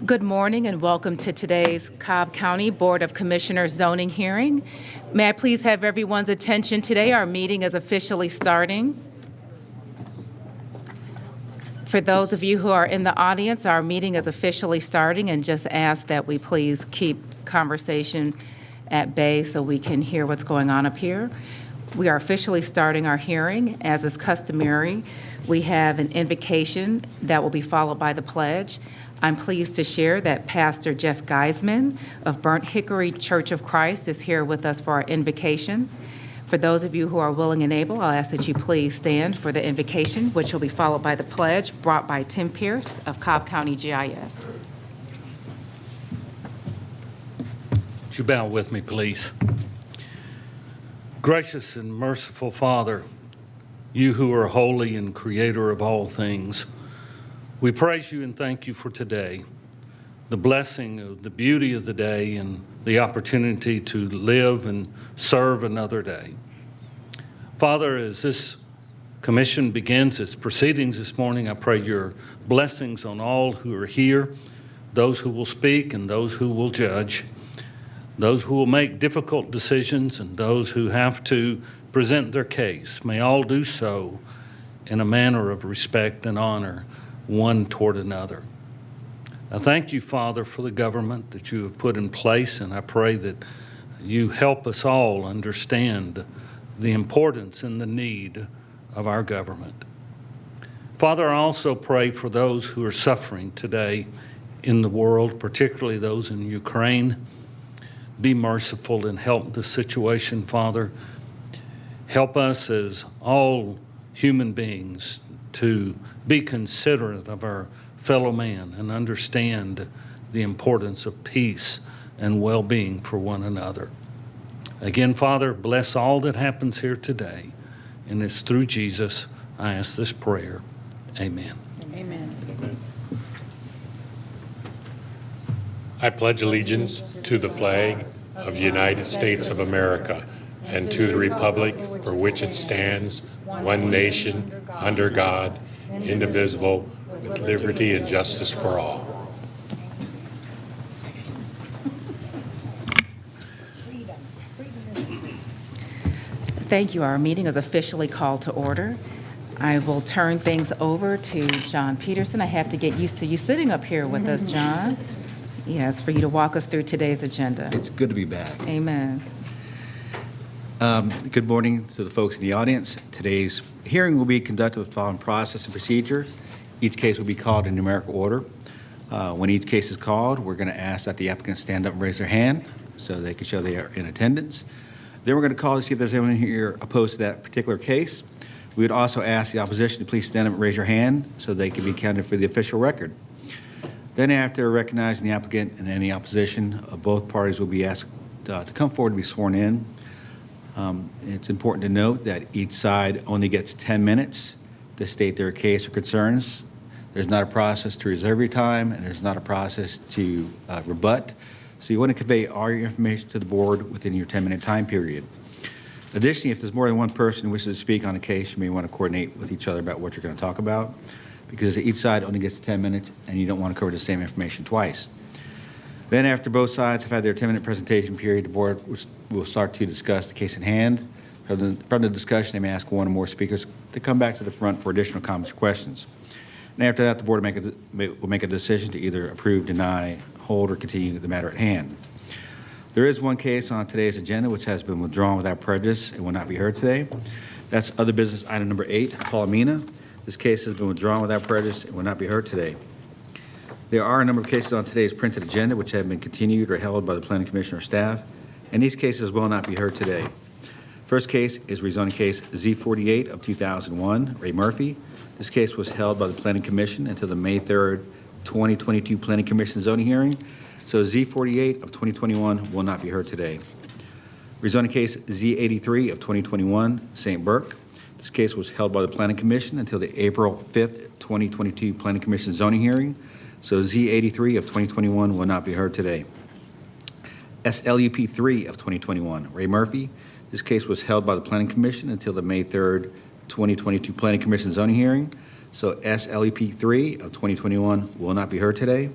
Good morning and welcome to today's Cobb County Board of Commissioners zoning hearing. May I please have everyone's attention today? Our meeting is officially starting. For those of you who are in the audience, our meeting is officially starting, and just ask that we please keep conversation at bay so we can hear what's going on up here. We are officially starting our hearing. As is customary, we have an invocation that will be followed by the pledge. I'm pleased to share that Pastor Jeff Geisman of Burnt Hickory Church of Christ is here with us for our invocation. For those of you who are willing and able, I'll ask that you please stand for the invocation, which will be followed by the pledge brought by Tim Pierce of Cobb County GIS. Would you bow with me, please? Gracious and merciful Father, you who are holy and creator of all things, we praise you and thank you for today, the blessing of the beauty of the day and the opportunity to live and serve another day. Father, as this commission begins its proceedings this morning, I pray your blessings on all who are here, those who will speak and those who will judge, those who will make difficult decisions and those who have to present their case. May all do so in a manner of respect and honor one toward another. I thank you, Father, for the government that you have put in place, and I pray that you help us all understand the importance and the need of our government. Father, I also pray for those who are suffering today in the world, particularly those in Ukraine. Be merciful and help the situation, Father. Help us as all human beings to be considerate of our fellow man and understand the importance of peace and well-being for one another. Again, Father, bless all that happens here today, and it's through Jesus I ask this prayer. Amen. Amen. I pledge allegiance to the flag of the United States of America and to the republic for which it stands, one nation, under God, indivisible, with liberty and justice for all. Thank you. Our meeting is officially called to order. I will turn things over to John Peterson. I have to get used to you sitting up here with us, John. Yes, for you to walk us through today's agenda. It's good to be back. Amen. Good morning to the folks in the audience. Today's hearing will be conducted with the following process and procedure. Each case will be called in numerical order. When each case is called, we're going to ask that the applicant stand up and raise their hand so they can show they are in attendance. Then we're going to call to see if there's anyone here opposed to that particular case. We would also ask the opposition to please stand up and raise your hand so they can be counted for the official record. Then after recognizing the applicant and any opposition, both parties will be asked to come forward to be sworn in. It's important to note that each side only gets 10 minutes to state their case or concerns. There's not a process to reserve your time, and there's not a process to rebut. So you want to convey all your information to the board within your 10-minute time period. Additionally, if there's more than one person who wishes to speak on a case, you may want to coordinate with each other about what you're going to talk about, because each side only gets 10 minutes, and you don't want to cover the same information twice. Then after both sides have had their 10-minute presentation period, the board will start to discuss the case in hand. From the discussion, they may ask one or more speakers to come back to the front for additional comments or questions. And after that, the board will make a decision to either approve, deny, hold, or continue the matter at hand. There is one case on today's agenda which has been withdrawn without prejudice and will not be heard today. That's other business item number 8, Palomina. This case has been withdrawn without prejudice and will not be heard today. There are a number of cases on today's printed agenda which have been continued or held by the Planning Commission or staff, and these cases will not be heard today. First case is rezoning case Z48 of 2001, Ray Murphy. This case was held by the Planning Commission until the May 3rd, 2022 Planning Commission zoning hearing, so Z48 of 2021 will not be heard today. Rezoning case Z83 of 2021, St. Burke. This case was held by the Planning Commission until the April 5th, 2022 Planning Commission zoning hearing, so Z83 of 2021 will not be heard today. SLUP 3 of 2021, Ray Murphy. This case was held by the Planning Commission until the May 3rd, 2022 Planning Commission zoning hearing, so SLUP 3 of 2021 will not be heard today.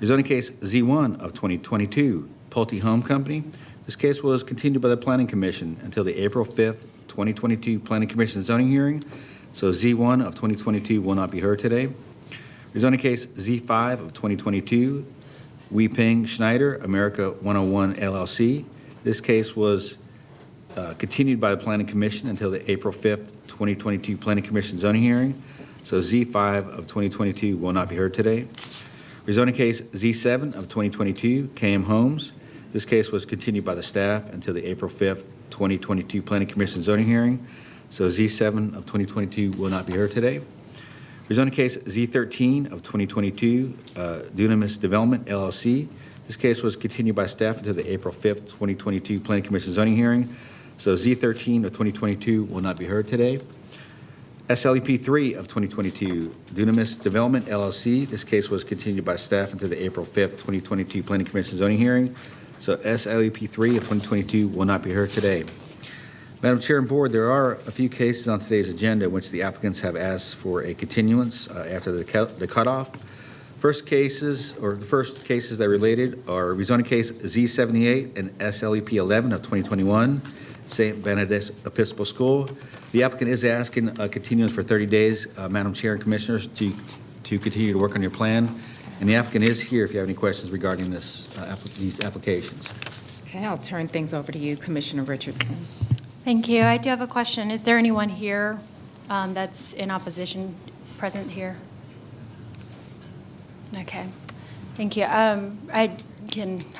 Rezoning case Z1 of 2022, Pulte Home Company. This case was continued by the Planning Commission until the April 5th, 2022 Planning Commission zoning hearing. So Z1 of 2022 will not be heard today. Rezoning case Z5 of 2022, Wei Ping Schneider, America 101 LLC. This case was continued by the Planning Commission until the April 5th, 2022 Planning Commission zoning hearing. So Z5 of 2022 will not be heard today. Rezoning case Z7 of 2022, KM Homes. This case was continued by the staff until the April 5th, 2022 Planning Commission zoning hearing. So Z7 of 2022 will not be heard today. Rezoning case Z13 of 2022, Dunamis Development LLC. This case was continued by staff until the April 5th, 2022 Planning Commission zoning hearing. So Z13 of 2022 will not be heard today. SLEP 3 of 2022, Dunamis Development LLC. This case was continued by staff until the April 5th, 2022 Planning Commission zoning hearing. So SLEP 3 of 2022 will not be heard today. Madam Chair and Board, there are a few cases on today's agenda in which the applicants have asked for a continuance after the cutoff. The first cases that are related are rezoning case Z78 and SLEP 11 of 2021, St. Benedict's Episcopal School. The applicant is asking a continuance for 30 days, Madam Chair and Commissioners, to continue to work on your plan. And the applicant is here if you have any questions regarding these applications. Okay, I'll turn things over to you, Commissioner Richardson. Thank you. I do have a question. Is there anyone here that's in opposition present here? Okay. Thank you. I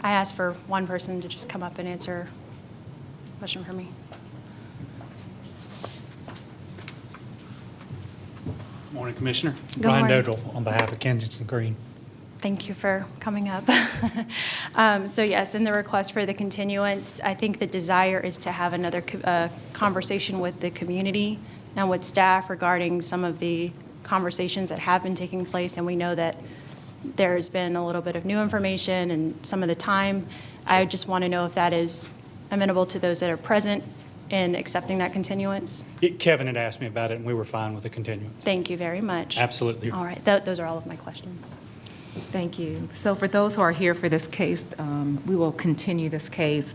ask for one person to just come up and answer a question for me. Morning, Commissioner. Good Brian morning. Dodrell on behalf of Kensington Green. Thank you for coming up. So yes, in the request for the continuance, I think the desire is to have another conversation with the community and with staff regarding some of the conversations that have been taking place. And we know that there's been a little bit of new information and some of the time. I just want to know if that is amenable to those that are present in accepting that continuance. Kevin had asked me about it, and we were fine with the continuance. Thank you very much. Absolutely. All right, those are all of my questions. Thank you. So for those who are here for this case, we will continue this case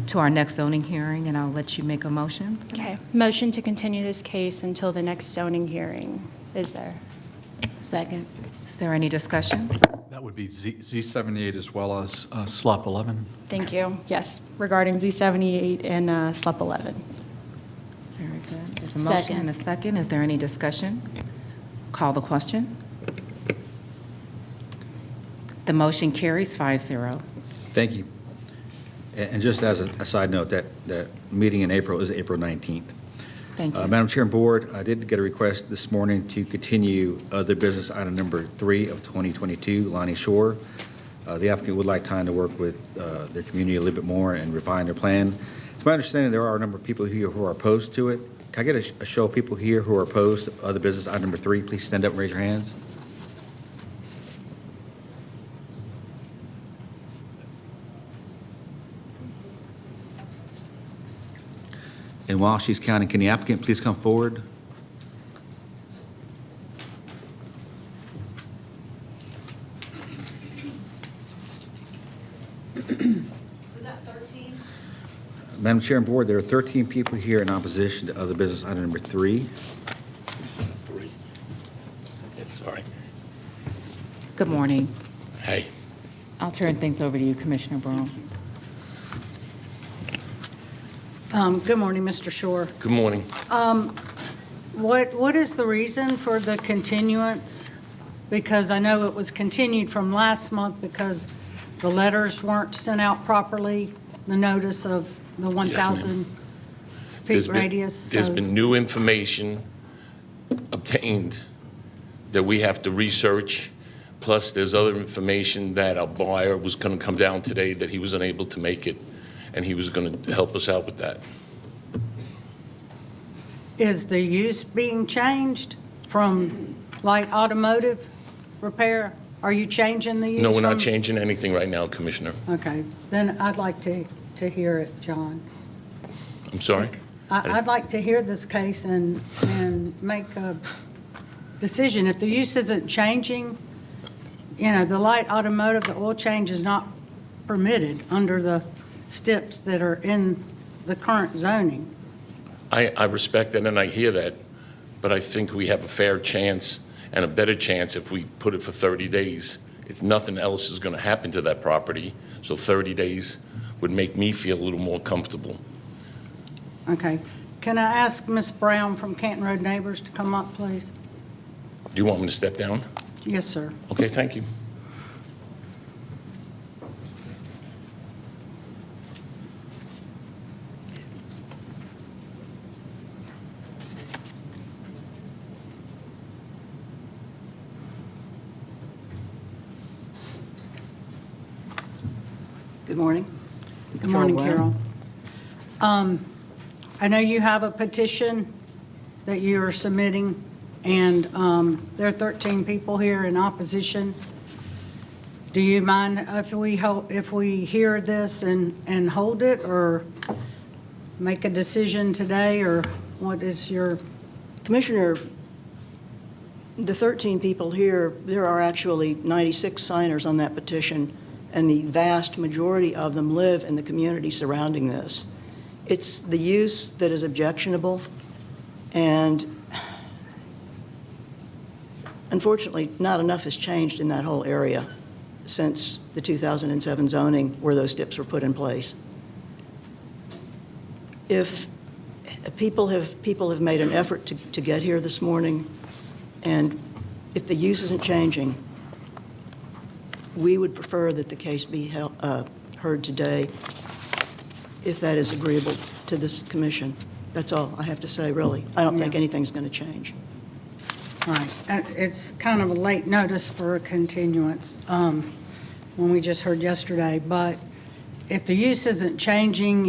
to our next zoning hearing, and I'll let you make a motion. Okay, motion to continue this case until the next zoning hearing. Is there? Second. Is there any discussion? That would be Z78 as well as SLUP 11. Thank you. Yes, regarding Z78 and SLUP 11. Very good. There's a motion Second. and a second. Is there any discussion? Call the question. The motion carries 5-0. Thank you. And just as a side note, that meeting in April is April 19th. Thank you. Madam Chair and Board, I did get a request this morning to continue other business item number 3 of 2022, Lonnie Shore. The applicant would like time to work with their community a little bit more and refine their plan. It's my understanding there are a number of people here who are opposed to it. Can I get a show of people here who are opposed to other business item number 3? Please stand up and raise your hands. And while she's counting, can the applicant please come forward? Madam Chair and Board, there are 13 people here in opposition to other business item number 3. 3. Yes, sorry. Good morning. Hey. I'll turn things over to you, Commissioner Brown. Good morning, Mr. Shore. Good morning. What is the reason for the continuance? Because I know it was continued from last month because the letters weren't sent out properly, the notice of the 1,000 feet radius. There's so- been new information obtained that we have to research. Plus, there's other information that our buyer was going to come down today that he was unable to make it, and he was going to help us out with that. Is the use being changed from light automotive repair? Are you changing the use? No, we're not from- changing anything right now, Commissioner. Okay, then I'd like to hear it, John. I'm sorry? I'd like to hear this case and make a decision. If the use isn't changing, the light automotive, the oil change is not permitted under the steps that are in the current zoning. I respect that and I hear that, but I think we have a fair chance and a better chance if we put it for 30 days. It's nothing else is going to happen to that property, so 30 days would make me feel a little more comfortable. Okay. Can I ask Ms. Brown from Canton Road Neighbors to come up, please? Do you want me to step down? Yes, sir. Okay, thank you. Good morning. Good morning, Carol. Carol. I know you have a petition that you are submitting, and there are 13 people here in opposition. Do you mind if we hear this and hold it, or make a decision today, or what is your? Commissioner, the 13 people here, there are actually 96 signers on that petition, and the vast majority of them live in the community surrounding this. It's the use that is objectionable, and unfortunately, not enough has changed in that whole area since the 2007 zoning where those steps were put in place. If people have made an effort to get here this morning, and if the use isn't changing, we would prefer that the case be heard today, if that is agreeable to this commission. That's all I have to say, really. I don't think anything's going to change. Right. It's kind of a late notice for a continuance when we just heard yesterday. But if the use isn't changing,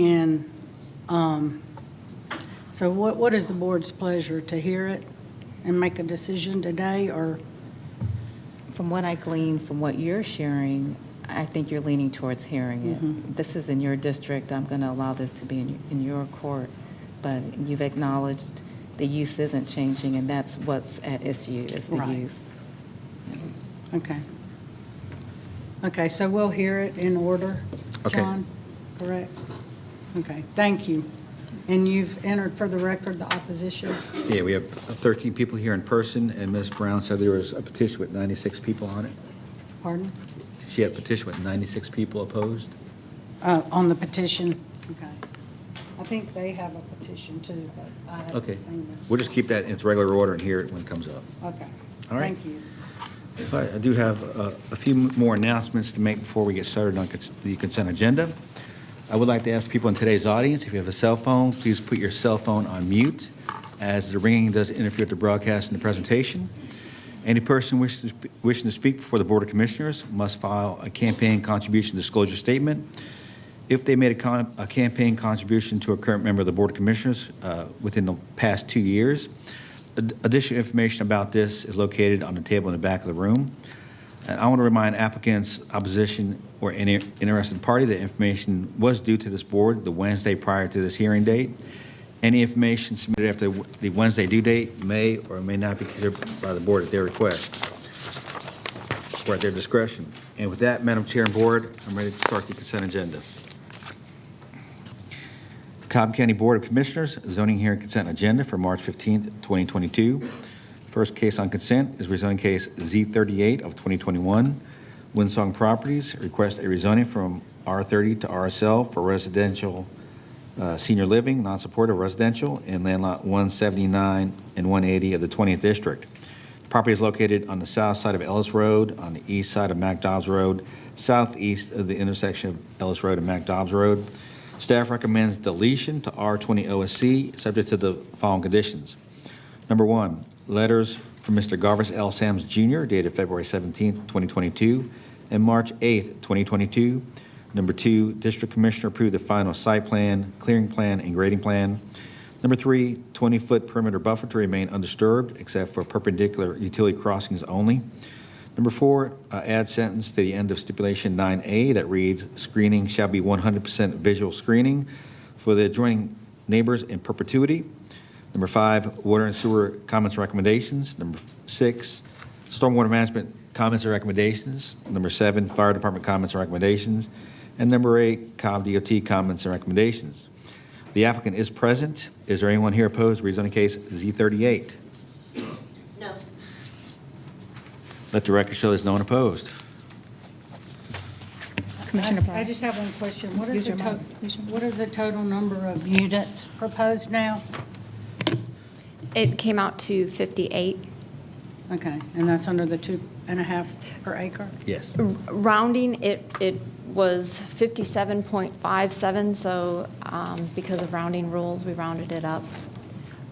and so what is the board's pleasure? To hear it and make a decision today, or? From what I gleaned from what you're sharing, I think you're leaning towards hearing it. This is in your district. I'm going to allow this to be in your court. But you've acknowledged the use isn't changing, and that's what's at issue is the Right. use. Okay. Okay, so we'll hear it in order, Okay. John, correct? Okay, thank you. And you've entered for the record the opposition? Yeah, we have 13 people here in person, and Ms. Brown said there was a petition with 96 people on it. Pardon? She had a petition with 96 people opposed. On the petition? Okay. I think they have a petition too, but I Okay. haven't seen it. We'll just keep that in its regular order and hear it when it comes up. Okay. All right. Thank you. All right, I do have a few more announcements to make before we get started on the consent agenda. I would like to ask people in today's audience, if you have a cell phone, please put your cell phone on mute, as the ringing does interfere with the broadcast and the presentation. Any person wishing to speak before the Board of Commissioners must file a campaign contribution disclosure statement. If they made a campaign contribution to a current member of the Board of Commissioners within the past 2 years, additional information about this is located on the table in the back of the room. And I want to remind applicants, opposition, or any interested party that information was due to this board the Wednesday prior to this hearing date. Any information submitted after the Wednesday due date may or may not be considered by the board at their request or at their discretion. And with that, Madam Chair and Board, I'm ready to start the consent agenda. The Cobb County Board of Commissioners zoning hearing consent agenda for March 15th, 2022. First case on consent is rezoning case Z38 of 2021. Windsong Properties request a rezoning from R30 to RSL for residential senior living, non-supportive residential in land lot 179 and 180 of the 20th District. The property is located on the south side of Ellis Road, on the east side of McDobbs Road, southeast of the intersection of Ellis Road and McDobbs Road. Staff recommends deletion to R20 OSC, subject to the following conditions. Number one, letters from Mr. Garvis L. Sams Jr. dated February 17, 2022, and March 8, 2022. Number two, District Commissioner approved the final site plan, clearing plan, and grading plan. Number three, 20-foot perimeter buffer to remain undisturbed except for perpendicular utility crossings only. Number four, add sentence to the end of stipulation 9A that reads, screening shall be 100% visual screening for the adjoining neighbors in perpetuity. Number five, water and sewer comments and recommendations. Number six, stormwater management comments and recommendations. Number 7, fire department comments and recommendations. And number 8, Cobb DOT comments and recommendations. The applicant is present. Is there anyone here opposed to rezoning case Z38? No. Let the record show there's no one opposed. I just have one question. What is the total number of units proposed now? It came out to 58. Okay, and that's under the 2.5 per acre? Yes. Rounding, it was 57.57, so because of rounding rules, we rounded it up.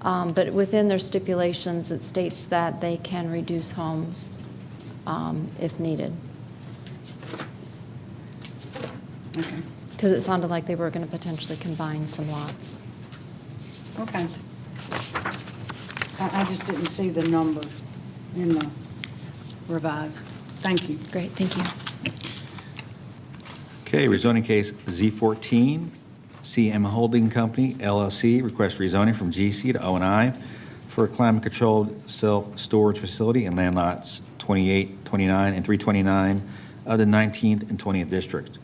But within their stipulations, it states that they can reduce homes if needed. Okay. Because it sounded like they were going to potentially combine some lots. Okay. I just didn't see the number in the revised. Thank you. Great, thank you. Okay, rezoning case Z14, CM Holding Company, LLC, request rezoning from GC to O&I for a climate-controlled self-storage facility in land lots 28, 29, and 329 of the 19th and 20th district.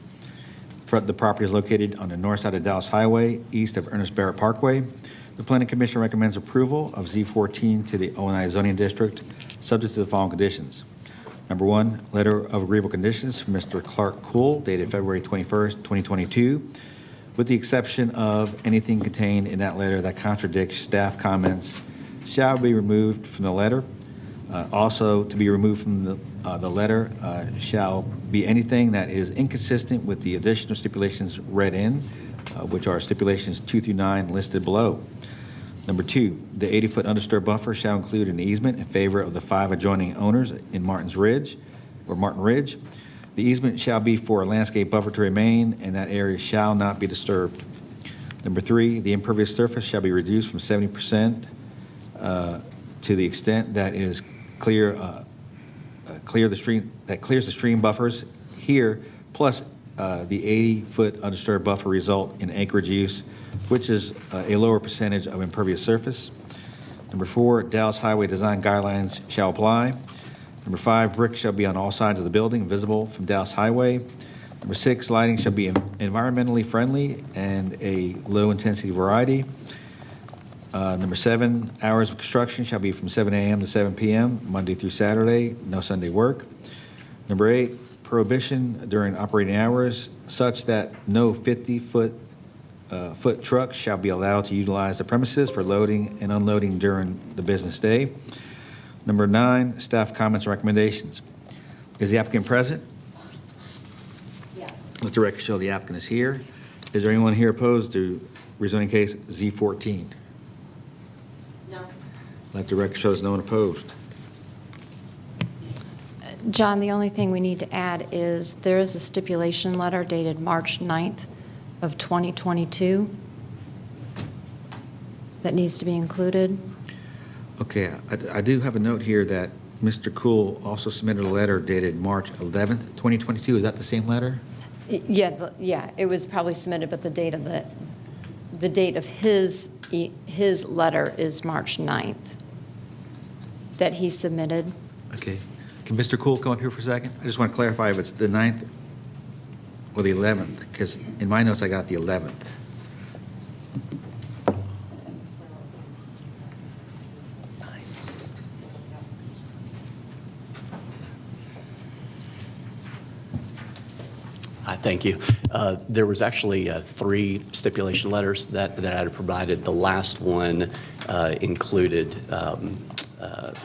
The property is located on the north side of Dallas Highway, east of Ernest Barrett Parkway. The Planning Commission recommends approval of Z14 to the O&I zoning district, subject to the following conditions. Number 1, letter of agreeable conditions from Mr. Clark Cool, dated February 21st, 2022, with the exception of anything contained in that letter that contradicts staff comments shall be removed from the letter. Also, to be removed from the letter shall be anything that is inconsistent with the additional stipulations read in, which are stipulations 2 through 9 listed below. Number 2, the 80-foot undisturbed buffer shall include an easement in favor of the 5 adjoining owners in Martin Ridge. The easement shall be for a landscape buffer to remain, and that area shall not be disturbed. Number 3, the impervious surface shall be reduced from 70% to the extent that is clears the stream buffers here, plus the 80-foot undisturbed buffer result in acreage use, which is a lower percentage of impervious surface. Number 4, Dallas Highway design guidelines shall apply. Number 5, brick shall be on all sides of the building, visible from Dallas Highway. Number 6, lighting shall be environmentally friendly and a low-intensity variety. Number 7, hours of construction shall be from 7 a.m. to 7 p.m., Monday through Saturday, no Sunday work. Number 8, prohibition during operating hours such that no 50-foot trucks shall be allowed to utilize the premises for loading and unloading during the business day. Number 9, staff comments and recommendations. Is the applicant present? Yes. Let the record show the applicant is here. Is there anyone here opposed to rezoning case Z14? No. Let the record show there's no one opposed. John, the only thing we need to add is there is a stipulation letter dated March 9th of 2022 that needs to be included. Okay, I do have a note here that Mr. Cool also submitted a letter dated March 11th, 2022. Is that the same letter? Yeah, it was probably submitted, but the date of his letter is March 9th that he submitted. Okay. Can Mr. Cool come up here for a second? I just want to clarify if it's the 9th or the 11th, because in my notes I got the 11th. Hi, thank you. There was actually 3 stipulation letters that I had provided. The last one included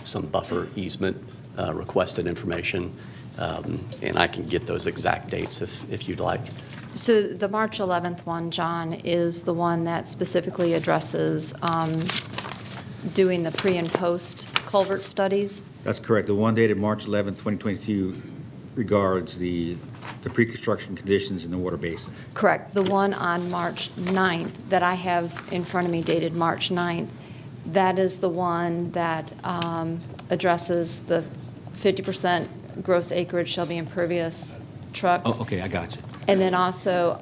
some buffer easement requested information, and I can get those exact dates if you'd like. So the March 11th one, John, is the one that specifically addresses doing the pre and post culvert studies. That's correct. The one dated March 11th, 2022 regards the pre-construction conditions in the water basin. Correct. The one on March 9th that I have in front of me dated March 9th, that is the one that addresses the 50% gross acreage shall be impervious trucks. Oh, okay, I got you. And then also,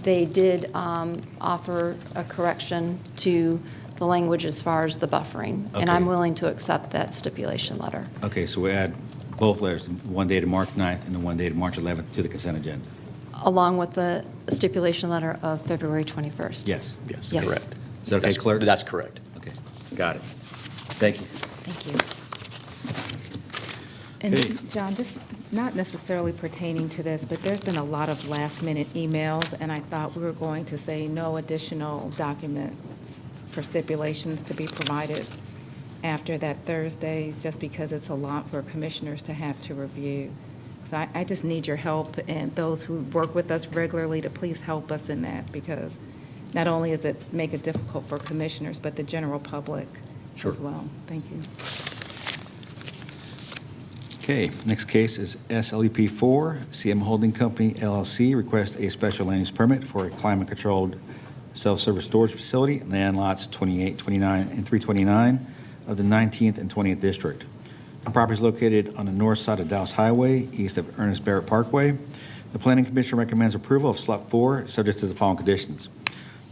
they did offer a correction to the language as far as the buffering. And Okay. I'm willing to accept that stipulation letter. Okay, so we add both letters, the one dated March 9th and the one dated March 11th, to the consent agenda? Along with the stipulation letter of February 21st? Yes. Yes, Yes. correct. Is that okay, clerk? That's correct. Okay, got it. Thank you. Thank you. And Okay. John, just not necessarily pertaining to this, but there's been a lot of last-minute emails, and I thought we were going to say no additional documents for stipulations to be provided after that Thursday, just because it's a lot for commissioners to have to review. So I just need your help, and those who work with us regularly, to please help us in that, because not only does it make it difficult for commissioners, but the general public Sure. as well. Thank you. Okay, next case is SLEP 4, CM Holding Company LLC, request a special land use permit for a climate-controlled self-service storage facility, land lots 28, 29, and 329 of the 19th and 20th District. The property is located on the north side of Dallas Highway, east of Ernest Barrett Parkway. The Planning Commission recommends approval of SLUP 4, subject to the following conditions.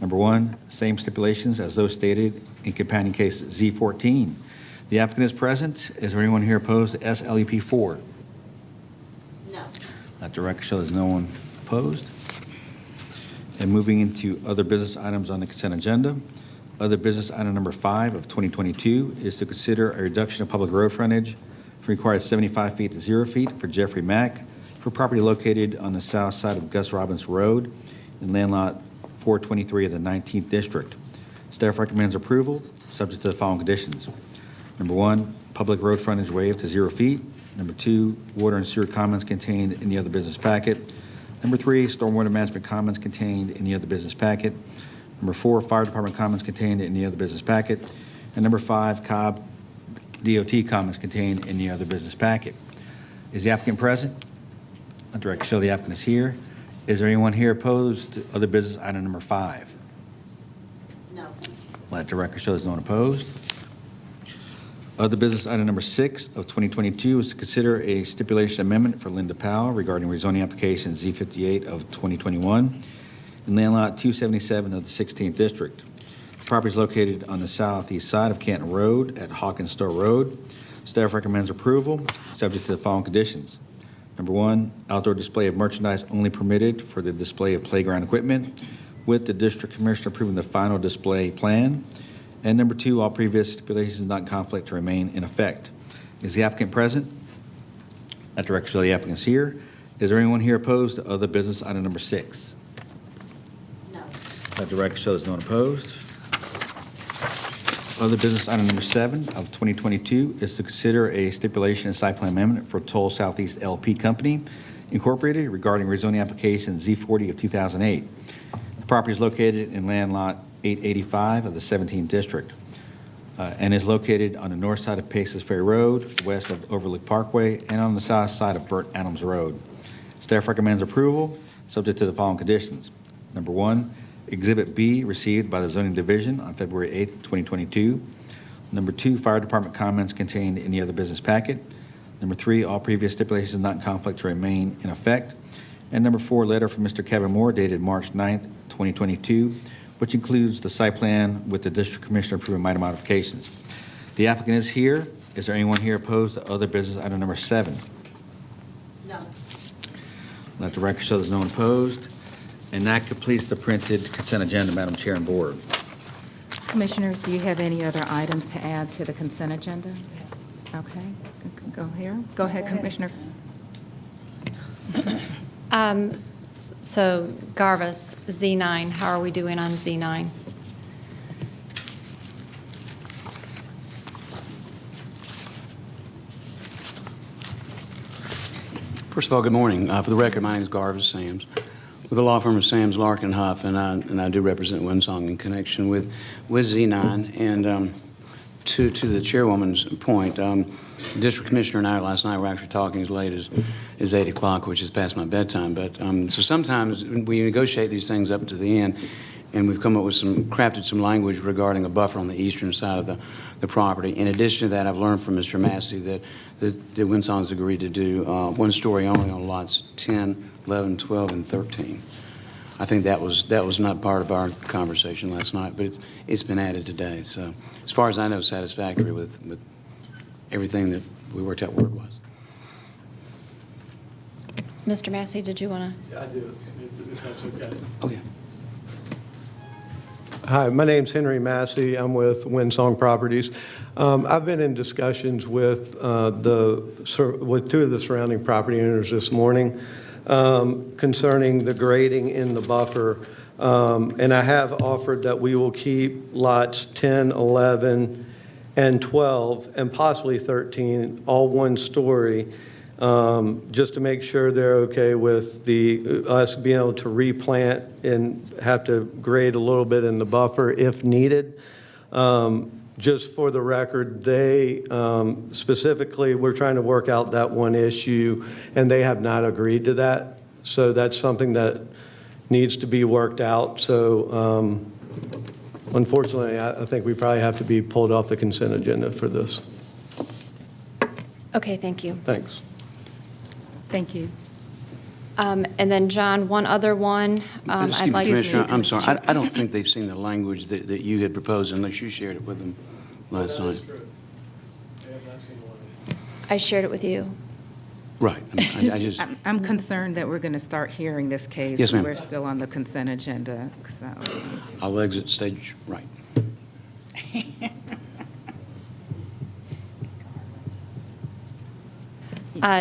Number one, same stipulations as those stated in companion case Z14. The applicant is present. Is there anyone here opposed to SLEP 4? No. Let the record show there's no one opposed. And moving into other business items on the consent agenda. Other business item number 5 of 2022 is to consider a reduction of public road frontage from required 75 feet to 0 feet for Jeffrey Mack for property located on the south side of Gus Robbins Road in land lot 423 of the 19th District. Staff recommends approval, subject to the following conditions. Number one, public road frontage waived to 0 feet. Number two, water and sewer comments contained in the other business packet. Number three, stormwater management comments contained in the other business packet. Number four, fire department comments contained in the other business packet. And number five, Cobb DOT comments contained in the other business packet. Is the applicant present? Let the record show the applicant is here. Is there anyone here opposed to other business item number 5? No. Let the record show there's no one opposed. Other business item number 6 of 2022 is to consider a stipulation amendment for Linda Powell regarding rezoning application Z58 of 2021 in land lot 277 of the 16th District. The property is located on the southeast side of Canton Road at Hawkins Store Road. Staff recommends approval, subject to the following conditions. Number one, outdoor display of merchandise only permitted for the display of playground equipment, with the district commissioner approving the final display plan. And number two, all previous stipulations not in conflict to remain in effect. Is the applicant present? Let the record show the applicant is here. Is there anyone here opposed to other business item number 6? No. Let the record show there's no one opposed. Other business item number 7 of 2022 is to consider a stipulation and site plan amendment for Toll Southeast LP Company Incorporated regarding rezoning application Z40 of 2008. The property is located in land lot 885 of the 17th District and is located on the north side of Paces Ferry Road, west of Overlook Parkway, and on the south side of Burt Adams Road. Staff recommends approval, subject to the following conditions. Number one, Exhibit B received by the Zoning Division on February 8, 2022. Number two, fire department comments contained in the other business packet. Number three, all previous stipulations not in conflict to remain in effect. And number four, letter from Mr. Kevin Moore dated March 9, 2022, which includes the site plan with the district commissioner approving minor modifications. The applicant is here. Is there anyone here opposed to other business item number 7? No. Let the record show there's no one opposed. And that completes the printed consent agenda, Madam Chair and Board. Commissioners, do you have any other items to add to the consent agenda? Okay, go here. Go ahead, Commissioner. So Garvis, Z9, how are we doing on Z9? First of all, good morning. For the record, my name is Garvis Sams with the law firm of Sams, Larkin, Huff, and I do represent Winsong in connection with Z9. And to the chairwoman's point, the district commissioner and I last night were actually talking as late as 8 o'clock, which is past my bedtime. But so sometimes we negotiate these things up to the end, and we've come up with crafted some language regarding a buffer on the eastern side of the property. In addition to that, I've learned from Mr. Massey that Winsong's agreed to do one story only on lots 10, 11, 12, and 13. I think that was not part of our conversation last night, but it's been added today. So as far as I know, satisfactory with everything that we worked out where it was. Mr. Massey, did you want to? Yeah, I do, if that's okay. Okay. Hi, my name's Henry Massey. I'm with Windsong Properties. I've been in discussions with two of the surrounding property owners this morning concerning the grading in the buffer. And I have offered that we will keep lots 10, 11, and 12, and possibly 13, all one story, just to make sure they're okay with us being able to replant and have to grade a little bit in the buffer if needed. Just for the record, they specifically, we're trying to work out that one issue, and they have not agreed to that. So that's something that needs to be worked out. So unfortunately, I think we probably have to be pulled off the consent agenda for this. Okay, thank you. Thanks. Thank you. And then, John, one other one. Excuse me, Commissioner, I'm sorry. I don't think they've seen the language that you had proposed unless you shared it with them last night. I shared it with you. Right. I just, I'm concerned that we're going to start hearing this case. Yes, ma'am. We're still on the consent agenda, so. I'll exit stage right.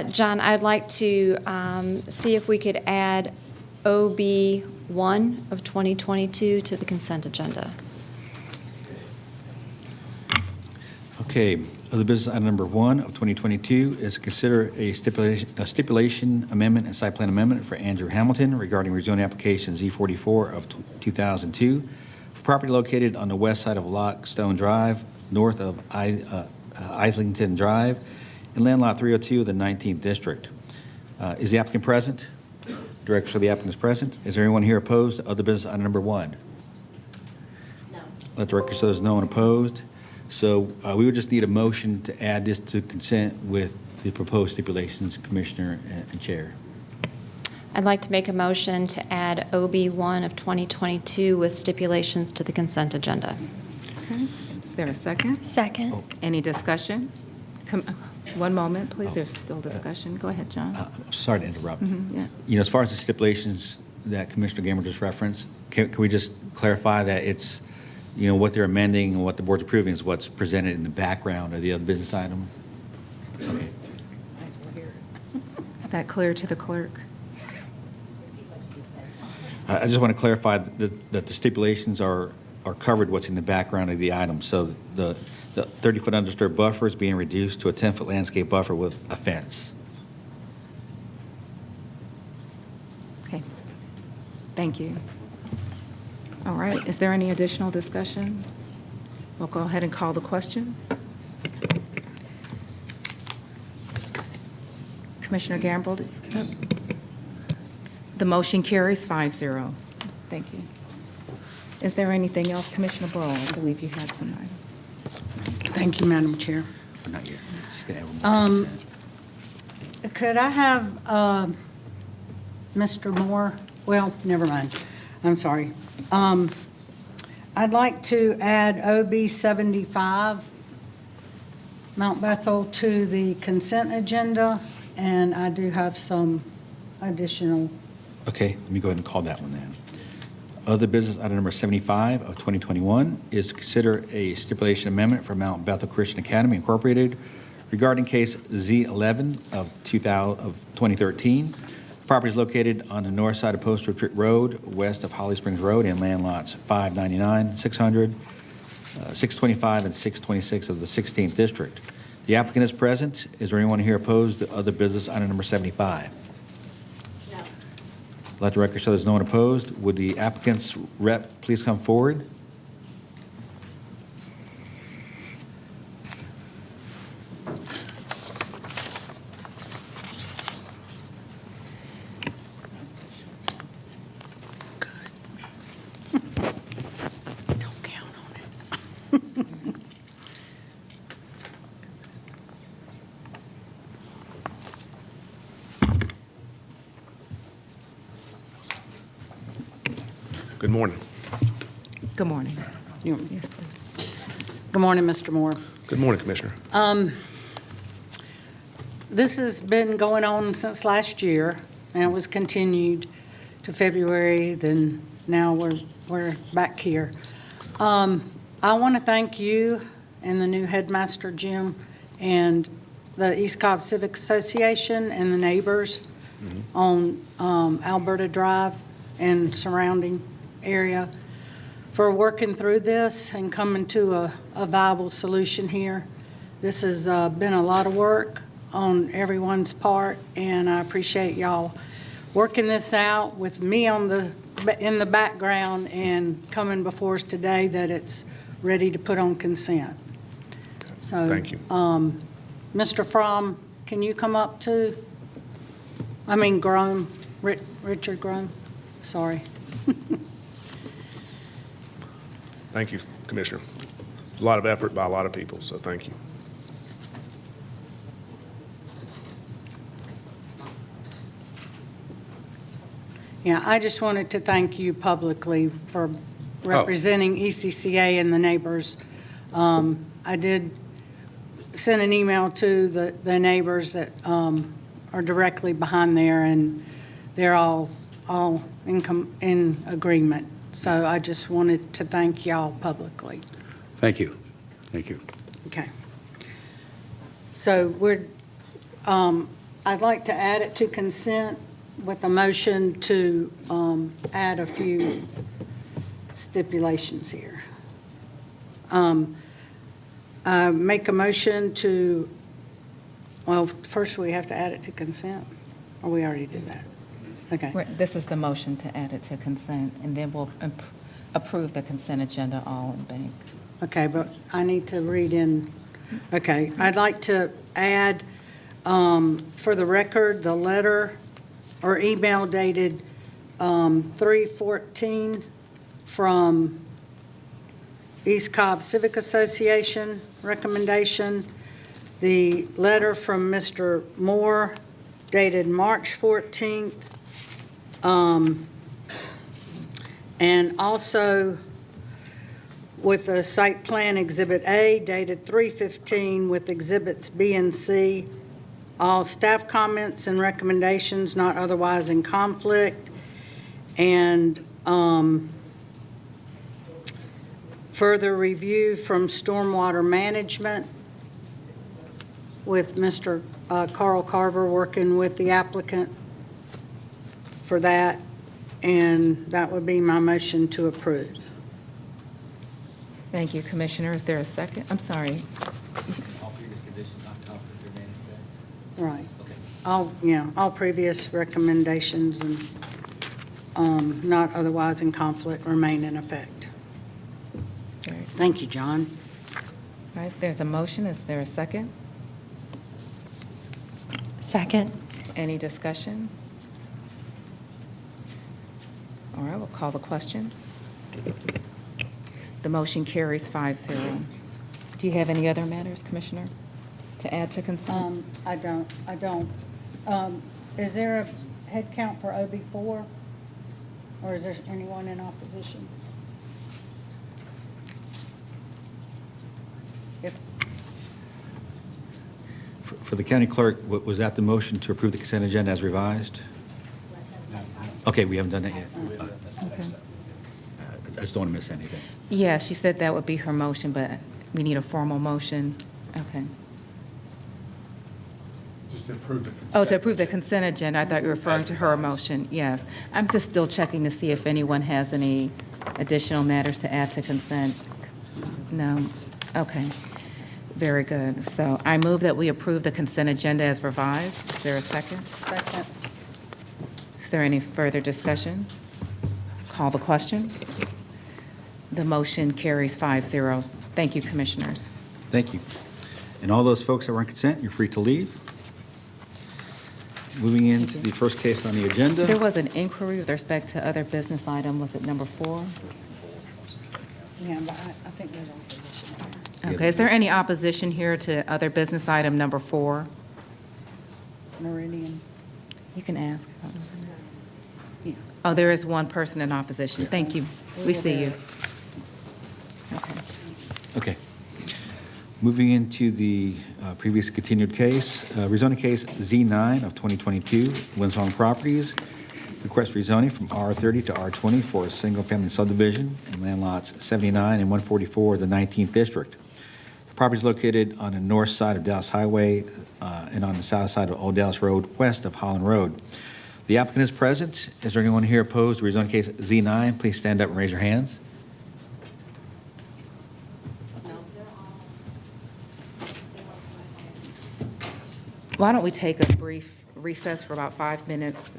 John, I'd like to see if we could add OB1 of 2022 to the consent agenda. Okay, other business item number 1 of 2022 is to consider a stipulation amendment and site plan amendment for Andrew Hamilton regarding rezoning application Z44 of 2002 for property located on the west side of Lockstone Drive, north of Islington Drive, in land lot 302 of the 19th District. Is the applicant present? Director for the applicant is present. Is there anyone here opposed to other business item number 1? No. Let the record show there's no one opposed. So we would just need a motion to add this to consent with the proposed stipulations, Commissioner and Chair. I'd like to make a motion to add OB1 of 2022 with stipulations to the consent agenda. Okay. Is there a second? Second. Any discussion? One moment, please. There's still discussion. Go ahead, John. Sorry to interrupt. Yeah. You know, as far as the stipulations that Commissioner Gamer just referenced, can we just clarify that it's, you know, what they're amending and what the board's approving is what's presented in the background of the other business item? Okay. Is that clear to the clerk? I just want to clarify that the stipulations are covered what's in the background of the item. So the 30-foot undisturbed buffer is being reduced to a 10-foot landscape buffer with a fence. Okay. Thank you. All right. Is there any additional discussion? We'll go ahead and call the question. Commissioner Gamble? The motion carries 5-0. Thank you. Is there anything else, Commissioner Burrow? I believe you had some items. Thank you, Madam Chair. Not yet. Just gonna have one more consent. Could I have Mr. Moore? Well, never mind. I'm sorry. I'd like to add OB 75, Mount Bethel, to the consent agenda, and I do have some additional. Okay, let me go ahead and call that one then. Other business item number 75 of 2021 is to consider a stipulation amendment for Mount Bethel Christian Academy Incorporated regarding case Z11 of 2013. The property is located on the north side of Post Retreat Road, west of Holly Springs Road, in land lots 599, 600, 625, and 626 of the 16th District. The applicant is present. Is there anyone here opposed to other business item number 75? No. Let the record show there's no one opposed. Would the applicant's rep please come forward? Don't count on it. Good morning. Good morning. You- Yes, please. Good morning, Mr. Moore. Good morning, Commissioner. This has been going on since last year, and it was continued to February, then now we're back here. I want to thank you and the new headmaster, Jim, and the East Cobb Civic Association and the neighbors on Alberta Drive and surrounding area for working through this and coming to a viable solution here. This has been a lot of work on everyone's part, and I appreciate y'all working this out with me in the background and coming before us today that it's ready to put on consent. So, Thank you. Mr. Fromm, can you come up too? I mean, Grom, Richard Grom, sorry. Thank you, Commissioner. A lot of effort by a lot of people, so thank you. Yeah, I just wanted to thank you publicly for representing ECCA and the neighbors. I did send an email to the neighbors that are directly behind there, and they're all in agreement. So I just wanted to thank y'all publicly. Thank you. Thank you. Okay. So I'd like to add it to consent with a motion to add a few stipulations here. Make a motion to, well, first we have to add it to consent, or we already did that? Okay. This is the motion to add it to consent, and then we'll approve the consent agenda all in bank. Okay, but I need to read in, okay. I'd like to add, for the record, the letter or email dated 3/14 from East Cobb Civic Association recommendation, the letter from Mr. Moore dated March 14th, and also with the site plan Exhibit A dated 3/15 with Exhibits B and C, all staff comments and recommendations not otherwise in conflict, and further review from Stormwater Management with Mr. Carl Carver working with the applicant for that, and that would be my motion to approve. Thank you, Commissioner. Is there a second? I'm sorry. All previous conditions not conflict remain in effect? Right. Okay. All previous recommendations and not otherwise in conflict remain in effect. All right. Thank you, John. All right, there's a motion. Is there a second? Second. Any discussion? All right, we'll call the question. The motion carries 5-0. Do you have any other matters, Commissioner, to add to consent? I don't. Is there a head count for OB4? Or is there anyone in opposition? For the county clerk, was that the motion to approve the consent agenda as revised? Okay, we haven't done that yet. Okay. I just don't want to miss anything. Yeah, she said that would be her motion, but we need a formal motion. Okay. Just to approve the consent. Oh, to approve the consent agenda. I thought you were referring to her motion. Yes. I'm just still checking to see if anyone has any additional matters to add to consent. No? Okay. Very good. So I move that we approve the consent agenda as revised. Is there a second? Second. Is there any further discussion? Call the question. The motion carries 5-0. Thank you, Commissioners. Thank you. And all those folks that were on consent, you're free to leave. Moving into the first case on the agenda. There was an inquiry with respect to other business item. Was it number 4? Yeah, but I think there's opposition there. Okay. Is there any opposition here to other business item number 4? Meridian. You can ask. Yeah. Oh, there is one person in opposition. Thank you. We see you. Okay. Okay. Moving into the previous continued case, rezoning case Z9 of 2022, Winsong Properties. Request rezoning from R30 to R20 for a single-family subdivision in land lots 79 and 144 of the 19th District. The property is located on the north side of Dallas Highway and on the south side of Old Dallas Road, west of Holland Road. The applicant is present. Is there anyone here opposed to rezoning case Z9? Please stand up and raise your hands. Why don't we take a brief recess for about 5 minutes?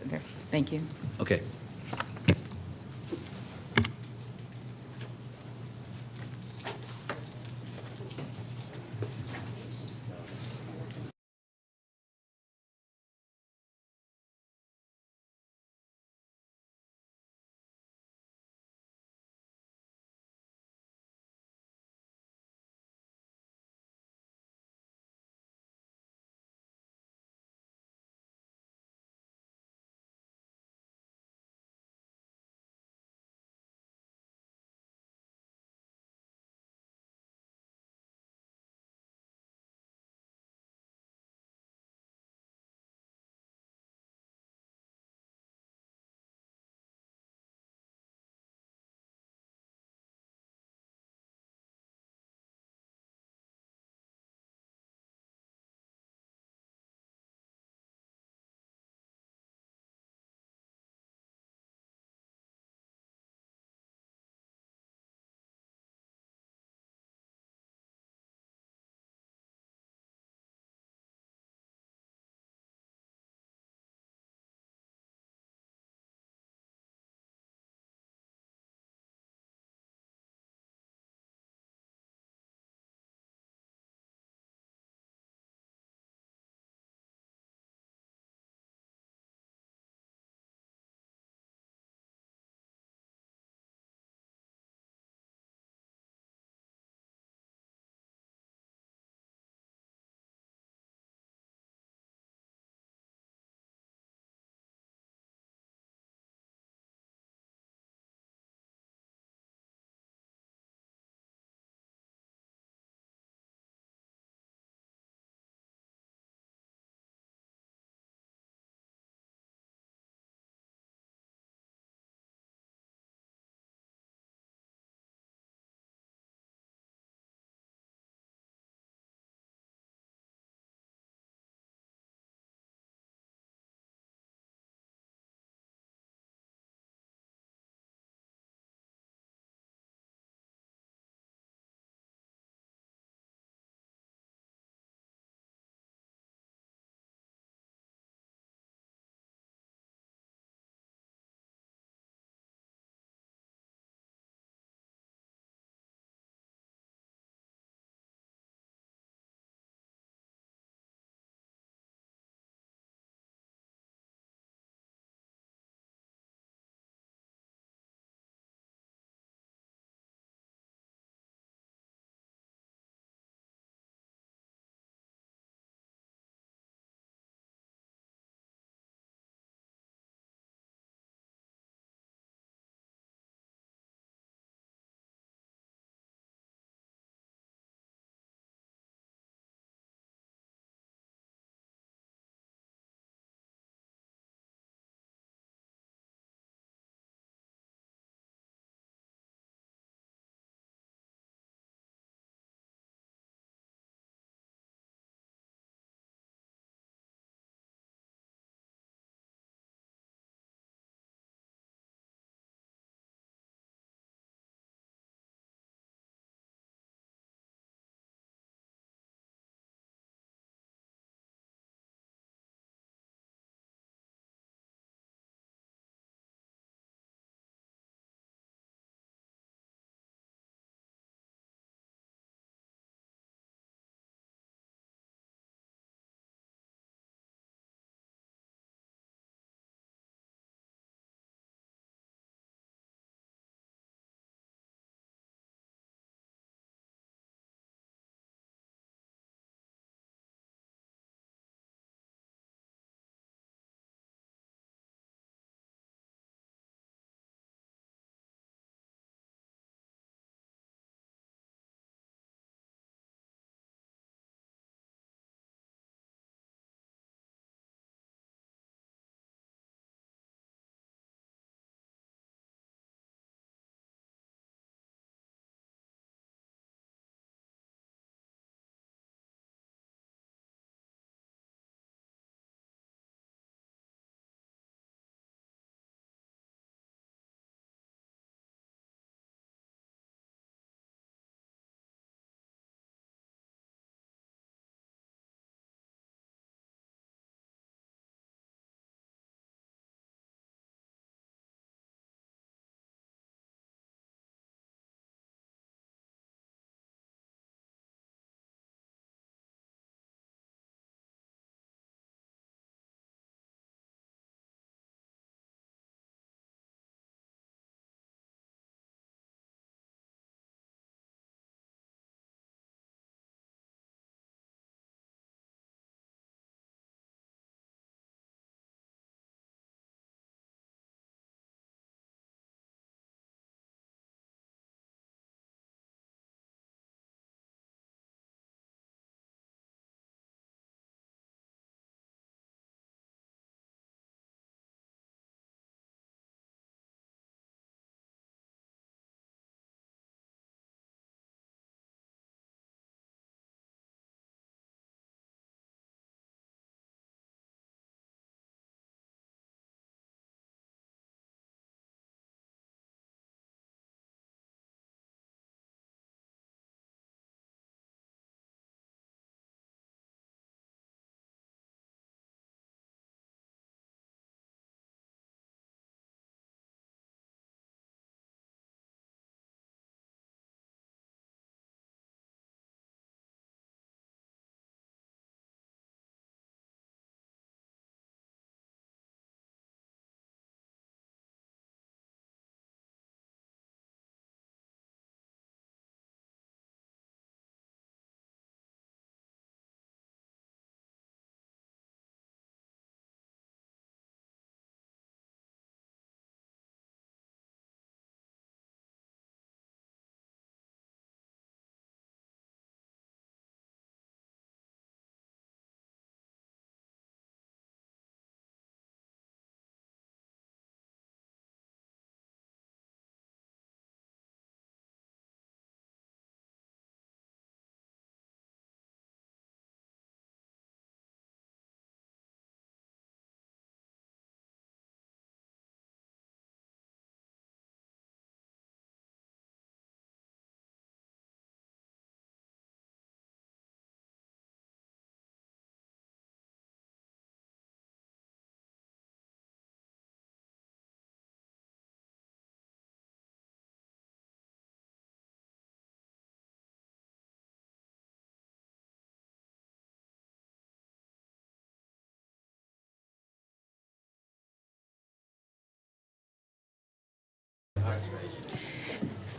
Thank you. Okay.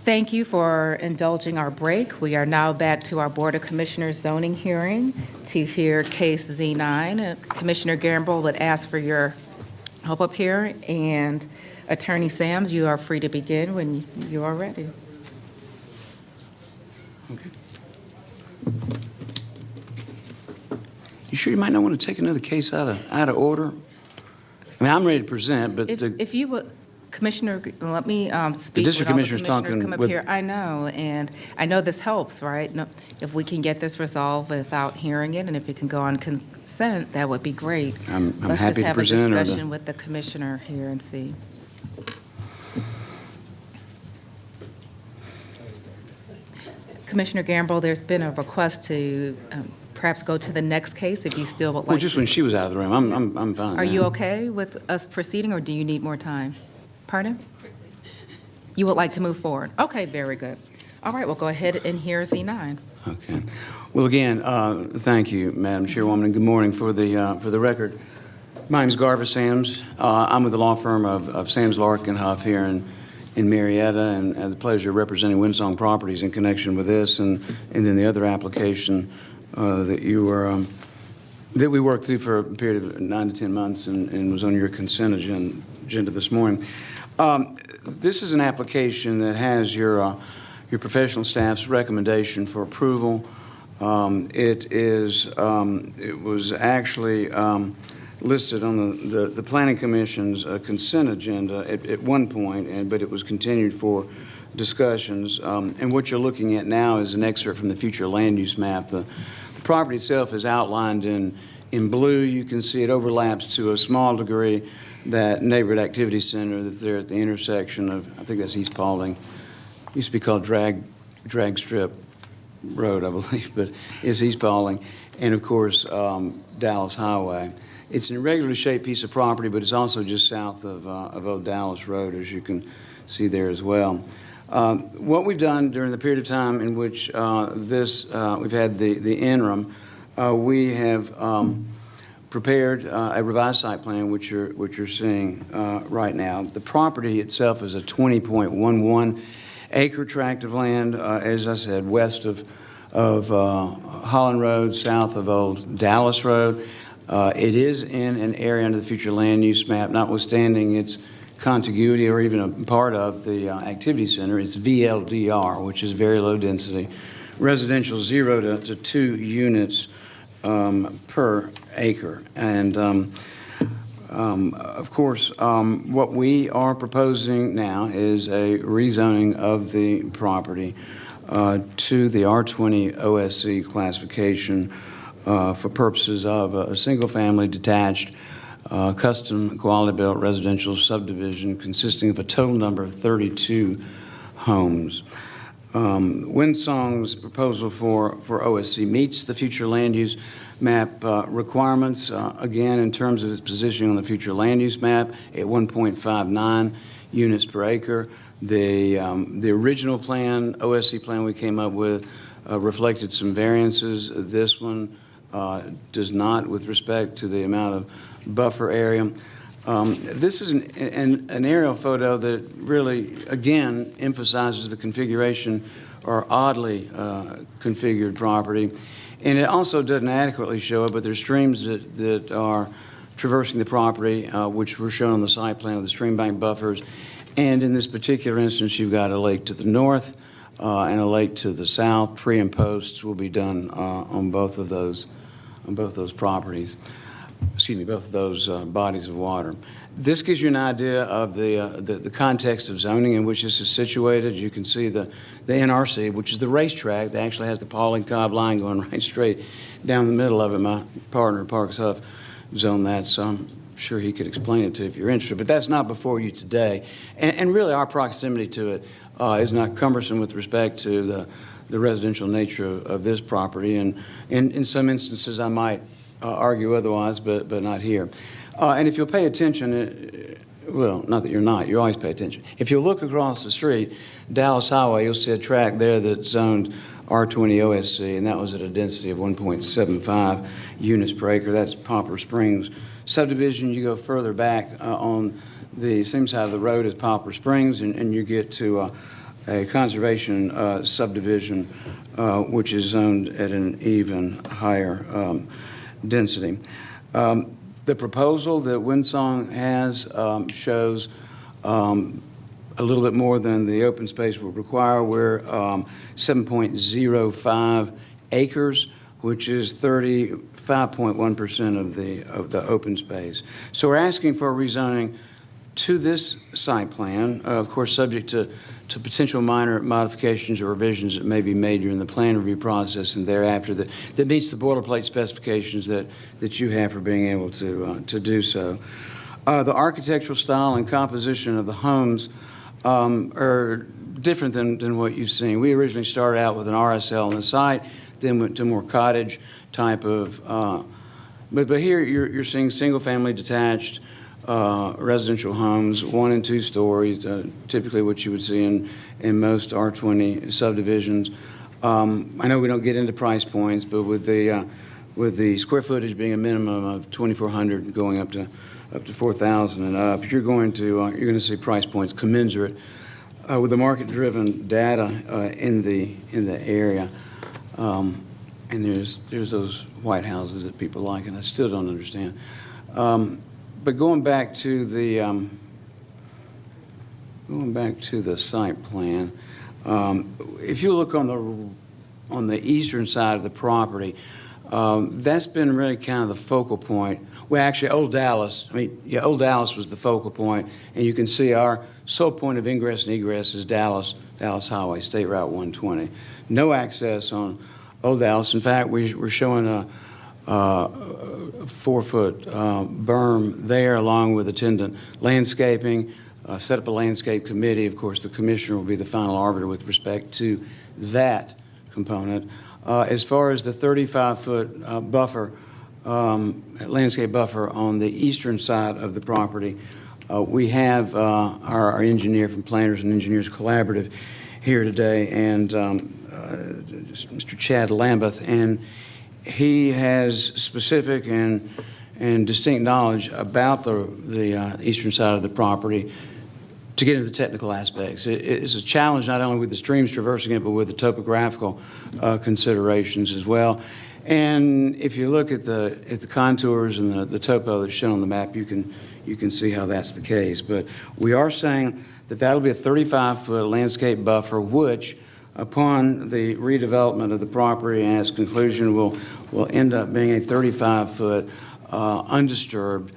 Thank you for indulging our break. We are now back to our Board of Commissioners zoning hearing to hear case Z9. Commissioner Gamble would ask for your help up here, and Attorney Sams, you are free to begin when you are ready. Okay. You sure you might not want to take another case out of order? I mean, I'm ready to present, but If you would, Commissioner, let me speak. The district when all commissioner's commissioners talking come up with- here. I know, and I know this helps, right? No, if we can get this resolved without hearing it, and if it can go on consent, that would be great. I'm Let's happy just to present. have or a to- discussion with the commissioner here and see. Commissioner Gamble, there's been a request to perhaps go to the next case if you still would like. Well, just to. when she was out of the room, I'm fine. Are now. you okay with us proceeding, or do you need more time? Pardon? You would like to move forward? Okay, very good. All right, we'll go ahead and hear Z9. Okay. Well, again, thank you, Madam Chairwoman, and good morning. For the record, my name is Garva Sams. I'm with the law firm of Sams, Larkin, Huff here in Marietta, and I have the pleasure of representing Windsong Properties in connection with this, and then the other application that you were that we worked through for a period of 9 to 10 months and was on your consent agenda this morning. This is an application that has your professional staff's recommendation for approval. It was actually listed on the Planning Commission's consent agenda at one point, but it was continued for discussions. And what you're looking at now is an excerpt from the future land use map. The property itself is outlined in blue. You can see it overlaps to a small degree that neighborhood activity center that's there at the intersection of, I think that's East Paulding. It used to be called Drag Strip Road, I believe, but it's East Paulding. And of course, Dallas Highway. It's an irregularly shaped piece of property, but it's also just south of Old Dallas Road, as you can see there as well. What we've done during the period of time in which we've had the interim, we have prepared a revised site plan, which you're seeing right now. The property itself is a 20.11 acre tract of land, as I said, west of Holland Road, south of Old Dallas Road. It is in an area under the future land use map, notwithstanding its contiguity or even a part of the activity center. It's VLDR, which is very low density, residential 0 to 2 units per acre. And of course, what we are proposing now is a rezoning of the property to the R20 OSC classification for purposes of a single-family detached custom quality-built residential subdivision consisting of a total number of 32 homes. Windsong's proposal for OSC meets the future land use map requirements, again, in terms of its positioning on the future land use map at 1.59 units per acre. The original plan, OSC plan we came up with, reflected some variances. This one does not with respect to the amount of buffer area. This is an aerial photo that really, again, emphasizes the configuration or oddly configured property. And it also doesn't adequately show it, but there's streams that are traversing the property, which were shown on the site plan with the stream bank buffers. And in this particular instance, you've got a lake to the north and a lake to the south. Pre and posts will be done on both of those properties. Excuse me, both of those bodies of water. This gives you an idea of the context of zoning in which this is situated. You can see the NRC, which is the racetrack that actually has the Paulding Cobb line going right straight down the middle of it. My partner, Parks Huff, zoned that, so I'm sure he could explain it to you if you're interested. But that's not before you today. And really our proximity to it is not cumbersome with respect to the residential nature of this property. And in some instances I might argue otherwise, but not here. And if you'll pay attention, well, not that you're not, you always pay attention. If you look across the street, Dallas Highway, you'll see a tract there that's zoned R20 OSC, and that was at a density of 1.75 units per acre. That's Poplar Springs subdivision. You go further back on the same side of the road as Poplar Springs, and you get to a conservation subdivision, which is zoned at an even higher density. The proposal that Windsong has shows a little bit more than the open space would require. We're 7.05 acres, which is 35.1% of the open space. So we're asking for rezoning to this site plan, of course, subject to potential minor modifications or revisions that may be made during the plan review process and thereafter that meets the boilerplate specifications that you have for being able to do so. The architectural style and composition of the homes are different than what you've seen. We originally started out with an RSL on the site, then went to more cottage type of, but here you're seeing single-family detached residential homes, 1 and 2 stories, typically what you would see in most R20 subdivisions. I know we don't get into price points, but with the square footage being a minimum of 2,400 going up to 4,000 and up, you're going to see price points commensurate with the market-driven data in the area. And there's those white houses that people like, and I still don't understand. But going back to the site plan, if you look on the eastern side of the property, that's been really kind of the focal point. Well, actually, Old Dallas was the focal point, and you can see our sole point of ingress and egress is Dallas Highway, State Route 120. No access on Old Dallas. In fact, we're showing a 4-foot berm there along with attendant landscaping, set up a landscape committee. Of course, the commissioner will be the final arbiter with respect to that component. As far as the 35-foot buffer, landscape buffer on the eastern side of the property, we have our engineer from Planners and Engineers Collaborative here today, and Mr. Chad Lambeth, and he has specific and distinct knowledge about the eastern side of the property to get into the technical aspects. It's a challenge not only with the streams traversing it, but with the topographical considerations as well. And if you look at the contours and the topo that's shown on the map, you can see how that's the case. But we are saying that that'll be a 35-foot landscape buffer, which, upon the redevelopment of the property and its conclusion, will end up being a 35-foot undisturbed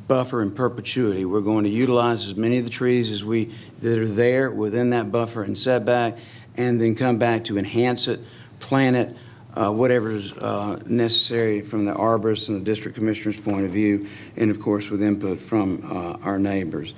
buffer in perpetuity. We're going to utilize as many of the trees that are there within that buffer and setback, and then come back to enhance it, plant it, whatever's necessary from the arborist and the district commissioner's point of view, and of course with input from our neighbors.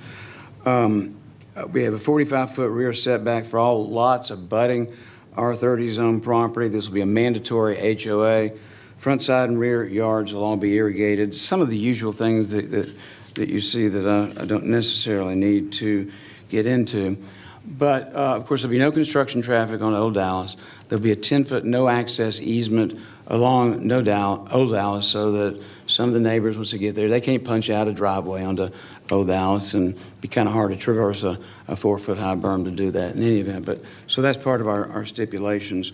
We have a 45-foot rear setback for all lots abutting R30 zone property. This will be a mandatory HOA. Front, side, and rear yards will all be irrigated. Some of the usual things that you see that I don't necessarily need to get into. But, of course, there'll be no construction traffic on Old Dallas. There'll be a 10-foot no-access easement along Old Dallas so that some of the neighbors, once they get there, they can't punch out a driveway onto Old Dallas, and it'd be kind of hard to traverse a 4-foot high berm to do that in any event. But so that's part of our stipulations.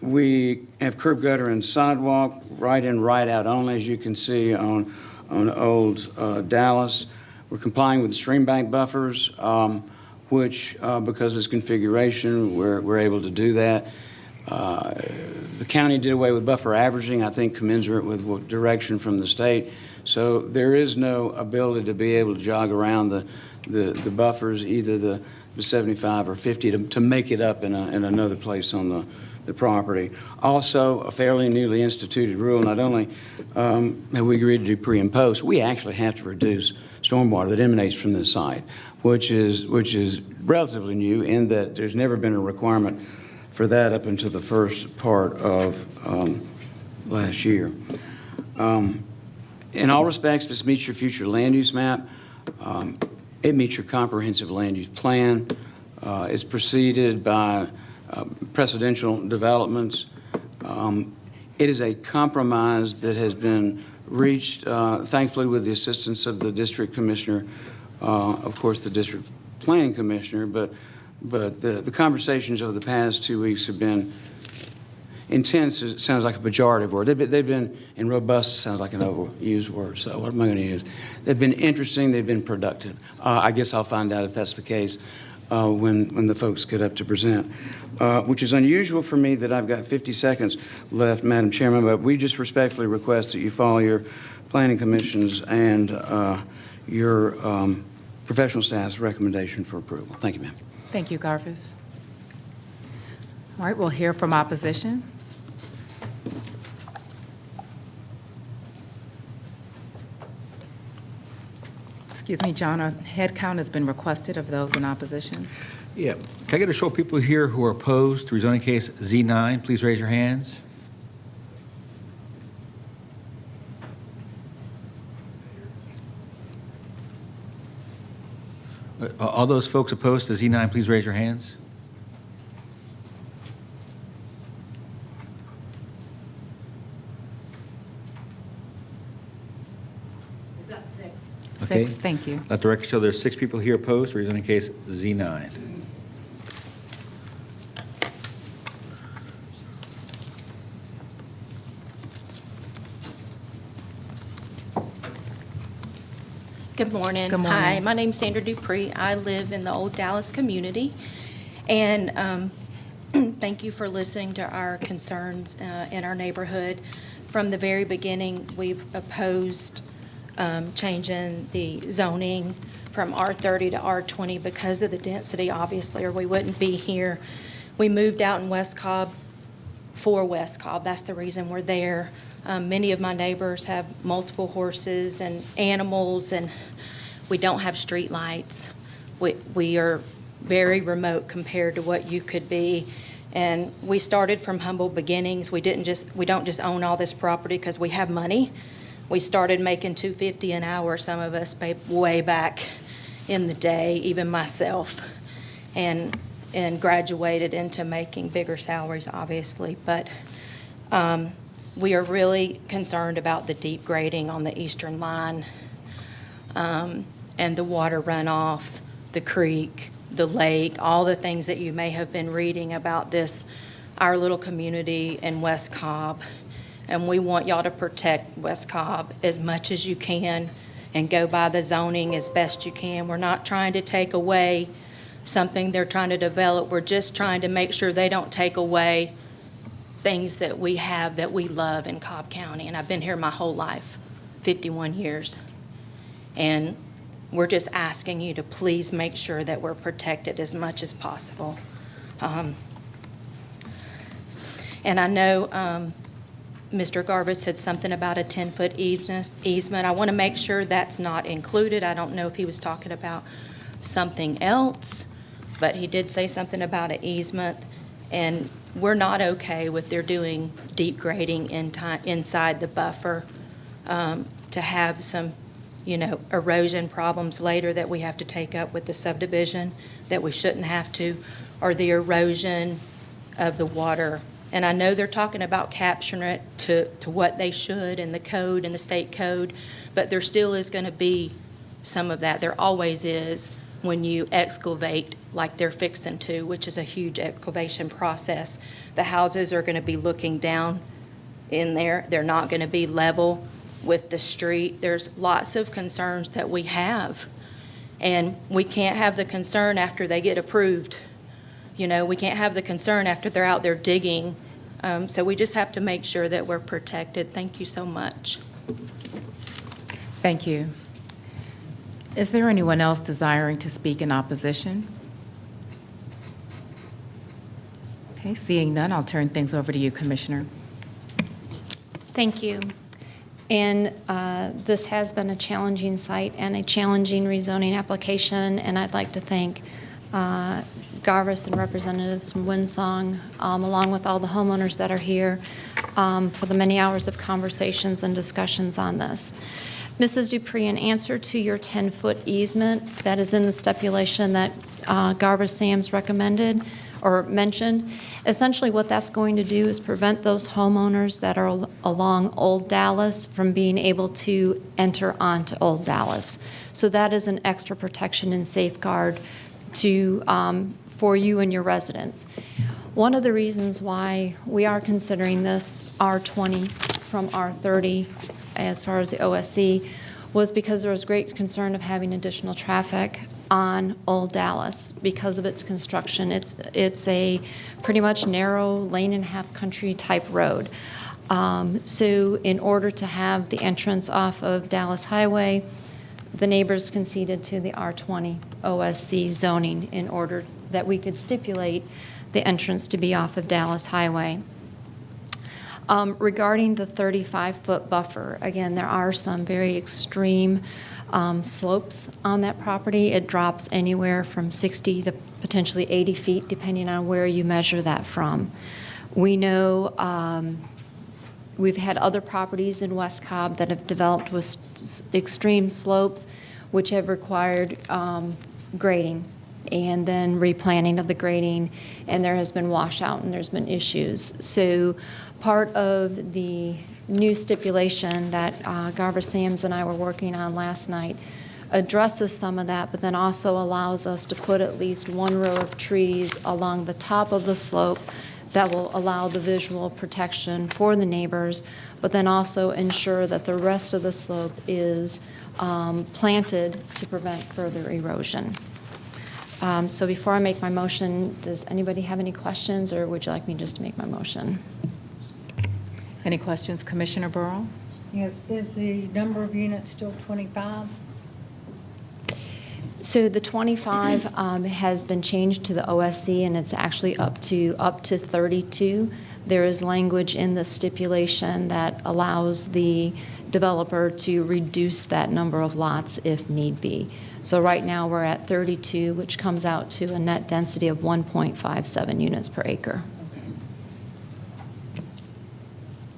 We have curb, gutter, and sidewalk, right in, right out only, as you can see on Old Dallas. We're complying with the stream bank buffers, which, because of its configuration, we're able to do that. The county did away with buffer averaging, I think commensurate with direction from the state. So there is no ability to be able to jog around the buffers, either the 75 or 50, to make it up in another place on the property. Also, a fairly newly instituted rule, not only have we agreed to do pre and post, we actually have to reduce stormwater that emanates from this site, which is relatively new in that there's never been a requirement for that up until the first part of last year. In all respects, this meets your future land use map. It meets your comprehensive land use plan. It's preceded by precedential developments. It is a compromise that has been reached, thankfully with the assistance of the district commissioner, of course the district planning commissioner, but the conversations over the past 2 weeks have been intense. It sounds like a pejorative word. They've been, and robust sounds like an overused word, so what am I going to use? They've been interesting, they've been productive. I guess I'll find out if that's the case when the folks get up to present, which is unusual for me that I've got 50 seconds left, Madam Chairman, but we just respectfully request that you follow your planning commissions and your professional staff's recommendation for approval. Thank you, ma'am. Thank you, Garvis. All right, we'll hear from opposition. Excuse me, John, a head count has been requested of those in opposition. Yeah. Can I get a show of people here who are opposed to rezoning case Z9? Please raise your hands. All those folks opposed to Z9, please raise your hands. We've got 6. Okay. 6, thank you. Let the record show there's 6 people here opposed to rezoning case Z9. Good morning. Good morning. Hi, my name's Sandra Dupree. I live in the Old Dallas community. And thank you for listening to our concerns in our neighborhood. From the very beginning, we've opposed changing the zoning from R30 to R20 because of the density, obviously, or we wouldn't be here. We moved out in West Cobb for West Cobb. That's the reason we're there. Many of my neighbors have multiple horses and animals, and we don't have street lights. We are very remote compared to what you could be. And we started from humble beginnings. We don't just own all this property because we have money. We started making $250 an hour, some of us way back in the day, even myself, and graduated into making bigger salaries, obviously. But we are really concerned about the deep grading on the eastern line, and the water runoff, the creek, the lake, all the things that you may have been reading about this, our little community in West Cobb. And we want y'all to protect West Cobb as much as you can and go by the zoning as best you can. We're not trying to take away something they're trying to develop. We're just trying to make sure they don't take away things that we have that we love in Cobb County. And I've been here my whole life, 51 years. And we're just asking you to please make sure that we're protected as much as possible. And I know Mr. Garvis said something about a 10-foot easement. I want to make sure that's not included. I don't know if he was talking about something else, but he did say something about an easement. And we're not okay with their doing deep grading inside the buffer to have some, erosion problems later that we have to take up with the subdivision that we shouldn't have to, or the erosion of the water. And I know they're talking about capturing it to what they should in the code, in the state code, but there still is going to be some of that. There always is when you excavate like they're fixing to, which is a huge excavation process. The houses are going to be looking down in there. They're not going to be level with the street. There's lots of concerns that we have, and we can't have the concern after they get approved. We can't have the concern after they're out there digging. So we just have to make sure that we're protected. Thank you so much. Thank you. Is there anyone else desiring to speak in opposition? Okay, seeing none, I'll turn things over to you, Commissioner. Thank you. And this has been a challenging site and a challenging rezoning application, and I'd like to thank Garvis and representatives from Windsong, along with all the homeowners that are here, for the many hours of conversations and discussions on this. Mrs. Dupree, in answer to your 10-foot easement that is in the stipulation that Garvis Sams recommended, or mentioned. Essentially, what that's going to do is prevent those homeowners that are along Old Dallas from being able to enter onto Old Dallas. So that is an extra protection and safeguard to, for you and your residents. One of the reasons why we are considering this R20 from R30 as far as the OSC was because there was great concern of having additional traffic on Old Dallas because of its construction. It's a pretty much narrow lane and a half country type road. So in order to have the entrance off of Dallas Highway, the neighbors conceded to the R20 OSC zoning in order that we could stipulate the entrance to be off of Dallas Highway. Regarding the 35-foot buffer, again, there are some very extreme slopes on that property. It drops anywhere from 60 to potentially 80 feet, depending on where you measure that from. We know we've had other properties in West Cobb that have developed with extreme slopes, which have required grading and then replanting of the grading, and there has been washout and there's been issues. So part of the new stipulation that Garver Sams and I were working on last night addresses some of that, but then also allows us to put at least one row of trees along the top of the slope that will allow the visual protection for the neighbors, but then also ensure that the rest of the slope is planted to prevent further erosion. So before I make my motion, does anybody have any questions, or would you like me just to make my motion? Any questions, Commissioner Burrow? Yes, is the number of units still 25? So the 25 has been changed to the OSC, and it's actually up to 32. There is language in the stipulation that allows the developer to reduce that number of lots if need be. So right now we're at 32, which comes out to a net density of 1.57 units per acre. Okay.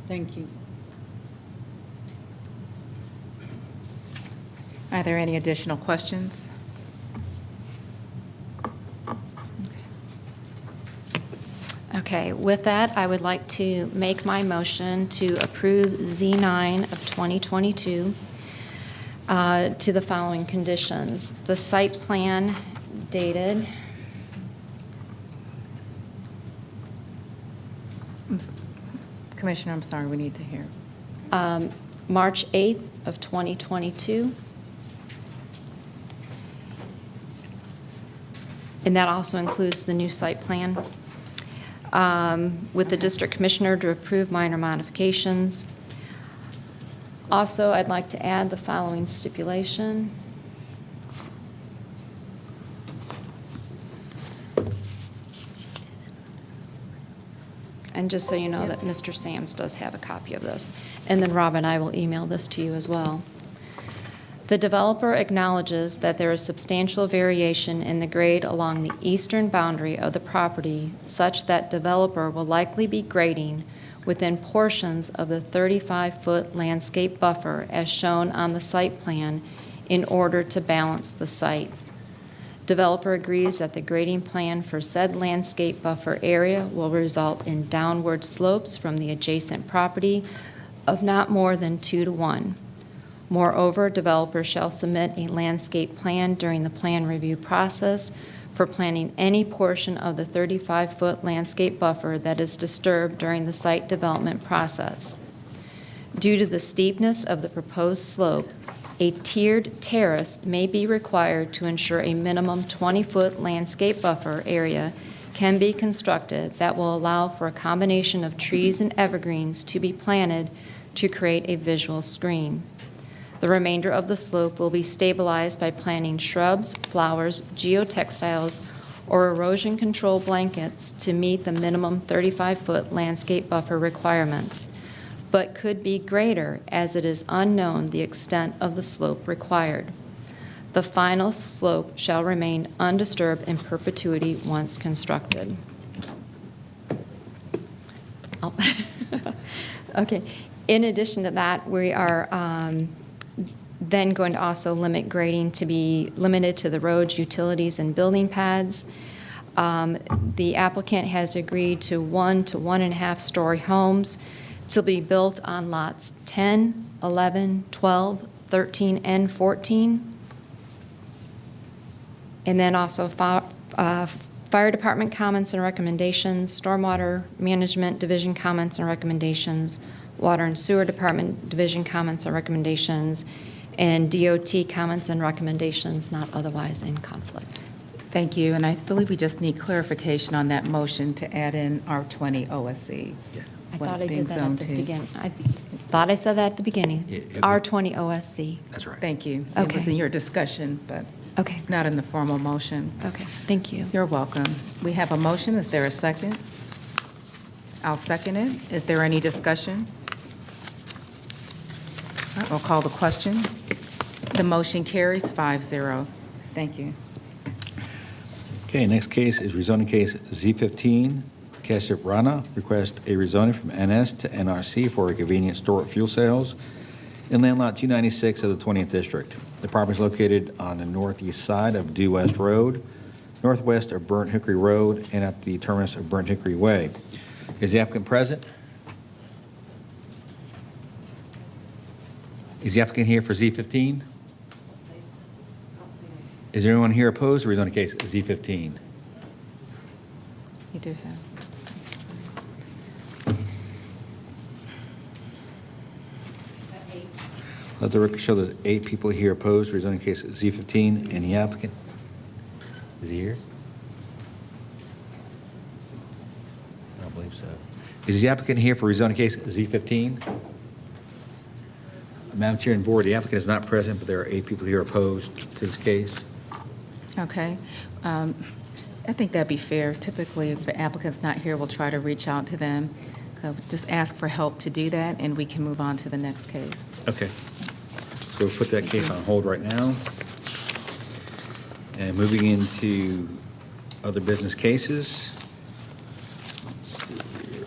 Thank you. Are there any additional questions? Okay, with that, I would like to make my motion to approve Z9 of 2022 to the following conditions. The site plan dated Commissioner, I'm sorry, we need to hear. March 8th of 2022. And that also includes the new site plan. With the district commissioner to approve minor modifications. Also, I'd like to add the following stipulation. And just so you know that Mr. Sams does have a copy of this. And then Rob and I will email this to you as well. The developer acknowledges that there is substantial variation in the grade along the eastern boundary of the property such that developer will likely be grading within portions of the 35-foot landscape buffer as shown on the site plan in order to balance the site. Developer agrees that the grading plan for said landscape buffer area will result in downward slopes from the adjacent property of not more than 2 to 1. Moreover, developer shall submit a landscape plan during the plan review process for planning any portion of the 35-foot landscape buffer that is disturbed during the site development process. Due to the steepness of the proposed slope, a tiered terrace may be required to ensure a minimum 20-foot landscape buffer area can be constructed that will allow for a combination of trees and evergreens to be planted to create a visual screen. The remainder of the slope will be stabilized by planting shrubs, flowers, geotextiles, or erosion control blankets to meet the minimum 35-foot landscape buffer requirements, but could be greater as it is unknown the extent of the slope required. The final slope shall remain undisturbed in perpetuity once constructed. Oh. Okay. In addition to that, we are then going to also limit grading to be limited to the roads, utilities, and building pads. The applicant has agreed to 1 to 1.5-story homes to be built on lots 10, 11, 12, 13, and 14. And then also Fire Department comments and recommendations, Stormwater Management Division comments and recommendations, Water and Sewer Department Division comments and recommendations, and DOT comments and recommendations not otherwise in conflict. Thank you, and I believe we just need clarification on that motion to add in R20 OSC. I what thought it's I being did that at zoned the to. beginning. I thought I said that at the beginning. R20 OSC. That's right. Thank you. It was Okay. in your discussion, but Okay. not in the formal motion. Okay, thank you. You're welcome. We have a motion. Is there a second? I'll second it. Is there any discussion? We'll call the question. The motion carries 5-0. Thank you. Okay, next case is rezoning case Z15. Kashyap Rana requests a rezoning from NS to NRC for a convenience store at fuel sales in land lot 296 of the 20th District. The property is located on the northeast side of Due West Road, northwest of Burnt Hickory Road, and at the terminus of Burnt Hickory Way. Is the applicant present? Is the applicant here for Z15? Is there anyone here opposed to rezoning case Z15? You do have. Let the record show there's 8 people here opposed to rezoning case Z15. Any applicant? Is he here? I don't believe so. Is the applicant here for rezoning case Z15? Madam Chair and Board, the applicant is not present, but there are 8 people here opposed to this case. Okay. I think that'd be fair. Typically, if the applicant's not here, we'll try to reach out to them. Just ask for help to do that, and we can move on to the next case. Okay. So we'll put that case on hold right now. And moving into other business cases. Let's see here.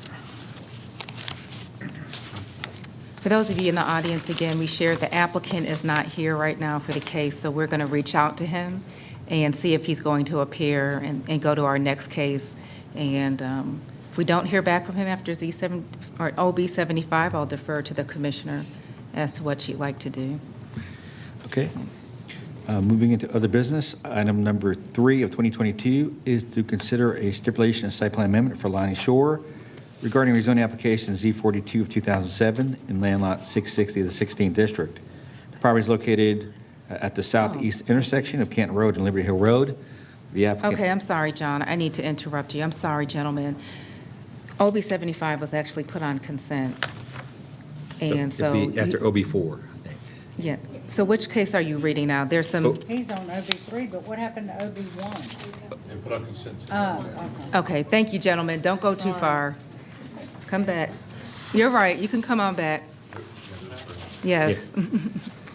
For those of you in the audience, again, we shared the applicant is not here right now for the case, so we're going to reach out to him and see if he's going to appear and go to our next case. And if we don't hear back from him after Z7 or OB75, I'll defer to the commissioner as to what she'd like to do. Okay. Moving into other business, item number 3 of 2022 is to consider a stipulation of site plan amendment for Lonnie Shore regarding rezoning application Z42 of 2007 in land lot 660 of the 16th District. The property is located at the southeast intersection of Canton Road and Liberty Hill Road. The applicant. Okay, I'm sorry, John. I need to interrupt you. I'm sorry, gentlemen. OB75 was actually put on consent. And so. It'd be after OB4, I think. Yes. So which case are you reading now? There's some. He's on OB3, but what happened to OB1? And put on consent. Okay, thank you, gentlemen. Don't go too far. Come back. You're right. You can come on back. Yes.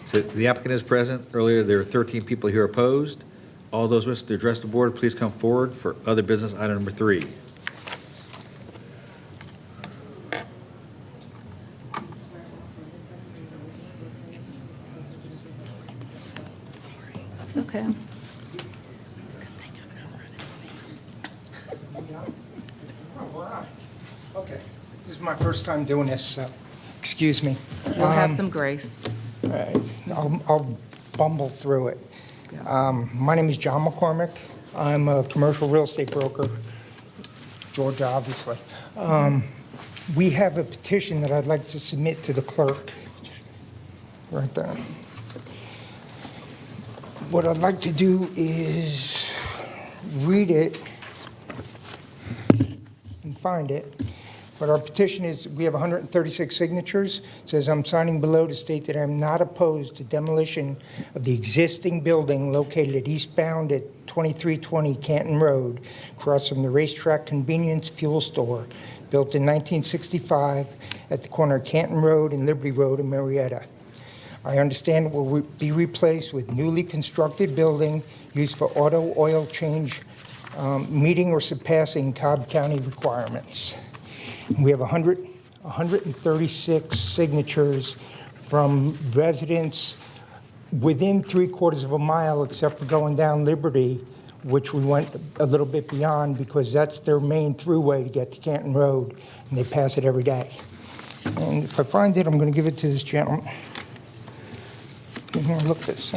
So the applicant is present. Earlier, there were 13 people here opposed. All those wishing to address the board, please come forward for other business item number 3. It's okay. Okay, this is my first time doing this, so excuse me. You'll have some grace. All right, I'll bumble through it. My name is John McCormick. I'm a commercial real estate broker, Georgia, obviously. We have a petition that I'd like to submit to the clerk. Right there. What I'd like to do is read it and find it. But our petition is, we have 136 signatures. It says, I'm signing below to state that I'm not opposed to demolition of the existing building located at eastbound at 2320 Canton Road, across from the Racetrack Convenience Fuel Store, built in 1965 at the corner of Canton Road and Liberty Road in Marietta. I understand it will be replaced with newly constructed building used for auto oil change, meeting or surpassing Cobb County requirements. We have 136 signatures from residents within 3/4 of a mile, except for going down Liberty, which we went a little bit beyond because that's their main throughway to get to Canton Road, and they pass it every day. And if I find it, I'm going to give it to this gentleman. Here, look at this.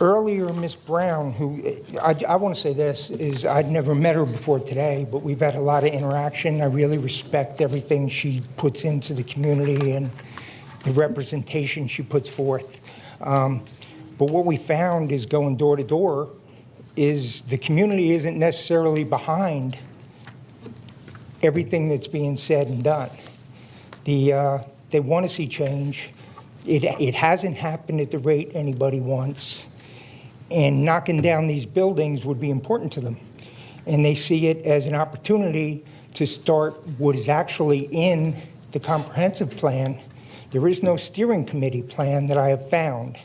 Earlier, Ms. Brown, who, I want to say this, is I'd never met her before today, but we've had a lot of interaction. I really respect everything she puts into the community and the representation she puts forth. But what we found is going door to door is the community isn't necessarily behind everything that's being said and done. They want to see change. It hasn't happened at the rate anybody wants. And knocking down these buildings would be important to them. And they see it as an opportunity to start what is actually in the comprehensive plan. There is no steering committee plan that I have found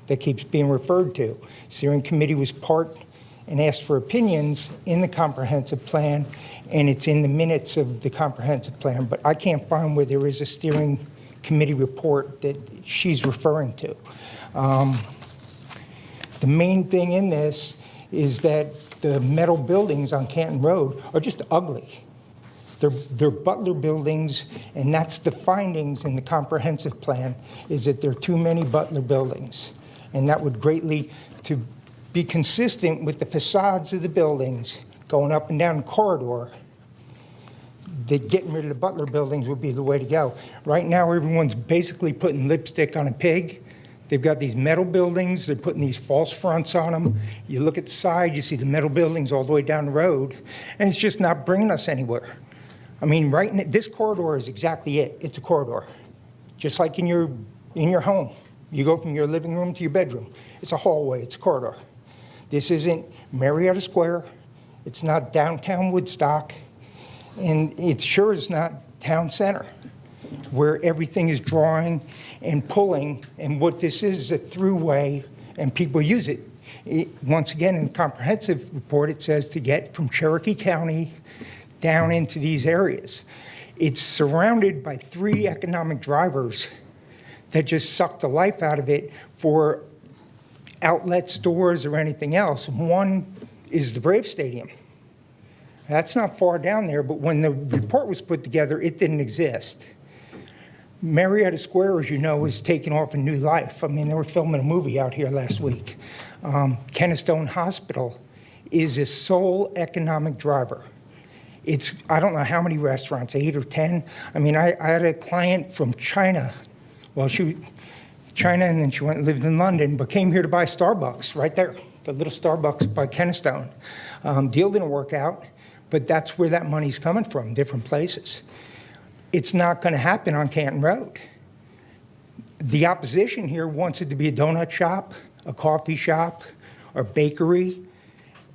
that keeps being referred to. Steering committee was part and asked for opinions in the comprehensive plan, and it's in the minutes of the comprehensive plan. But I can't find where there is a steering committee report that she's referring to. The main thing in this is that the metal buildings on Canton Road are just ugly. They're Butler buildings, and that's the findings in the comprehensive plan, is that there are too many Butler buildings. And that would greatly, to be consistent with the facades of the buildings going up and down the corridor, that getting rid of the Butler buildings would be the way to go. Right now, everyone's basically putting lipstick on a pig. They've got these metal buildings. They're putting these false fronts on them. You look at the side, you see the metal buildings all the way down the road, and it's just not bringing us anywhere. I mean, this corridor is exactly it. It's a corridor, just like in your home. You go from your living room to your bedroom. It's a hallway. It's a corridor. This isn't Marietta Square. It's not downtown Woodstock, and it sure is not town center, where everything is drawing and pulling, and what this is a throughway, and people use it. Once again, in the comprehensive report, it says to get from Cherokee County down into these areas. It's surrounded by 3 economic drivers that just suck the life out of it for outlet stores or anything else. One is the Brave Stadium. That's not far down there, but when the report was put together, it didn't exist. Marietta Square, as you know, is taking off a new life. I mean, they were filming a movie out here last week. Kennestone Hospital is a sole economic driver. It's, I don't know how many restaurants, 8 or 10. I mean, I had a client from China. Well, China, and then she went and lived in London, but came here to buy Starbucks right there, the little Starbucks by Kennestone. Deal didn't work out, but that's where that money's coming from, different places. It's not going to happen on Canton Road. The opposition here wants it to be a donut shop, a coffee shop, or bakery.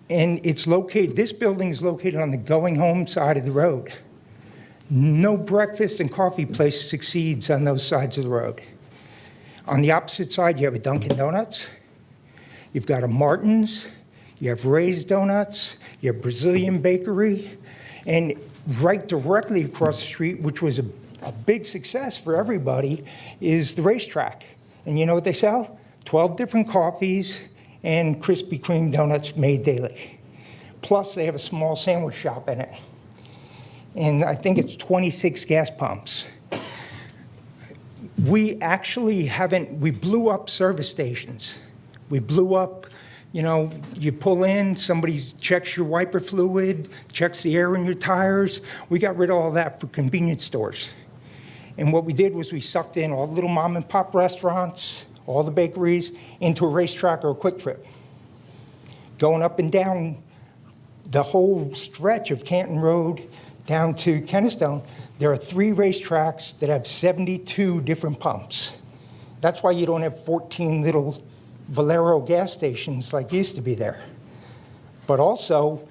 And it's located, this building is located on the going home side of the road. No breakfast and coffee place succeeds on those sides of the road. On the opposite side, you have a Dunkin' Donuts, you've got a Martin's, you have Ray's Donuts, you have Brazilian Bakery, and right directly across the street, which was a big success for everybody, is the racetrack. And you know what they sell? 12 different coffees and Krispy Kreme donuts made daily. Plus, they have a small sandwich shop in it. And I think it's 26 gas pumps. We actually haven't, we blew up service stations. We blew up, you know, you pull in, somebody checks your wiper fluid, checks the air in your tires. We got rid of all that for convenience stores. And what we did was we sucked in all the little mom and pop restaurants, all the bakeries, into a racetrack or a quick trip. Going up and down the whole stretch of Canton Road down to Kennestone, there are 3 racetracks that have 72 different pumps. That's why you don't have 14 little Valero gas stations like used to be there. But also,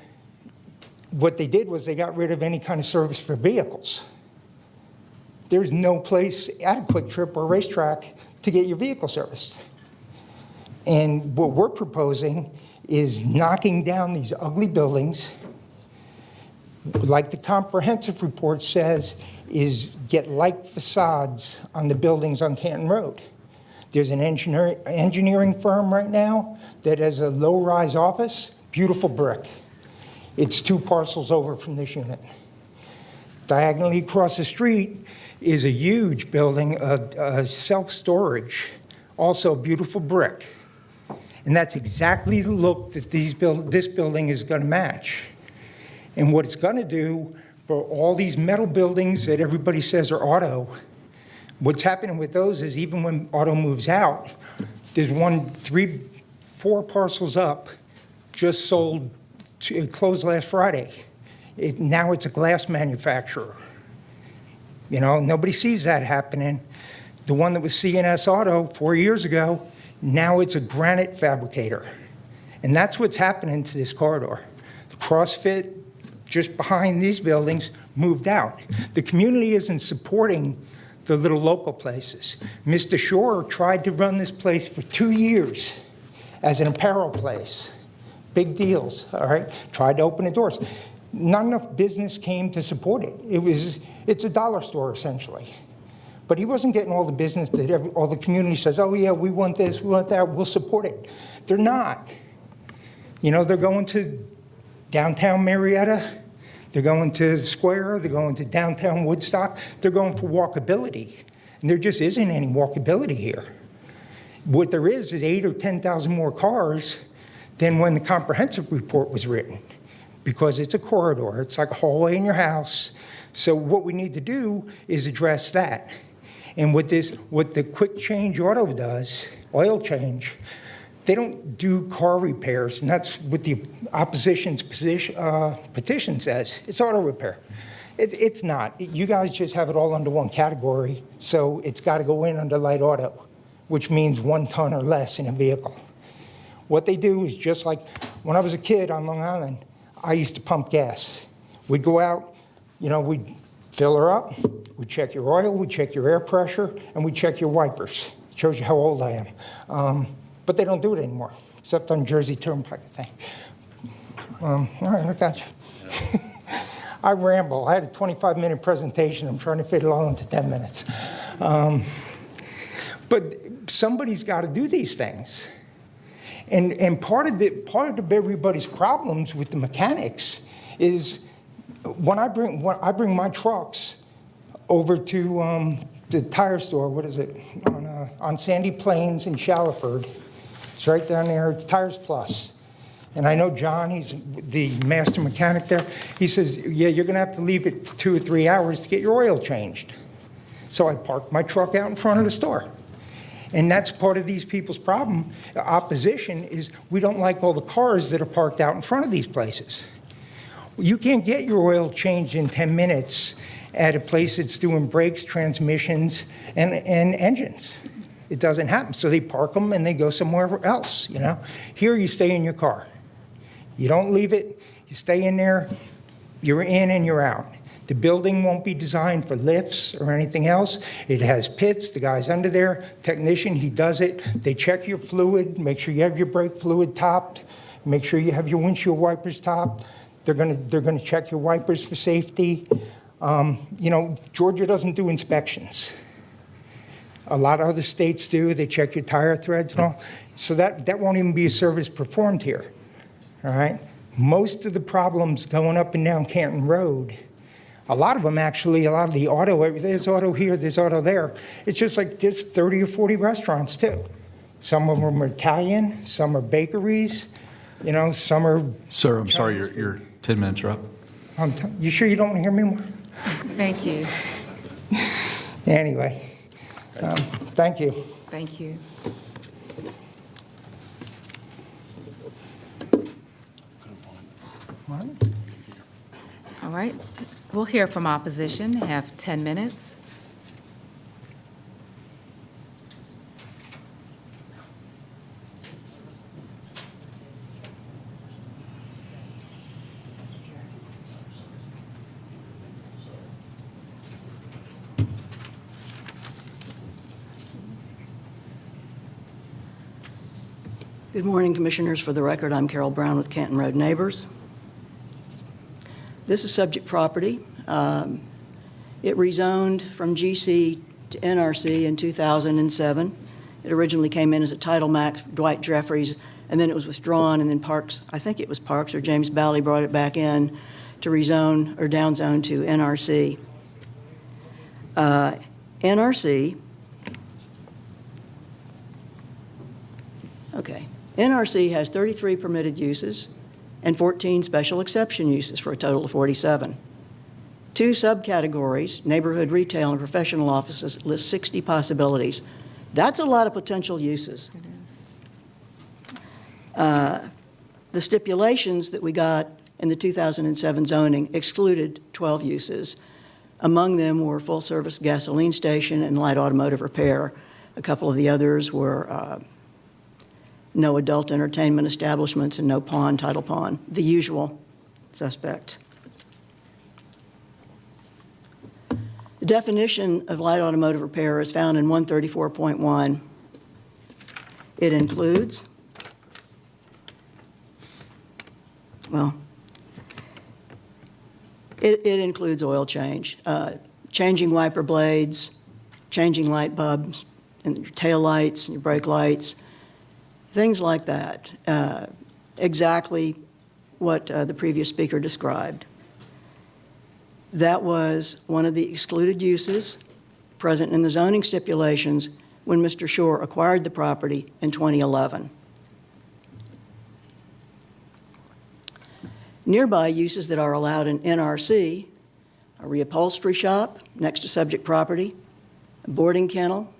what they did was they got rid of any kind of service for vehicles. There's no place at a quick trip or racetrack to get your vehicle serviced. And what we're proposing is knocking down these ugly buildings, like the comprehensive report says, is get like facades on the buildings on Canton Road. There's an engineering firm right now that has a low-rise office, beautiful brick. It's 2 parcels over from this unit. Diagonally across the street is a huge building, self-storage, also beautiful brick. And that's exactly the look that this building is going to match. And what it's going to do for all these metal buildings that everybody says are auto, what's happening with those is even when auto moves out, there's 4 parcels up, just sold, it closed last Friday. Now it's a glass manufacturer. You know, nobody sees that happening. The one that was CNS Auto 4 years ago, now it's a granite fabricator. And that's what's happening to this corridor. The CrossFit, just behind these buildings, moved out. The community isn't supporting the little local places. Mr. Shore tried to run this place for 2 years as an apparel place. Big deals, all right? Tried to open the doors. Not enough business came to support it. It's a dollar store, essentially. But he wasn't getting all the business that all the community says, oh, yeah, we want this, we want that, we'll support it. They're not. You know, they're going to downtown Marietta, they're going to the Square, they're going to downtown Woodstock, they're going for walkability. And there just isn't any walkability here. What there is 8,000 or 10,000 more cars than when the comprehensive report was written, because it's a corridor, it's like a hallway in your house. So what we need to do is address that. And what the quick change auto does, oil change, they don't do car repairs, and that's what the opposition's petition says. It's auto repair. It's not. You guys just have it all under one category, so it's got to go in under light auto, which means 1 ton or less in a vehicle. What they do is just like when I was a kid on Long Island, I used to pump gas. We'd go out, you know, we'd fill her up, we'd check your oil, we'd check your air pressure, and we'd check your wipers. It shows you how old I am. But they don't do it anymore, except on Jersey Turnpike, I think. All right, I got you. I ramble. I had a 25-minute presentation. I'm trying to fit it all into 10 minutes. But somebody's got to do these things. And part of everybody's problems with the mechanics is when I bring my trucks over to the tire store, what is it, on Sandy Plains in Shallowford. It's right down there, it's Tires Plus. And I know John, he's the master mechanic there. He says, yeah, you're gonna have to leave it for 2 or 3 hours to get your oil changed. So I parked my truck out in front of the store. And that's part of these people's problem. Opposition is we don't like all the cars that are parked out in front of these places. You can't get your oil changed in 10 minutes at a place that's doing brakes, transmissions, and engines. It doesn't happen. So they park them and they go somewhere else, you know. Here you stay in your car. You don't leave it. You stay in there. You're in and you're out. The building won't be designed for lifts or anything else. It has pits. The guy's under there, technician, he does it. They check your fluid, make sure you have your brake fluid topped, make sure you have your windshield wipers topped. They're gonna check your wipers for safety. You know, Georgia doesn't do inspections. A lot of other states do. They check your tire threads and all. So that won't even be a service performed here, all right? Most of the problems going up and down Canton Road, a lot of them actually, a lot of the auto, there's auto here, there's auto there. It's just like there's 30 or 40 restaurants too. Some of them are Italian, some are bakeries, you know, some are... Sir, I'm sorry, your 10 minutes are up. You sure you don't want to hear me more? Thank you. Anyway, thank you. Thank you. All right. We'll hear from opposition. Have 10 minutes. Good morning, Commissioners. For the record, I'm Carol Brown with Canton Road Neighbors. This is subject property. It rezoned from GC to NRC in 2007. It originally came in as a Title Max, Dwight Jeffries, and then it was withdrawn, and then Parks, I think it was Parks or James Bally brought it back in to rezone or downzone to NRC. NRC has 33 permitted uses and 14 special exception uses for a total of 47. Two subcategories, neighborhood retail and professional offices, list 60 possibilities. That's a lot of potential uses. The stipulations that we got in the 2007 zoning excluded 12 uses. Among them were full-service gasoline station and light automotive repair. A couple of the others were no adult entertainment establishments and no pawn, title pawn, the usual suspects. The definition of light automotive repair is found in 134.1. It includes, it includes oil change, changing wiper blades, changing light bulbs, and your tail lights, and your brake lights, things like that. Exactly what the previous speaker described. That was one of the excluded uses present in the zoning stipulations when Mr. Shore acquired the property in 2011. Nearby uses that are allowed in NRC a reupholstery shop next to subject property, a boarding kennel,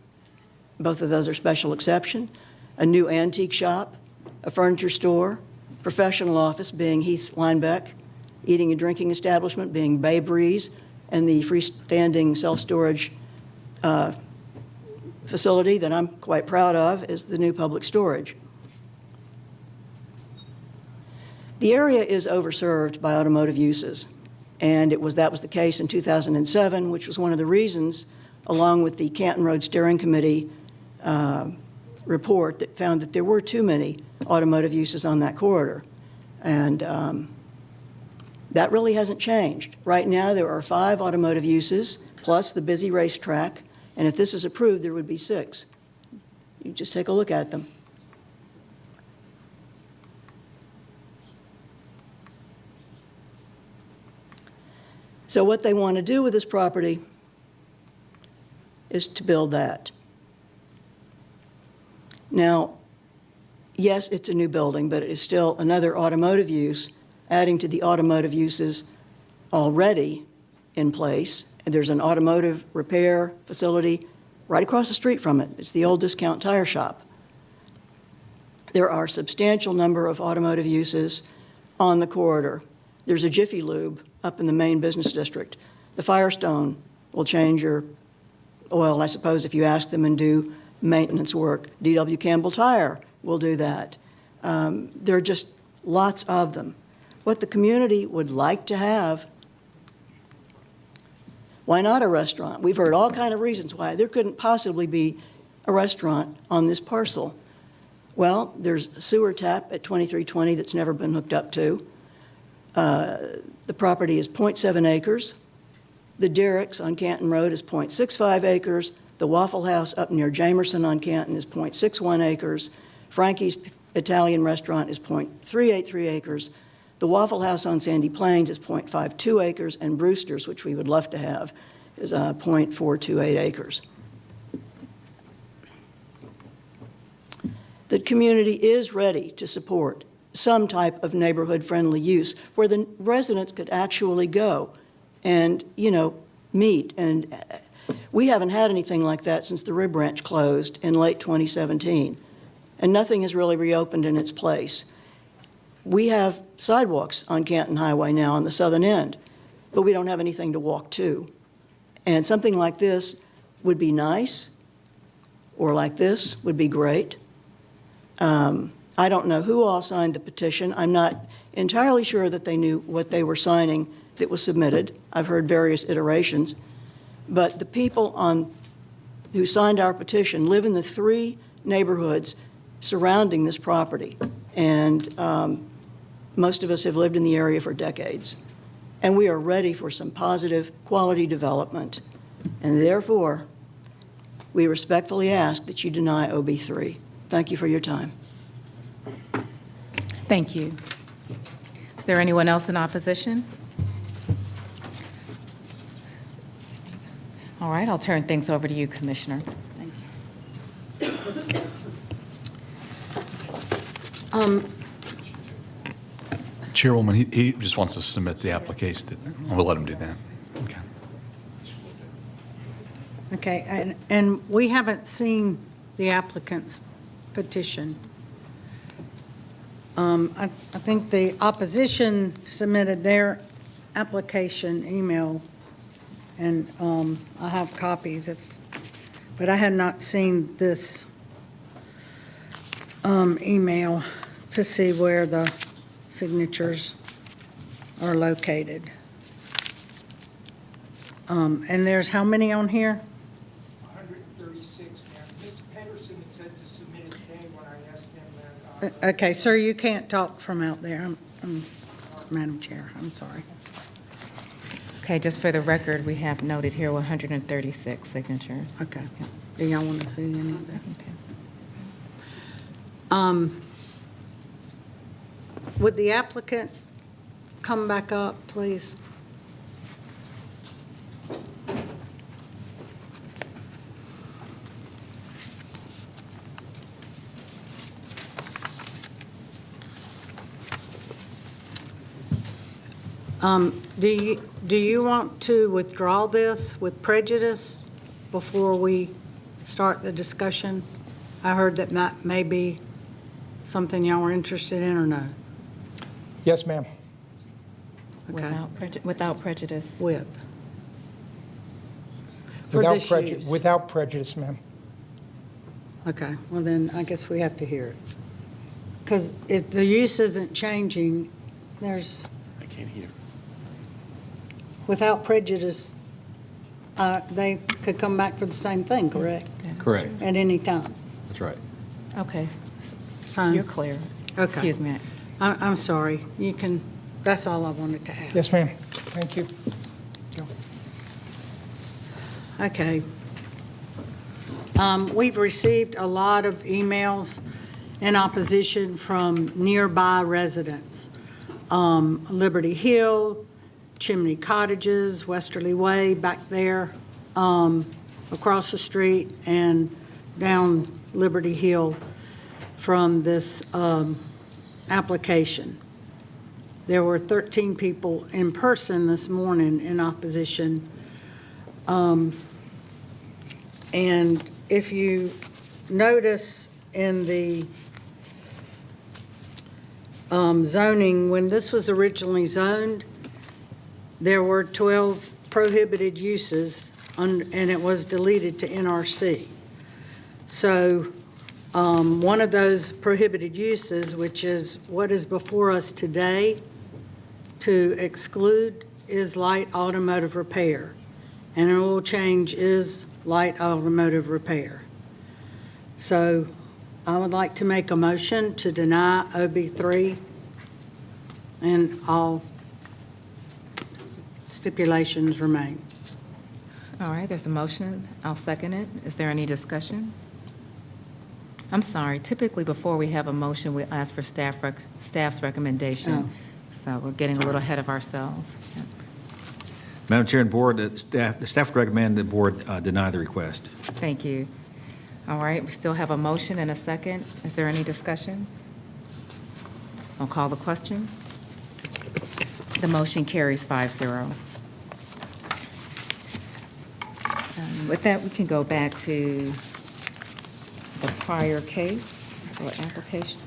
both of those are special exception, a new antique shop, a furniture store, professional office being Heath Linebeck, eating and drinking establishment being Bay Breeze, and the freestanding self-storage facility that I'm quite proud of is the new public storage. The area is overserved by automotive uses, and that was the case in 2007, which was one of the reasons, along with the Canton Road Steering Committee report that found that there were too many automotive uses on that corridor. And that really hasn't changed. Right now, there are 5 automotive uses, plus the busy racetrack, and if this is approved, there would be 6. You just take a look at them. So what they want to do with this property is to build that. Now, yes, it's a new building, but it is still another automotive use, adding to the automotive uses already in place. And there's an automotive repair facility right across the street from it. It's the old discount tire shop. There are a substantial number of automotive uses on the corridor. There's a Jiffy Lube up in the main business district. The Firestone will change your oil, I suppose, if you ask them and do maintenance work. D.W. Campbell Tire will do that. There are just lots of them. What the community would like to have, why not a restaurant? We've heard all kinds of reasons why there couldn't possibly be a restaurant on this parcel. Well, there's a sewer tap at 2320 that's never been hooked up to. The property is 0.7 acres. The Derricks on Canton Road is 0.65 acres. The Waffle House up near Jamerson on Canton is 0.61 acres. Frankie's Italian Restaurant is 0.383 acres. The Waffle House on Sandy Plains is 0.52 acres, and Brewster's, which we would love to have, is 0.428 acres. The community is ready to support some type of neighborhood-friendly use where the residents could actually go and, meet. And we haven't had anything like that since the Rib Ranch closed in late 2017, and nothing has really reopened in its place. We have sidewalks on Canton Highway now on the southern end, but we don't have anything to walk to. And something like this would be nice, or like this would be great. I don't know who all signed the petition. I'm not entirely sure that they knew what they were signing that was submitted. I've heard various iterations. But the people who signed our petition live in the 3 neighborhoods surrounding this property. And most of us have lived in the area for decades. And we are ready for some positive quality development. And therefore, We respectfully ask that you deny OB3. Thank you for your time. Thank you. Is there anyone else in opposition? All right, I'll turn things over to you, Commissioner. Chairwoman, he just wants to submit the application. We'll let him do that. Okay. Okay, and we haven't seen the applicant's petition. I think the opposition submitted their application email, and I have copies, but I had not seen this email to see where the signatures are located. And there's how many on here? 136, ma'am. Mr. Pedersen had said to submit it today when I asked him that. Okay, sir, you can't talk from out there. Madam Chair, I'm sorry. Okay, just for the record, we have noted here 136 signatures. Okay. Do y'all want to see any of that? Would the applicant come back up, please? Do you want to withdraw this with prejudice before we start the discussion? I heard that may be something y'all were interested in, or no? Yes, ma'am. Okay. Without prejudice. Whip. For this use. Without prejudice, ma'am. Okay, well then, I guess we have to hear it. Because if the use isn't changing, there's, I can't hear. without prejudice, they could come back for the same thing, correct? Correct. At any time. That's right. Okay, Fine. you're clear. Okay. Excuse me. I'm sorry. You can, that's all I wanted to ask. Yes, ma'am. Thank you. Okay. We've received a lot of emails in opposition from nearby residents. Liberty Hill, Chimney Cottages, Westerly Way back there, across the street, and down Liberty Hill from this application. There were 13 people in person this morning in opposition. And if you notice in the zoning, when this was originally zoned, there were 12 prohibited uses, and it was deleted to NRC. So one of those prohibited uses, which is what is before us today to exclude, is light automotive repair. And an oil change is light automotive repair. So I would like to make a motion to deny OB3 and all stipulations remain. All right, there's a motion. I'll second it. Is there any discussion? I'm sorry, typically before we have a motion, we ask for staff's recommendation. So we're getting a little ahead of ourselves. Yeah. Madam Chair and Board, the staff would recommend the Board deny the request. Thank you. All right, we still have a motion and a second. Is there any discussion? I'll call the question. The motion carries 5-0. With that, we can go back to the prior case or application.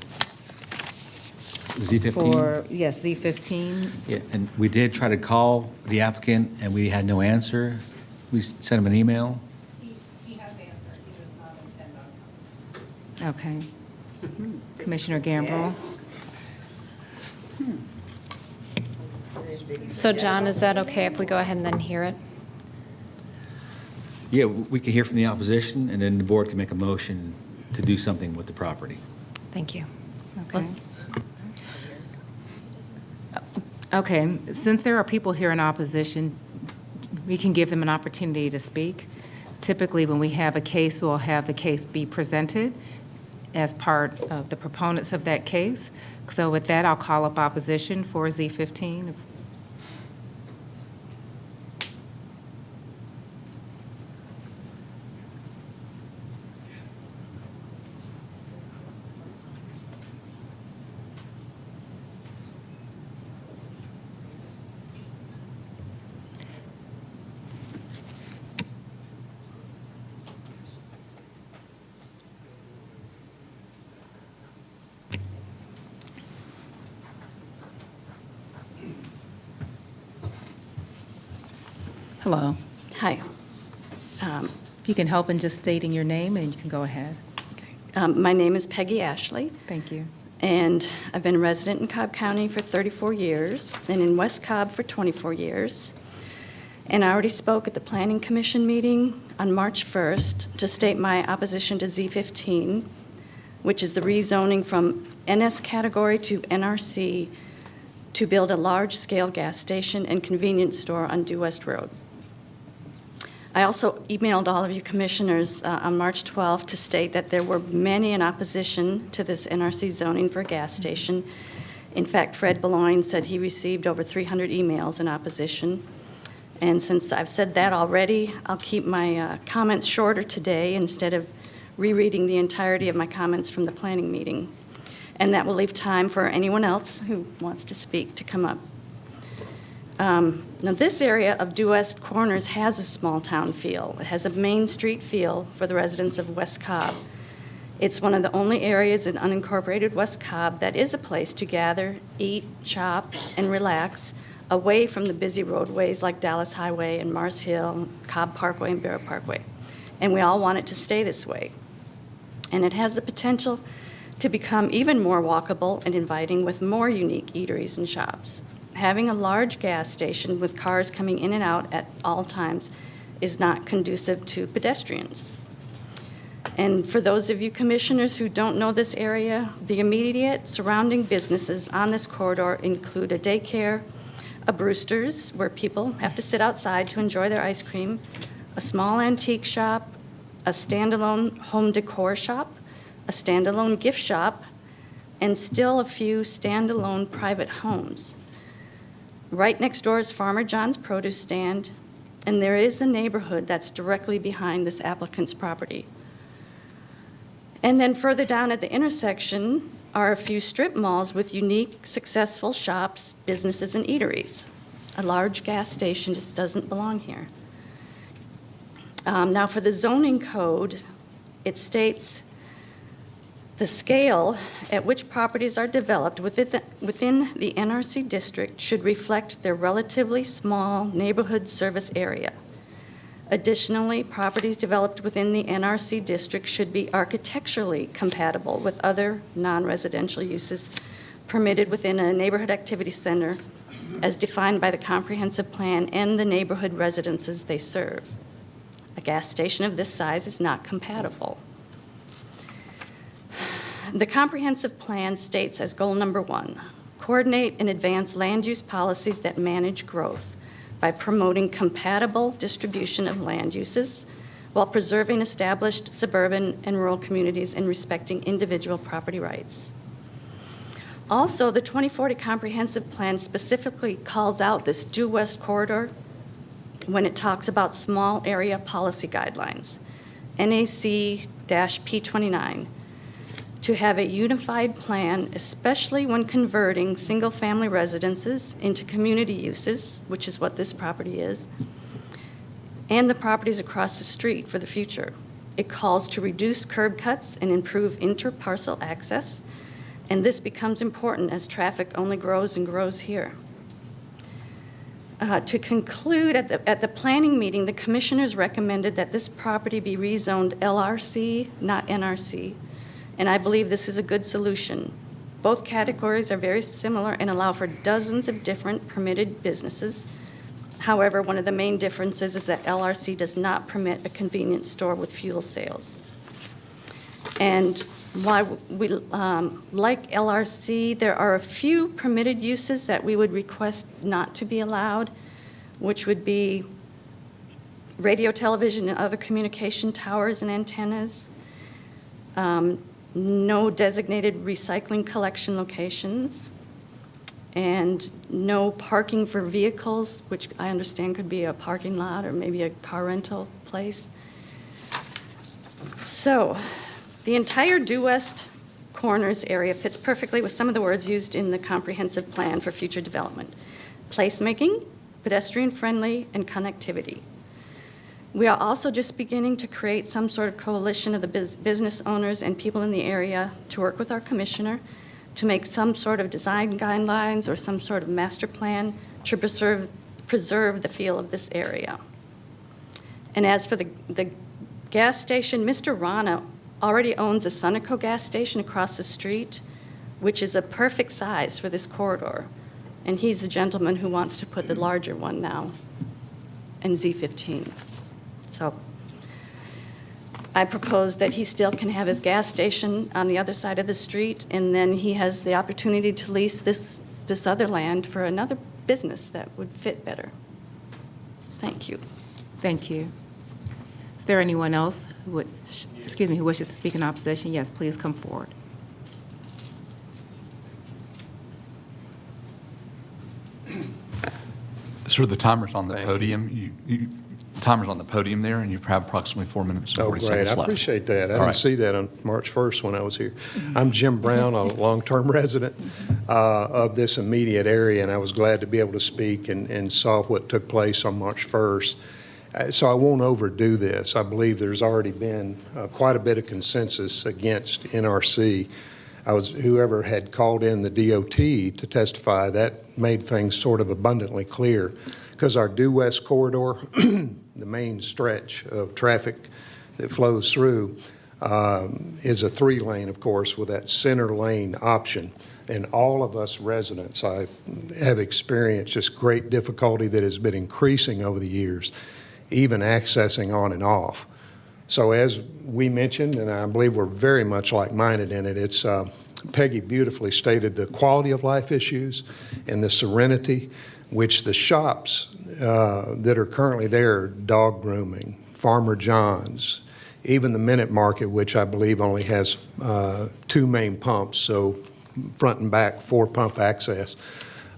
Z15? Yes, Z15. Yeah, and we did try to call the applicant, and we had no answer. We sent him an email. He has answered, he does not intend on coming. Okay. Commissioner Gambrell? So John, is that okay if we go ahead and then hear it? Yeah, we can hear from the opposition, and then the Board can make a motion to do something with the property. Thank you. Okay. Okay, since there are people here in opposition, we can give them an opportunity to speak. Typically, when we have a case, we'll have the case be presented as part of the proponents of that case. So with that, I'll call up opposition for Z15. Hello. Hi. If you can help in just stating your name, and you can go ahead. My name is Peggy Ashley. Thank you. And I've been a resident in Cobb County for 34 years and in West Cobb for 24 years. And I already spoke at the Planning Commission meeting on March 1st to state my opposition to Z15, which is the rezoning from NS category to NRC to build a large-scale gas station and convenience store on Due West Road. I also emailed all of you commissioners on March 12th to state that there were many in opposition to this NRC zoning for a gas station. In fact, Fred Beloin said he received over 300 emails in opposition. And since I've said that already, I'll keep my comments shorter today instead of rereading the entirety of my comments from the planning meeting. And that will leave time for anyone else who wants to speak to come up. Now, this area of Due West Corners has a small-town feel. It has a Main Street feel for the residents of West Cobb. It's one of the only areas in unincorporated West Cobb that is a place to gather, eat, shop, and relax away from the busy roadways like Dallas Highway and Mars Hill, Cobb Parkway, and Barrett Parkway. And we all want it to stay this way. And it has the potential to become even more walkable and inviting with more unique eateries and shops. Having a large gas station with cars coming in and out at all times is not conducive to pedestrians. And for those of you commissioners who don't know this area, the immediate surrounding businesses on this corridor include a daycare, a Brewster's, where people have to sit outside to enjoy their ice cream, a small antique shop, a standalone home decor shop, a standalone gift shop, and still a few standalone private homes. Right next door is Farmer John's produce stand, and there is a neighborhood that's directly behind this applicant's property. And then further down at the intersection are a few strip malls with unique, successful shops, businesses, and eateries. A large gas station just doesn't belong here. Now for the zoning code, it states the scale at which properties are developed within the NRC district should reflect their relatively small neighborhood service area. Additionally, properties developed within the NRC district should be architecturally compatible with other non-residential uses permitted within a neighborhood activity center as defined by the comprehensive plan and the neighborhood residences they serve. A gas station of this size is not compatible. The comprehensive plan states as goal number 1, coordinate and advance land use policies that manage growth by promoting compatible distribution of land uses while preserving established suburban and rural communities and respecting individual property rights. Also, the 2040 comprehensive plan specifically calls out this Due West corridor when it talks about small area policy guidelines, NAC-P29, to have a unified plan, especially when converting single-family residences into community uses, which is what this property is, and the properties across the street for the future. It calls to reduce curb cuts and improve inter-parcel access, and this becomes important as traffic only grows and grows here. To conclude, at the planning meeting, the commissioners recommended that this property be rezoned LRC, not NRC, and I believe this is a good solution. Both categories are very similar and allow for dozens of different permitted businesses. However, one of the main differences is that LRC does not permit a convenience store with fuel sales. And while we like LRC, there are a few permitted uses that we would request not to be allowed, which would be radio, television, and other communication towers and antennas, no designated recycling collection locations, and no parking for vehicles, which I understand could be a parking lot or maybe a car rental place. So the entire due west corners area fits perfectly with some of the words used in the comprehensive plan for future development: placemaking, pedestrian-friendly, and connectivity. We are also just beginning to create some sort of coalition of the business owners and people in the area to work with our commissioner to make some sort of design guidelines or some sort of master plan to preserve the feel of this area. And as for the gas station, Mr. Rana already owns a Sunoco gas station across the street, which is a perfect size for this corridor. And he's the gentleman who wants to put the larger one now in Z15. So I propose that he still can have his gas station on the other side of the street, and then he has the opportunity to lease this other land for another business that would fit better. Thank you. Thank you. Is there anyone else who who wishes to speak in opposition? Yes, please come forward. Sir, the timer's on the podium. Timer's on the podium there, and you have approximately 4 minutes and 40 seconds left. I appreciate that. I All didn't right. see that on March 1st when I was here. I'm Jim Brown, a long-term resident of this immediate area, and I was glad to be able to speak and saw what took place on March 1st. So I won't overdo this. I believe there's already been quite a bit of consensus against NRC. Whoever had called in the DOT to testify, that made things sort of abundantly clear, because our due west corridor, the main stretch of traffic that flows through, is a 3-lane, of course, with that center lane option. And all of us residents, I have experienced just great difficulty that has been increasing over the years, even accessing on and off. So as we mentioned, and I believe we're very much like-minded in it, it's Peggy beautifully stated the quality of life issues and the serenity, which the shops that are currently there, dog grooming, Farmer John's, even the Minute Market, which I believe only has 2 main pumps, so front and back 4-pump access,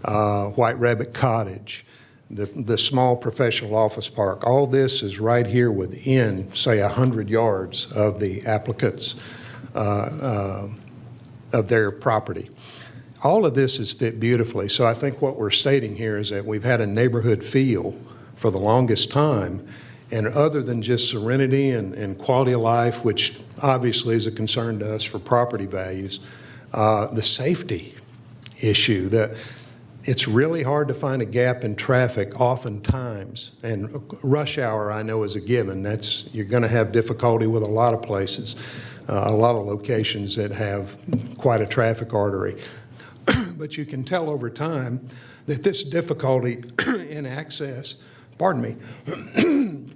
White Rabbit Cottage, the small professional office park, all this is right here within, say, 100 yards of the applicants' of their property. All of this is fit beautifully. So I think what we're stating here is that we've had a neighborhood feel for the longest time, and other than just serenity and quality of life, which obviously is a concern to us for property values, the safety issue, that it's really hard to find a gap in traffic oftentimes, and rush hour I know is a given. You're going to have difficulty with a lot of places, a lot of locations that have quite a traffic artery. But you can tell over time that this difficulty in access, pardon me,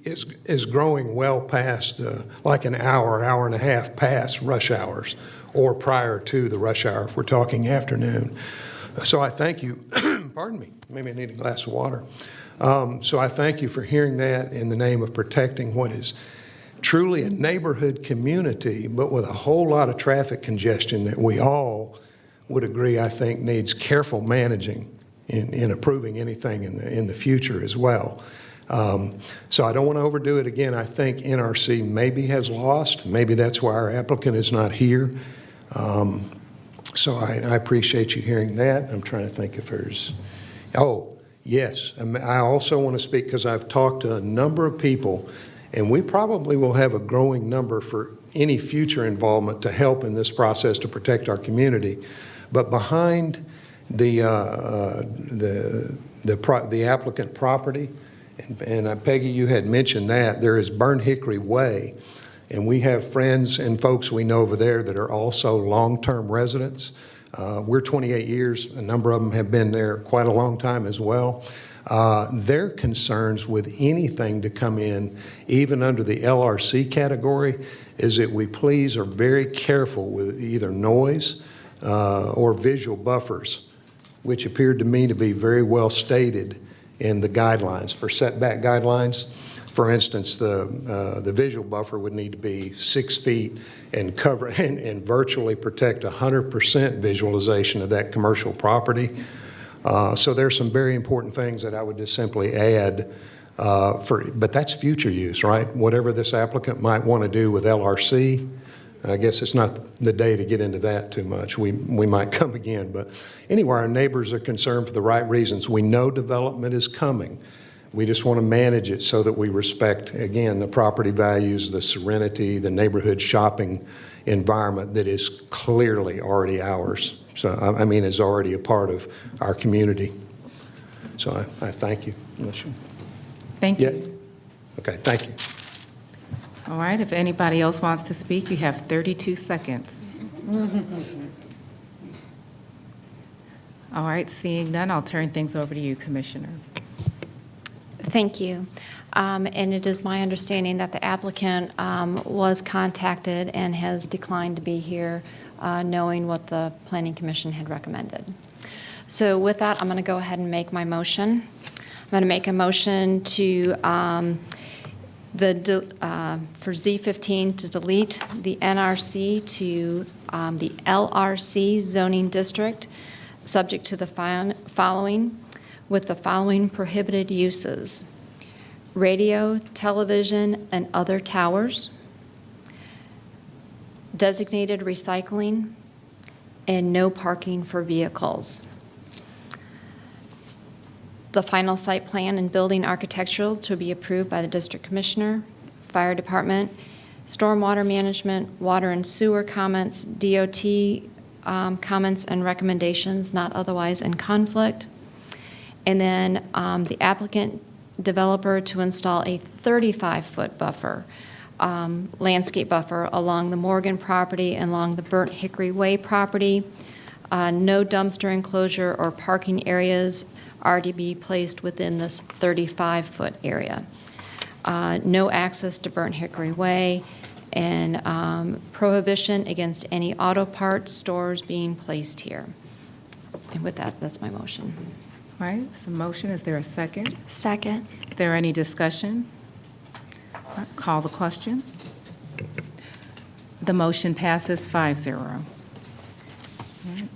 is growing well past like an hour and a half past rush hours, or prior to the rush hour if we're talking afternoon. So I thank you, pardon me, maybe I need a glass of water. So I thank you for hearing that in the name of protecting what is truly a neighborhood community, but with a whole lot of traffic congestion that we all would agree, I think, needs careful managing in approving anything in the future as well. So I don't want to overdo it again. I think NRC maybe has lost. Maybe that's why our applicant is not here. So I appreciate you hearing that. I'm trying to think if there's, oh, yes. I also want to speak because I've talked to a number of people, and we probably will have a growing number for any future involvement to help in this process to protect our community. But behind the applicant property, and Peggy, you had mentioned that, there is Burn Hickory Way. And we have friends and folks we know over there that are also long-term residents. We're 28 years. A number of them have been there quite a long time as well. Their concerns with anything to come in, even under the LRC category, is that we please are very careful with either noise or visual buffers, which appeared to me to be very well stated in the guidelines for setback guidelines. For instance, the visual buffer would need to be 6 feet and cover and virtually protect 100% visualization of that commercial property. So there's some very important things that I would just simply add but that's future use, right? Whatever this applicant might want to do with LRC, I guess it's not the day to get into that too much. We might come again, but anyway, our neighbors are concerned for the right reasons. We know development is coming. We just want to manage it so that we respect, again, the property values, the serenity, the neighborhood shopping environment that is clearly already ours. So, I mean, is already a part of our community. So I thank you. Thank you. Yeah. Okay, thank you. All right, if anybody else wants to speak, you have 32 seconds. All right, seeing none, I'll turn things over to you, Commissioner. Thank you. And it is my understanding that the applicant was contacted and has declined to be here, knowing what the Planning Commission had recommended. So with that, I'm going to go ahead and make my motion. I'm going to make a motion to for Z15 to delete the NRC to the LRC zoning district, subject to the following, with the following prohibited uses: radio, television, and other towers, designated recycling, and no parking for vehicles. The final site plan and building architectural to be approved by the district commissioner, fire department, stormwater management, water and sewer comments, DOT comments and recommendations not otherwise in conflict. And then the applicant developer to install a 35-foot buffer, landscape buffer along the Morgan property and along the Burnt Hickory Way property. No dumpster enclosure or parking areas are to be placed within this 35-foot area. No access to Burnt Hickory Way, and prohibition against any auto parts stores being placed here. And with that, that's my motion. All right, so motion, is there a second? Second. Is there any discussion? All right, call the question. The motion passes 5-0. All right.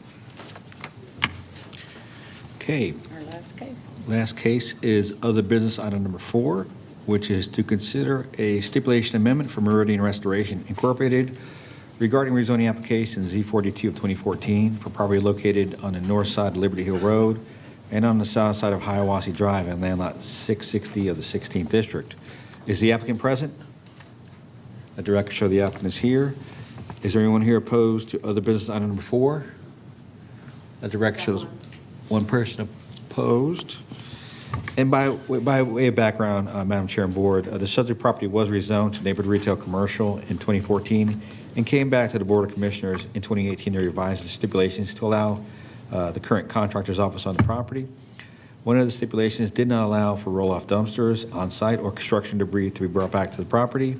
Okay. Our last case. Last case is other business item number 4, which is to consider a stipulation amendment for Meridian Restoration Incorporated regarding rezoning application Z42 of 2014 for property located on the north side of Liberty Hill Road and on the south side of Hiawassee Drive in land lot 660 of the 16th District. Is the applicant present? Let the record show the applicant is here. Is there anyone here opposed to other business item number 4? Let the record show one person opposed. And by way of background, Madam Chair and Board, the subject property was rezoned to neighborhood retail commercial in 2014 and came back to the Board of Commissioners in 2018 to revise the stipulations to allow the current contractor's office on the property. One of the stipulations did not allow for roll-off dumpsters on site or construction debris to be brought back to the property.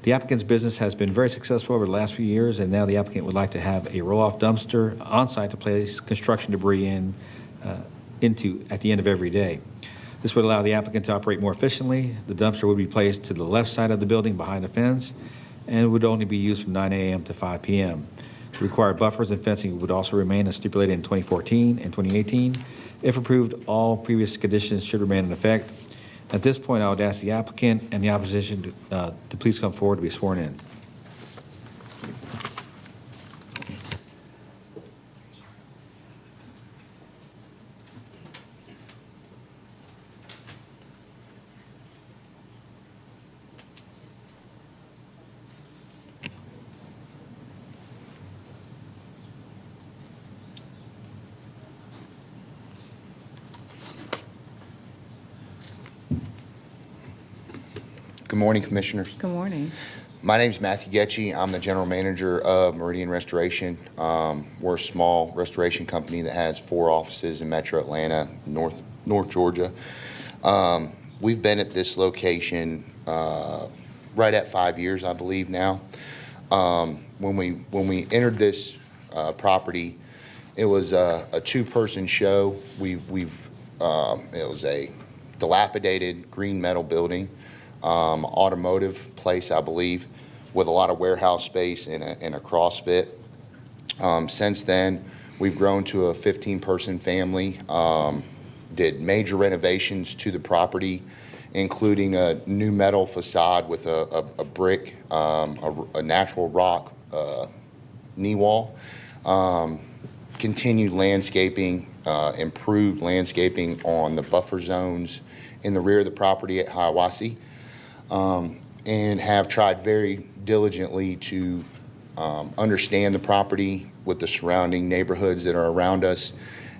The applicant's business has been very successful over the last few years, and now the applicant would like to have a roll-off dumpster on site to place construction debris into at the end of every day. This would allow the applicant to operate more efficiently. The dumpster would be placed to the left side of the building behind the fence and would only be used from 9 a.m. to 5 p.m. The required buffers and fencing would also remain as stipulated in 2014 and 2018. If approved, all previous conditions should remain in effect. At this point, I would ask the applicant and the opposition to please come forward to be sworn in. Good morning, Commissioners. Good morning. My name is Matthew Getchie. I'm the General Manager of Meridian Restoration. We're a small restoration company that has 4 offices in Metro Atlanta, North Georgia. We've been at this location right at 5 years, I believe now. When we entered this property, it was a 2-person show. It was a dilapidated green metal building. automotive place, I believe, with a lot of warehouse space and a CrossFit. Since then, we've grown to a 15-person family, did major renovations to the property, including a new metal facade with a brick, a natural rock knee wall, continued landscaping, improved landscaping on the buffer zones in the rear of the property at Hiawassee, and have tried very diligently to understand the property with the surrounding neighborhoods that are around us.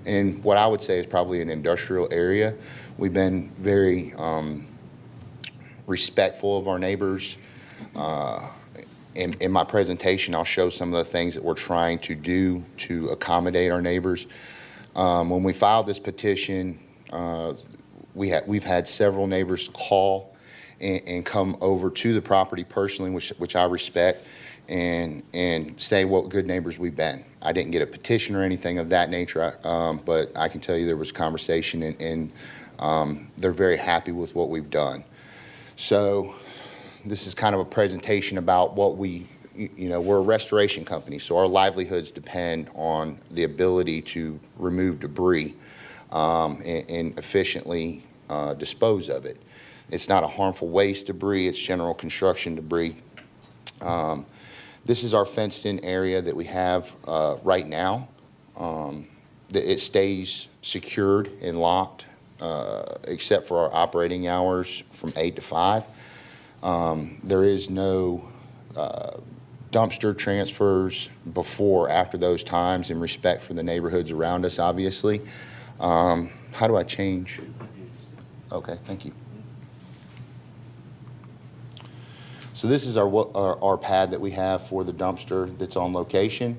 And what I would say is probably an industrial area. We've been very respectful of our neighbors. In my presentation, I'll show some of the things that we're trying to do to accommodate our neighbors. When we filed this petition, we've had several neighbors call and come over to the property personally, which I respect, and say what good neighbors we've been. I didn't get a petition or anything of that nature, but I can tell you there was conversation, and they're very happy with what we've done. So this is kind of a presentation about what we're a restoration company, so our livelihoods depend on the ability to remove debris and efficiently dispose of it. It's not a harmful waste debris, it's general construction debris. This is our fenced-in area that we have right now. It stays secured and locked, except for our operating hours from 8 to 5. There is no dumpster transfers before or after those times in respect for the neighborhoods around us, obviously. How do I change? Okay, thank you. So this is our pad that we have for the dumpster that's on location.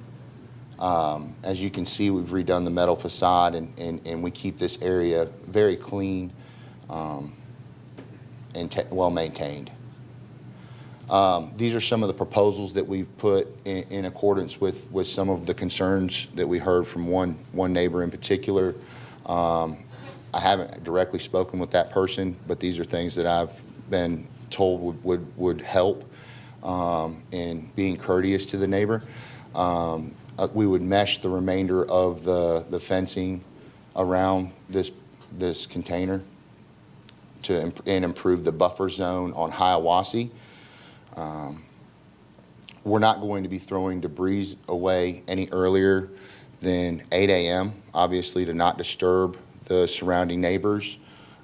As you can see, we've redone the metal facade, and we keep this area very clean and well maintained. These are some of the proposals that we've put in accordance with some of the concerns that we heard from one neighbor in particular. I haven't directly spoken with that person, but these are things that I've been told would help in being courteous to the neighbor. We would mesh the remainder of the fencing around this container and improve the buffer zone on Hiawassee. We're not going to be throwing debris away any earlier than 8 a.m., obviously, to not disturb the surrounding neighbors,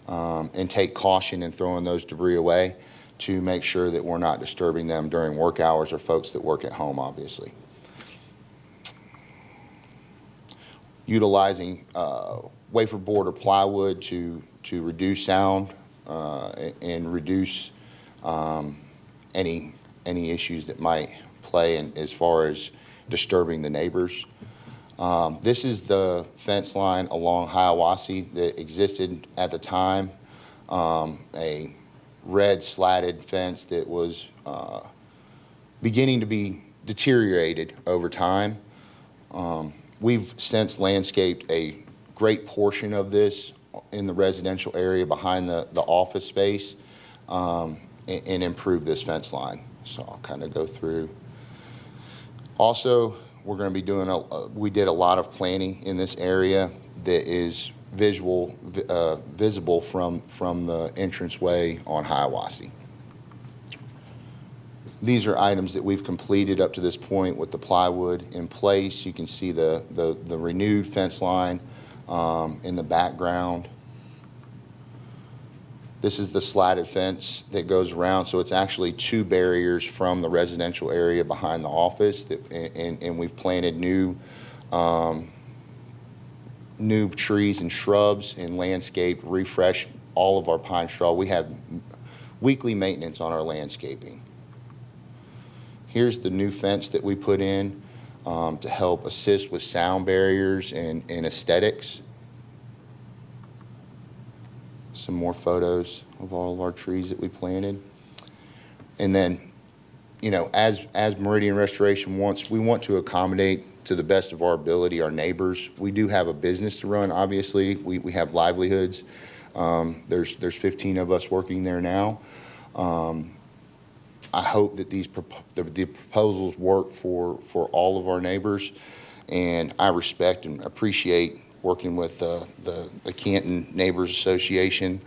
and take caution in throwing those debris away to make sure that we're not disturbing them during work hours or folks that work at home, obviously. Utilizing wafer board or plywood to reduce sound and reduce any issues that might play as far as disturbing the neighbors. This is the fence line along Hiawassee that existed at the time, a red slatted fence that was beginning to be deteriorated over time. We've since landscaped a great portion of this in the residential area behind the office space, and improve this fence line. So I'll kind of go through. Also, we're going to be doing we did a lot of planning in this area that is visible from the entranceway on Hiawassee. These are items that we've completed up to this point with the plywood in place. You can see the renewed fence line in the background. This is the slatted fence that goes around, so it's actually 2 barriers from the residential area behind the office, and we've planted new trees and shrubs and landscape, refresh all of our pine straw. We have weekly maintenance on our landscaping. Here's the new fence that we put in to help assist with sound barriers and aesthetics. Some more photos of all of our trees that we planted. And then, as Meridian Restoration wants, we want to accommodate to the best of our ability our neighbors. We do have a business to run, obviously. We have livelihoods. There's 15 of us working there now. I hope that the proposals work for all of our neighbors, and I respect and appreciate working with the Canton Neighbors Association.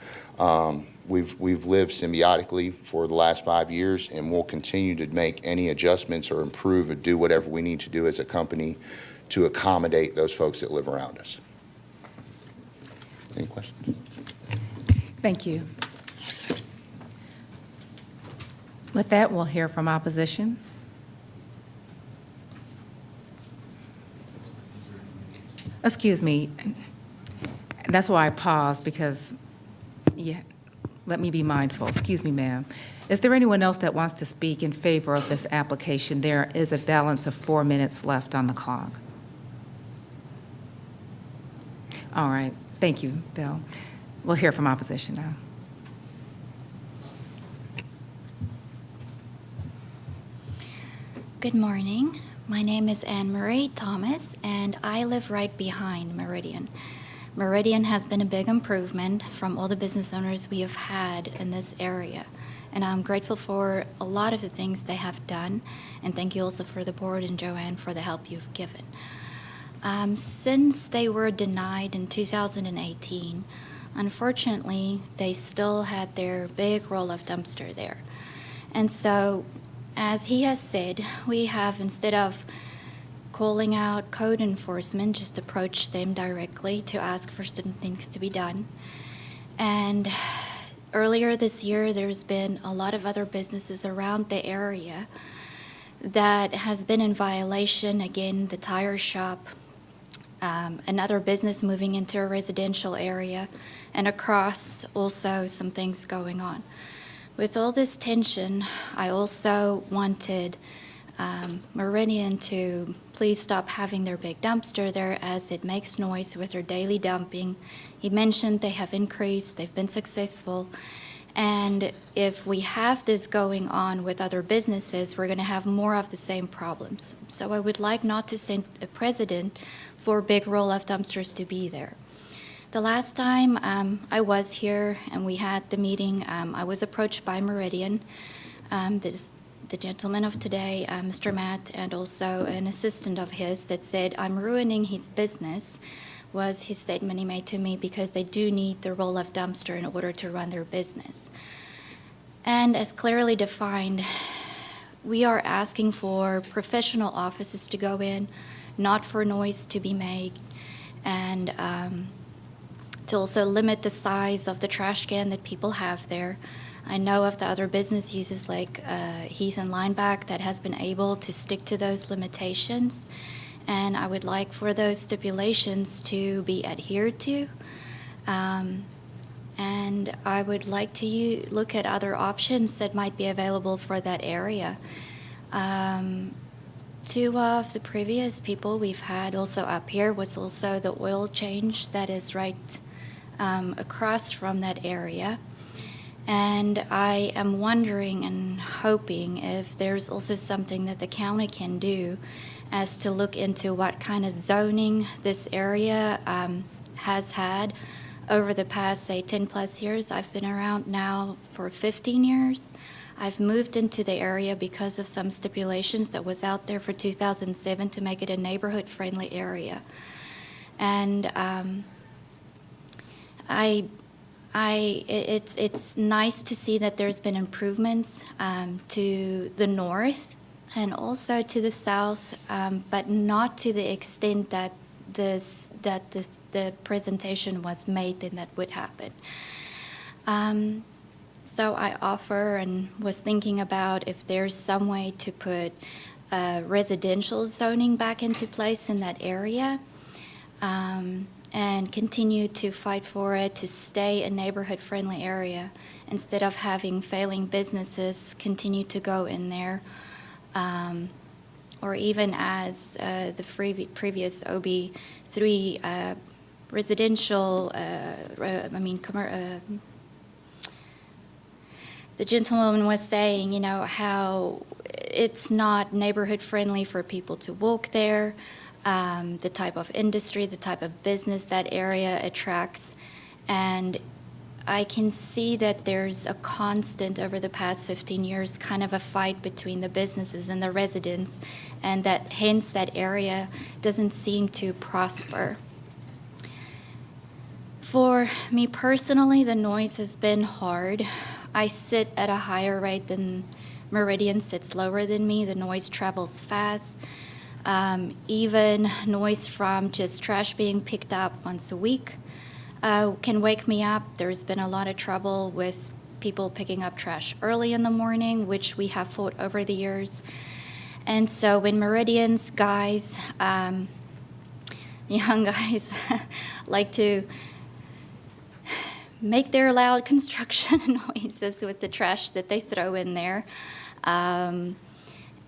We've lived symbiotically for the last 5 years, and we'll continue to make any adjustments or improve or do whatever we need to do as a company to accommodate those folks that live around us. Any questions? Thank you. With that, we'll hear from opposition. Excuse me. That's why I paused, because, yeah, let me be mindful. Excuse me, ma'am. Is there anyone else that wants to speak in favor of this application? There is a balance of 4 minutes left on the clock. All right. Thank you, Bill. We'll hear from opposition now. Good morning. My name is Anne Marie Thomas, and I live right behind Meridian. Meridian has been a big improvement from all the business owners we have had in this area, and I'm grateful for a lot of the things they have done, and thank you also for the board and Joanne for the help you've given. Since they were denied in 2018, unfortunately, they still had their big roll-off dumpster there. And so, as he has said, we have, instead of calling out code enforcement, just approached them directly to ask for certain things to be done. And earlier this year, there's been a lot of other businesses around the area that has been in violation. Again, the tire shop, another business moving into a residential area, and across also some things going on. With all this tension, I also wanted Meridian to please stop having their big dumpster there, as it makes noise with their daily dumping. He mentioned they have increased, they've been successful, and if we have this going on with other businesses, we're going to have more of the same problems. So I would like not to send a precedent for big roll-off dumpsters to be there. The last time I was here and we had the meeting, I was approached by Meridian, the gentleman of today, Mr. Matt, and also an assistant of his that said, "I'm ruining his business," was his statement he made to me, because they do need the roll-off dumpster in order to run their business. And as clearly defined, we are asking for professional offices to go in, not for noise to be made, and to also limit the size of the trash can that people have there. I know of the other business uses like Heath and Lineback that has been able to stick to those limitations, and I would like for those stipulations to be adhered to. And I would like to look at other options that might be available for that area. Two of the previous people we've had also up here was also the oil change that is right across from that area. And I am wondering and hoping if there's also something that the county can do as to look into what kind of zoning this area has had over the past, say, 10 plus years. I've been around now for 15 years. I've moved into the area because of some stipulations that was out there for 2007 to make it a neighborhood-friendly area. And it's nice to see that there's been improvements to the north and also to the south, but not to the extent that the presentation was made, then that would happen. So I offer and was thinking about if there's some way to put residential zoning back into place in that area, and continue to fight for it to stay a neighborhood-friendly area instead of having failing businesses continue to go in there, or even as the previous OB3 residential, the gentleman was saying, you know, how it's not neighborhood-friendly for people to walk there, the type of industry, the type of business that area attracts. And I can see that there's a constant over the past 15 years, kind of a fight between the businesses and the residents, and that hence that area doesn't seem to prosper. For me personally, the noise has been hard. I sit at a higher rate than Meridian sits lower than me. The noise travels fast. Even noise from just trash being picked up once a week can wake me up. There's been a lot of trouble with people picking up trash early in the morning, which we have fought over the years. And so when Meridian's guys, young guys, like to make their loud construction noises with the trash that they throw in there,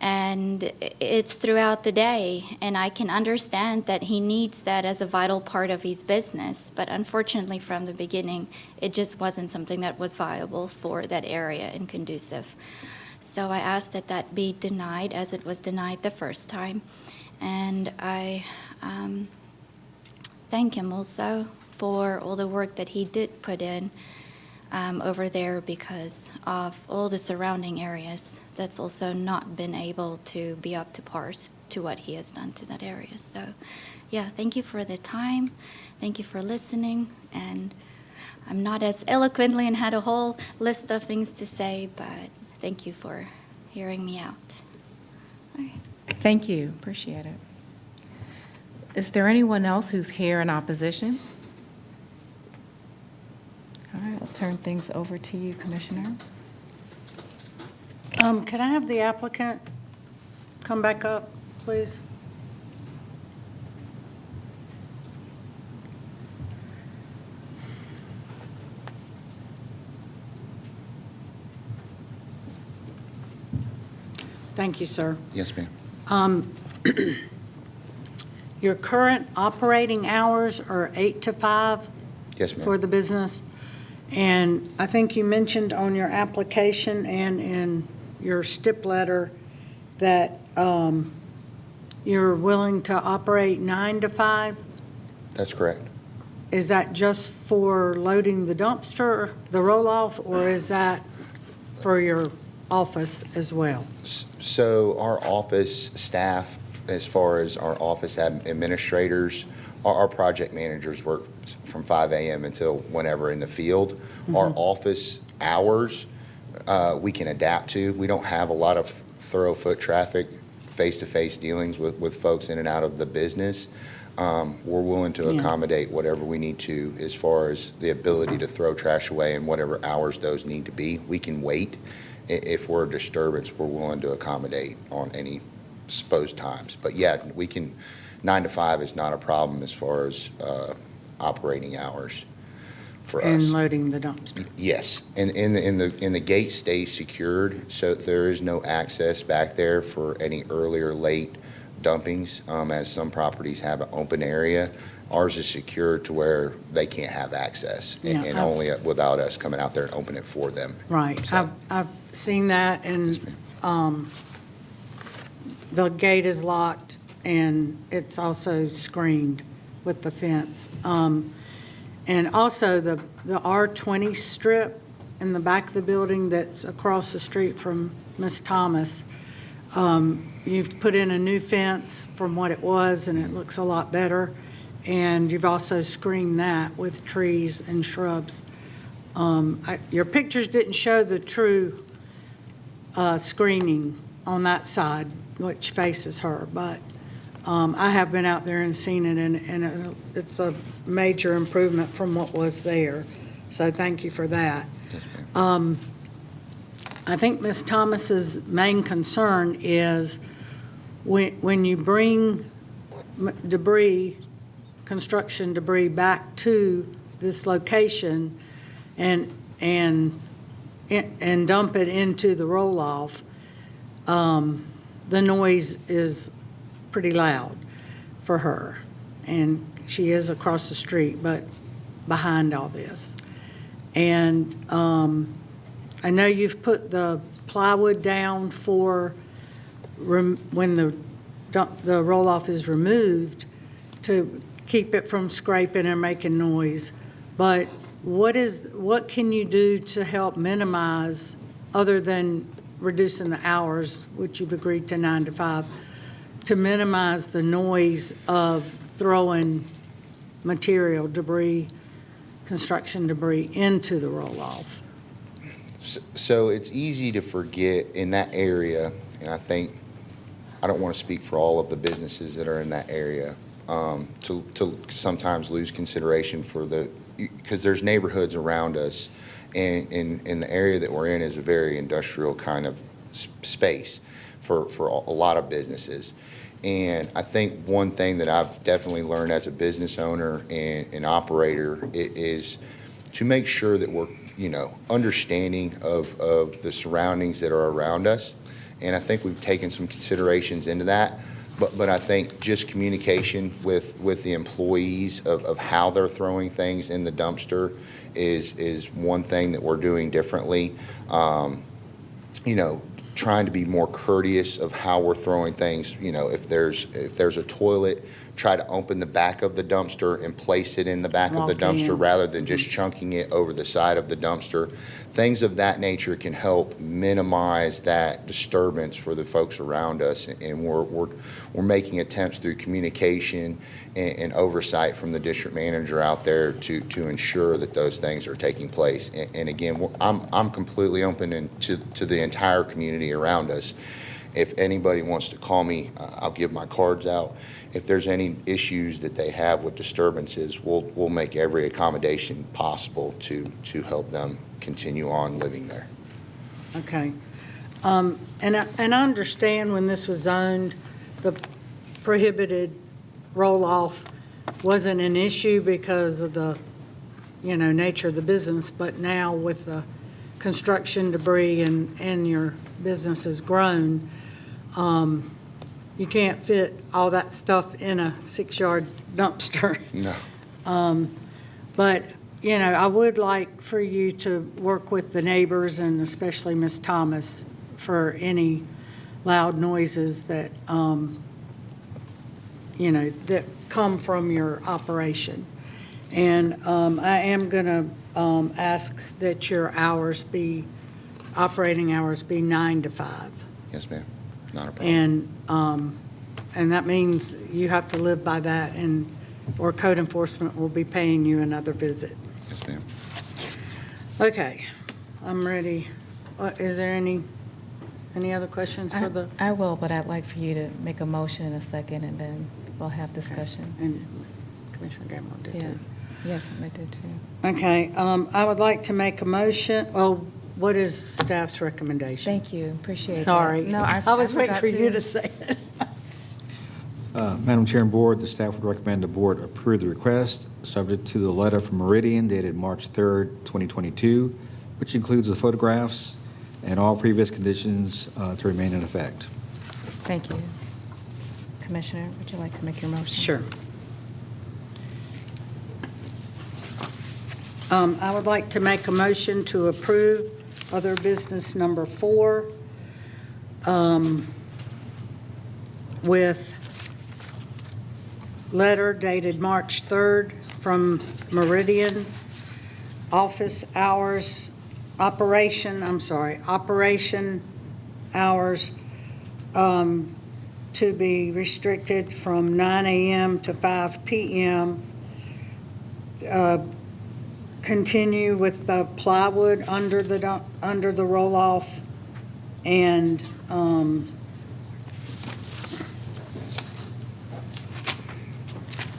and it's throughout the day, and I can understand that he needs that as a vital part of his business, but unfortunately from the beginning, it just wasn't something that was viable for that area and conducive. So I asked that that be denied as it was denied the first time, and I thank him also for all the work that he did put in over there because of all the surrounding areas that's also not been able to be up to par to what he has done to that area. So, yeah, thank you for the time. Thank you for listening. And I'm not as eloquently and had a whole list of things to say, but thank you for hearing me out. All right. Thank you. Appreciate it. Is there anyone else who's here in opposition? All right, I'll turn things over to you, Commissioner. Can I have the applicant come back up, please? Thank you, sir. Yes, ma'am. Your current operating hours are 8 to 5? Yes, ma'am. For the business? And I think you mentioned on your application and in your stip letter that you're willing to operate 9 to 5? That's correct. Is that just for loading the dumpster, the roll-off, or is that for your office as well? So our office staff, as far as our office administrators, our project managers work from 5 a.m. until whenever in the field. Mm-hmm. Our office hours, we can adapt to. We don't have a lot of thorough foot traffic, face-to-face dealings with folks in and out of the business. We're willing to accommodate whatever we need to as far as the ability to throw trash away and whatever hours those need to be. We can wait. If we're a disturbance, we're willing to accommodate on any supposed times. But yeah, we can, 9 to 5 is not a problem as far as operating hours for us. And loading the dumpster. Yes, and the gate stays secured, so there is no access back there for any early or late dumpings, as some properties have an open area. Ours is secured to where they can't have access, and only without us coming out there and open it for them. Right. So, I've seen that, and the gate is locked, and it's also screened with the fence. And also the R20 strip in the back of the building that's across the street from Ms. Thomas, you've put in a new fence from what it was, and it looks a lot better. And you've also screened that with trees and shrubs. Your pictures didn't show the true screening on that side, which faces her, but I have been out there and seen it, and it's a major improvement from what was there. So thank you for that. yes, ma'am. I think Ms. Thomas's main concern is when you bring debris, construction debris back to this location and dump it into the roll-off, the noise is pretty loud for her. And she is across the street, but behind all this. And I know you've put the plywood down for when the roll-off is removed to keep it from scraping and making noise. But what can you do to help minimize, other than reducing the hours, which you've agreed to 9 to 5, to minimize the noise of throwing material, debris, construction debris into the roll-off? So it's easy to forget in that area, and I think, I don't want to speak for all of the businesses that are in that area, to sometimes lose consideration for because there's neighborhoods around us, and in the area that we're in is a very industrial kind of space for a lot of businesses. And I think one thing that I've definitely learned as a business owner and an operator is to make sure that we're, understanding of the surroundings that are around us. And I think we've taken some considerations into that. But I think just communication with the employees of how they're throwing things in the dumpster is one thing that we're doing differently. Trying to be more courteous of how we're throwing things. If there's a toilet, try to open the back of the dumpster and place it in the back of the dumpster rather than just chunking it over the side of the dumpster. Things of that nature can help minimize that disturbance for the folks around us, and we're making attempts through communication and oversight from the district manager out there to ensure that those things are taking place. And again, I'm completely open to the entire community around us. If anybody wants to call me, I'll give my cards out. If there's any issues that they have with disturbances, we'll make every accommodation possible to help them continue on living there. Okay. And I understand when this was zoned, the prohibited roll-off wasn't an issue because of the, nature of the business, but now with the construction debris and your business has grown, you can't fit all that stuff in a 6-yard dumpster. No. But, I would like for you to work with the neighbors and especially Ms. Thomas for any loud noises that, that come from your operation. And I am going to ask that your operating hours be 9 to 5. Yes, ma'am. Not a problem. And that means you have to live by that, or code enforcement will be paying you another visit. Yes, ma'am. Okay, I'm ready. Is there any other questions for the? I will, but I'd like for you to make a motion in a second, and then we'll have discussion. Okay. And Commissioner Gamble did too. Yes, I did too. Okay, I would like to make a motion. Well, what is staff's recommendation? Thank you, appreciate it. Sorry. No, I was waiting forgot for you to say it. Madam Chair and Board, the staff would recommend the Board approve the request, subject to the letter from Meridian dated March 3rd, 2022, which includes the photographs and all previous conditions to remain in effect. Thank you. Commissioner, would you like to make your motion? Sure. I would like to make a motion to approve other business number 4 with letter dated March 3rd from Meridian, operation hours to be restricted from 9 a.m. to 5 p.m. Continue with the plywood under the roll-off, and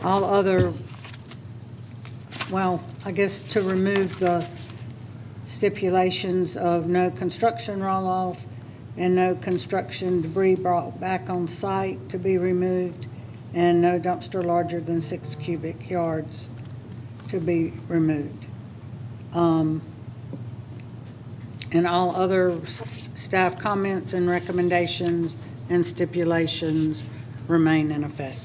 all other, well, I guess to remove the stipulations of no construction roll-off and no construction debris brought back on site to be removed, and no dumpster larger than 6 cubic yards to be removed. And all other staff comments and recommendations and stipulations remain in effect,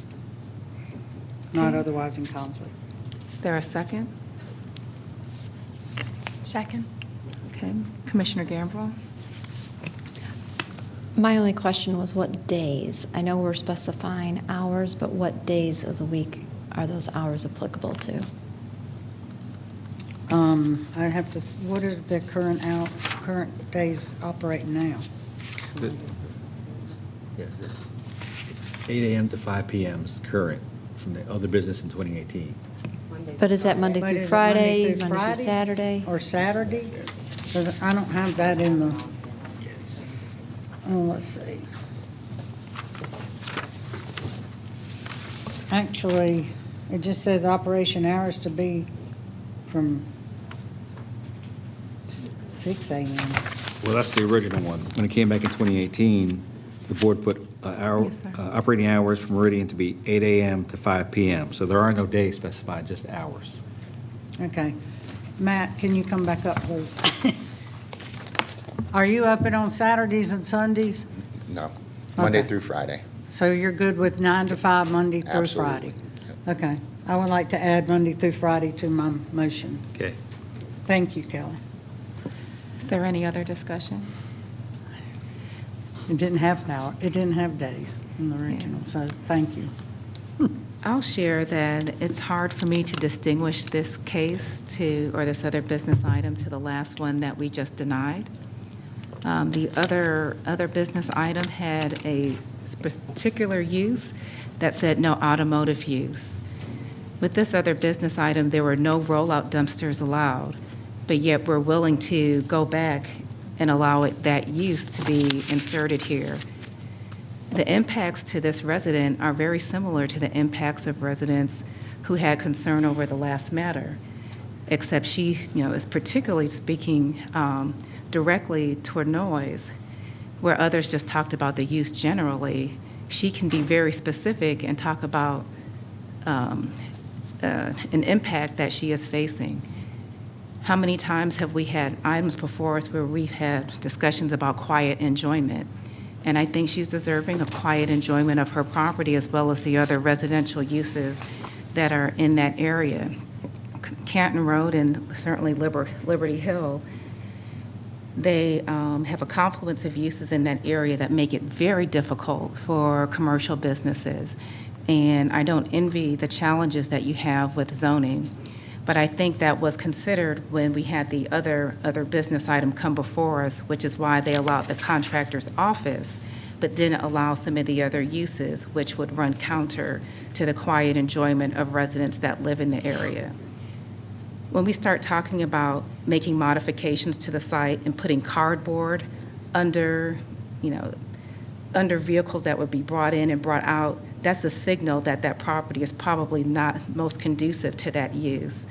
not otherwise in conflict. Is there a second? Second. Okay. Commissioner Gamble? My only question was what days? I know we're specifying hours, but what days of the week are those hours applicable to? I have to, what are the current days operating now? 8 a.m. to 5 p.m. is current from the other business in 2018. But is that Monday But through is it Friday, Monday through Monday Friday? through Saturday? Or Saturday? 'Cause I don't have that in the, oh, let's see. Actually, it just says operation hours to be from 6 a.m. Well, that's the original one. When it came back in 2018, the board put operating hours for Meridian to be 8 a.m. to 5 p.m. So there are no days specified, just hours. Okay. Matt, can you come back up, please? Are you open on Saturdays and Sundays? No, Monday Okay. through Friday. So you're good with 9 to 5, Monday through Friday? Absolutely. Okay. I would like to add Monday through Friday to my motion. Okay. Thank you, Kelly. Is there any other discussion? It didn't have power, it didn't have days in the original, so thank you. I'll share that it's hard for me to distinguish this case or this other business item to the last one that we just denied. The other business item had a particular use that said no automotive use. With this other business item, there were no rollout dumpsters allowed, but yet we're willing to go back and allow that use to be inserted here. The impacts to this resident are very similar to the impacts of residents who had concern over the last matter, except she, is particularly speaking directly toward noise, where others just talked about the use generally. She can be very specific and talk about an impact that she is facing. How many times have we had items before us where we've had discussions about quiet enjoyment? And I think she's deserving of quiet enjoyment of her property as well as the other residential uses that are in that area. Canton Road and certainly Liberty Hill, they have a confluence of uses in that area that make it very difficult for commercial businesses. And I don't envy the challenges that you have with zoning, but I think that was considered when we had the other business item come before us, which is why they allowed the contractor's office, but didn't allow some of the other uses, which would run counter to the quiet enjoyment of residents that live in the area. When we start talking about making modifications to the site and putting cardboard under vehicles that would be brought in and brought out, that's a signal that that property is probably not most conducive to that use.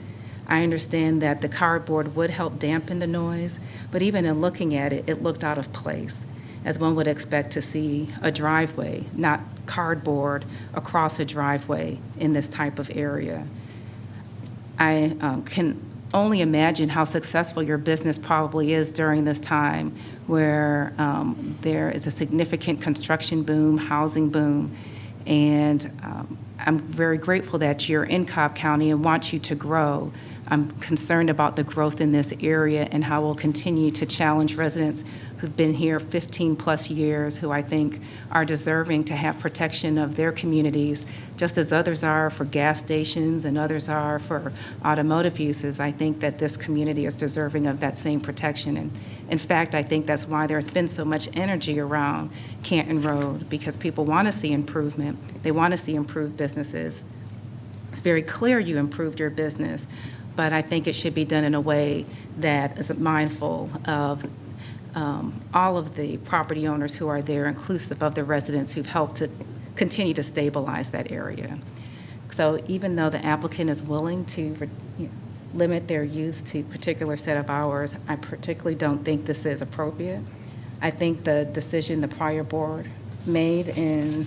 I understand that the cardboard would help dampen the noise, but even in looking at it, it looked out of place, as one would expect to see a driveway, not cardboard across a driveway in this type of area. I can only imagine how successful your business probably is during this time where there is a significant construction boom, housing boom, and I'm very grateful that you're in Cobb County and want you to grow. I'm concerned about the growth in this area and how we'll continue to challenge residents who've been here 15-plus years, who I think are deserving to have protection of their communities, just as others are for gas stations and others are for automotive uses. I think that this community is deserving of that same protection. And in fact, I think that's why there's been so much energy around Canton Road, because people want to see improvement. They want to see improved businesses. It's very clear you improved your business, but I think it should be done in a way that is mindful of all of the property owners who are there, inclusive of the residents who've helped to continue to stabilize that area. So even though the applicant is willing to limit their use to a particular set of hours, I particularly don't think this is appropriate. I think the decision the prior board made in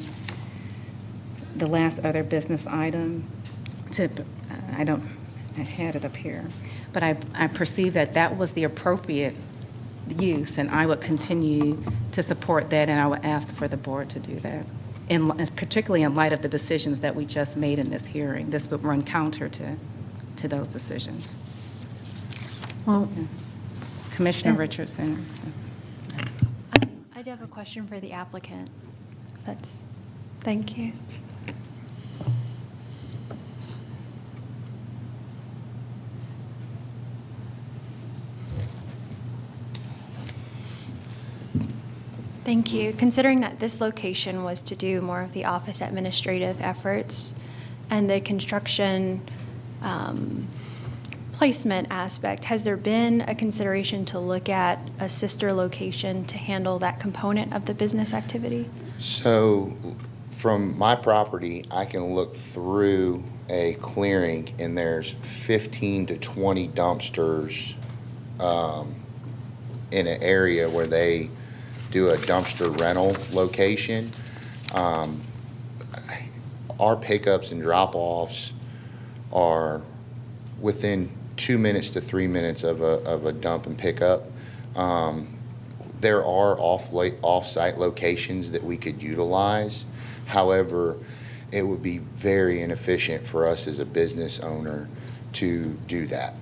the last other business item I had it up here, but I perceive that that was the appropriate use, and I would continue to support that, and I would ask for the board to do that, particularly in light of the decisions that we just made in this hearing. This would run counter to those decisions. Well, Commissioner Richardson. I do have a question for the applicant. Thank you. Thank you. Considering that this location was to do more of the office administrative efforts and the construction placement aspect, has there been a consideration to look at a sister location to handle that component of the business activity? So from my property, I can look through a clearing and there's 15 to 20 dumpsters in an area where they do a dumpster rental location. Our pickups and drop-offs are within 2 minutes to 3 minutes of a dump and pickup. There are off-site locations that we could utilize. However, it would be very inefficient for us as a business owner to do that.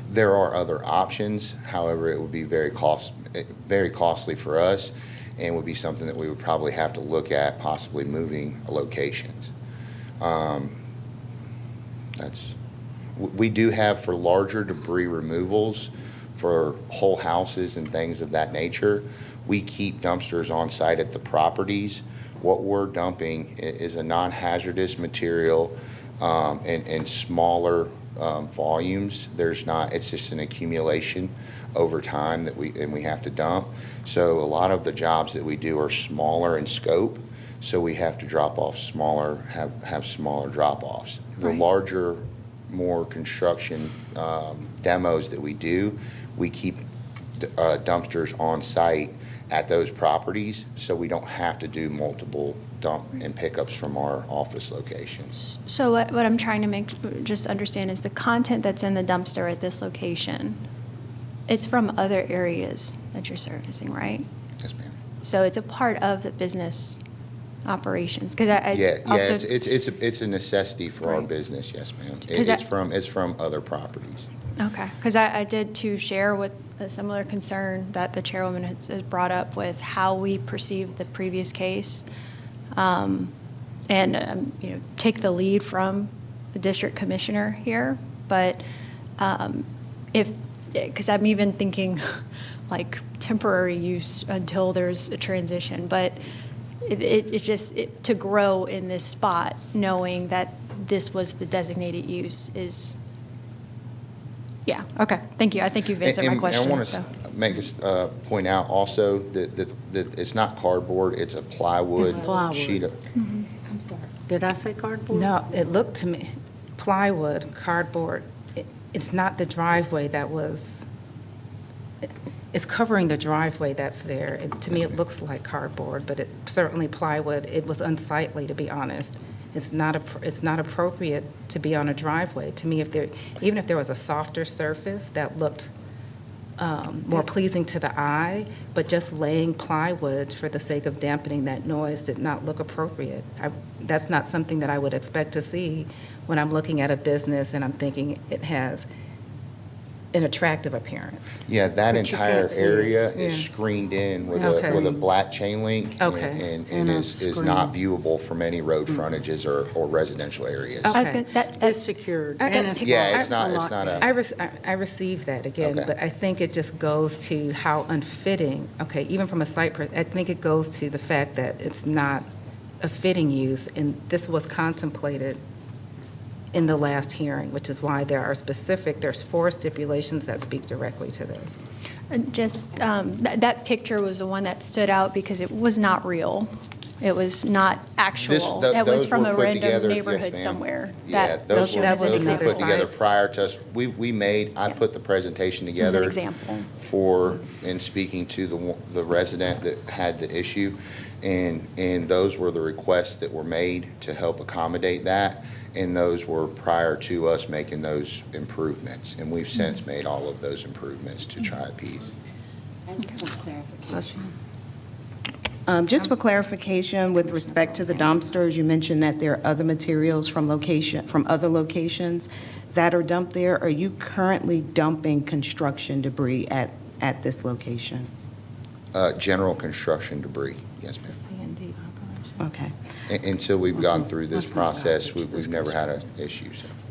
There are other options. However, it would be very costly for us, and would be something that we would probably have to look at, possibly moving locations. We do have for larger debris removals for whole houses and things of that nature. We keep dumpsters on site at the properties. What we're dumping is a non-hazardous material in smaller volumes. It's just an accumulation over time that we have to dump. So a lot of the jobs that we do are smaller in scope. So we have to drop off have smaller drop-offs. The larger, more construction demos that we do, we keep dumpsters on site at those properties, so we don't have to do multiple dump and pickups from our office locations. So what I'm trying to just understand is the content that's in the dumpster at this location, it's from other areas that you're servicing, right? Yes, ma'am. So it's a part of the business operations, because it's a necessity for our business. Yes, ma'am. It's from other properties. Okay, because I did too share with a similar concern that the chairwoman has brought up with how we perceived the previous case, and take the lead from the district commissioner here. But because I'm even thinking like temporary use until there's a transition, but to grow in this spot, knowing that this was the designated use is, yeah, okay, thank you. I think you've answered my question. I want to point out also that it's not cardboard, it's a plywood. It's plywood. Sheet of. Mm-hmm. I'm sorry. Did I say cardboard? No, it looked to me, plywood, cardboard. It's not the driveway that was, it's covering the driveway that's there. To me, it looks like cardboard, but it certainly plywood. It was unsightly, to be honest. It's not appropriate to be on a driveway. To me, even if there was a softer surface that looked more pleasing to the eye, but just laying plywood for the sake of dampening that noise did not look appropriate. That's not something that I would expect to see when I'm looking at a business and I'm thinking it has an attractive appearance. Yeah, that entire area is screened in with a black chain link, and is not viewable from any road frontages or residential areas. That's secured. It's not a. I received that again, but I think it just goes to how unfitting, even from a site, I think it goes to the fact that it's not a fitting use, and this was contemplated in the last hearing, which is why there's 4 stipulations that speak directly to this. Just that picture was the one that stood out because it was not real. It was not actual. It was from a random neighborhood somewhere. Yeah, those were put together prior to us. I put the presentation together. As an example. In speaking to the resident that had the issue, and those were the requests that were made to help accommodate that. And those were prior to us making those improvements. And we've since made all of those improvements to try appease. I just want clarification. Just for clarification, with respect to the dumpsters, you mentioned that there are other materials from other locations that are dumped there. Are you currently dumping construction debris at this location? General construction debris, yes, ma'am. C&D operation. Okay. Until we've gone through this process, we've never had an issue.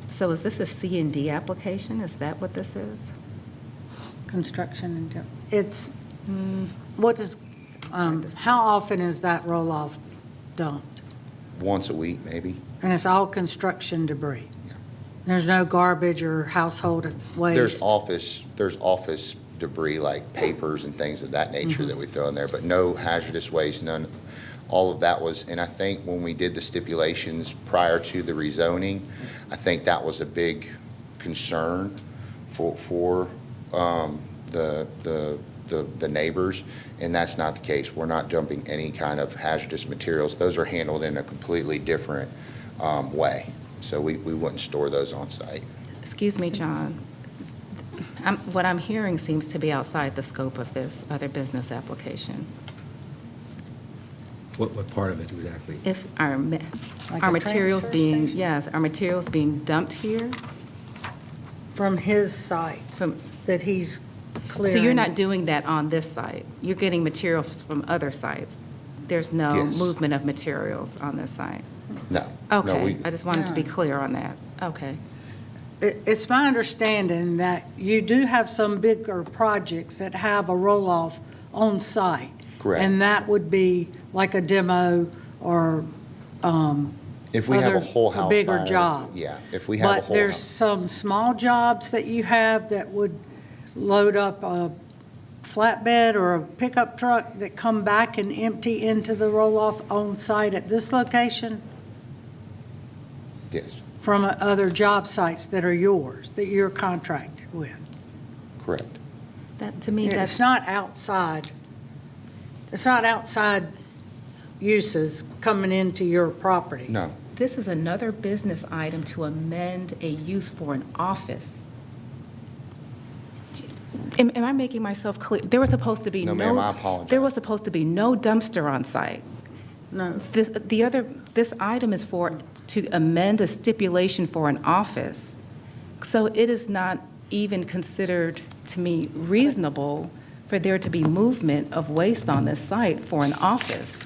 So is this a C&D application? Is that what this is? Construction and, it's, what is, how often is that roll-off dumped? Once a week, maybe. And it's all construction debris? There's no garbage or household waste? There's office debris like papers and things of that nature that we throw in there, but no hazardous waste, none. All of that was, and I think when we did the stipulations prior to the rezoning, I think that was a big concern for the neighbors, and that's not the case. We're not dumping any kind of hazardous materials. Those are handled in a completely different way. So we wouldn't store those on site. Excuse me, John. What I'm hearing seems to be outside the scope of this other business application. What part of it exactly? If our Like a materials transfer being, station? yes, our materials being dumped here? From his sites that he's clearing? So you're not doing that on this site? You're getting materials from other sites? There's no Yes. movement of materials on this site? No. No, Okay, I just wanted to be clear on that. Okay. It's my understanding that you do have some bigger projects that have a roll-off on site. Correct. And that would be like a demo or If we have a whole house bigger fire, job. yeah, if we have a But whole there's house. some small jobs that you have that would load up a flatbed or a pickup truck that come back and empty into the roll-off on site at this location Yes, from other job sites that are yours, that you're contracted with. correct. That, to me, that's... It's not outside uses coming into your property. No. This is another business item to amend a use for an office. Am I making myself clear? There was supposed to be No, ma'am, I apologize. There was supposed to be no dumpster on site. No. This item is to amend a stipulation for an office. So it is not even considered, to me, reasonable for there to be movement of waste on this site for an office.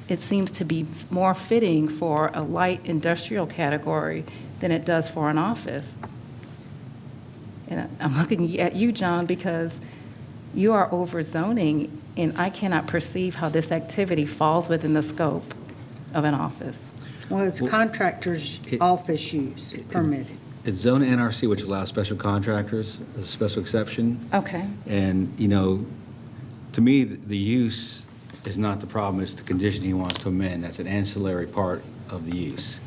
It seems to be more fitting for a light industrial category than it does for an office. And I'm looking at you, John, because you are over zoning, and I cannot perceive how this activity falls within the scope of an office. Well, it's contractors' office use permitted. It's zone NRC, which allows special contractors as a special exception. Okay. And, you know, to me, the use is not the problem, it's the condition he wants to amend. That's an ancillary part of the use.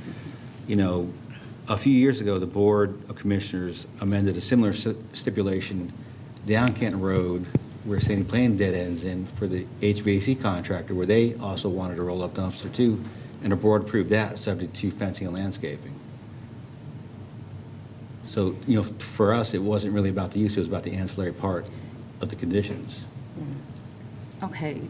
You know, a few years ago, the Board of Commissioners amended a similar stipulation down Kenton Road where Sandy Plain dead ends in for the HVAC contractor, where they also wanted a roll-up dumpster too, and the board approved that, subject to fencing and landscaping. So, you know, for us, it wasn't really about the use, it was about the ancillary part of the conditions. Okay.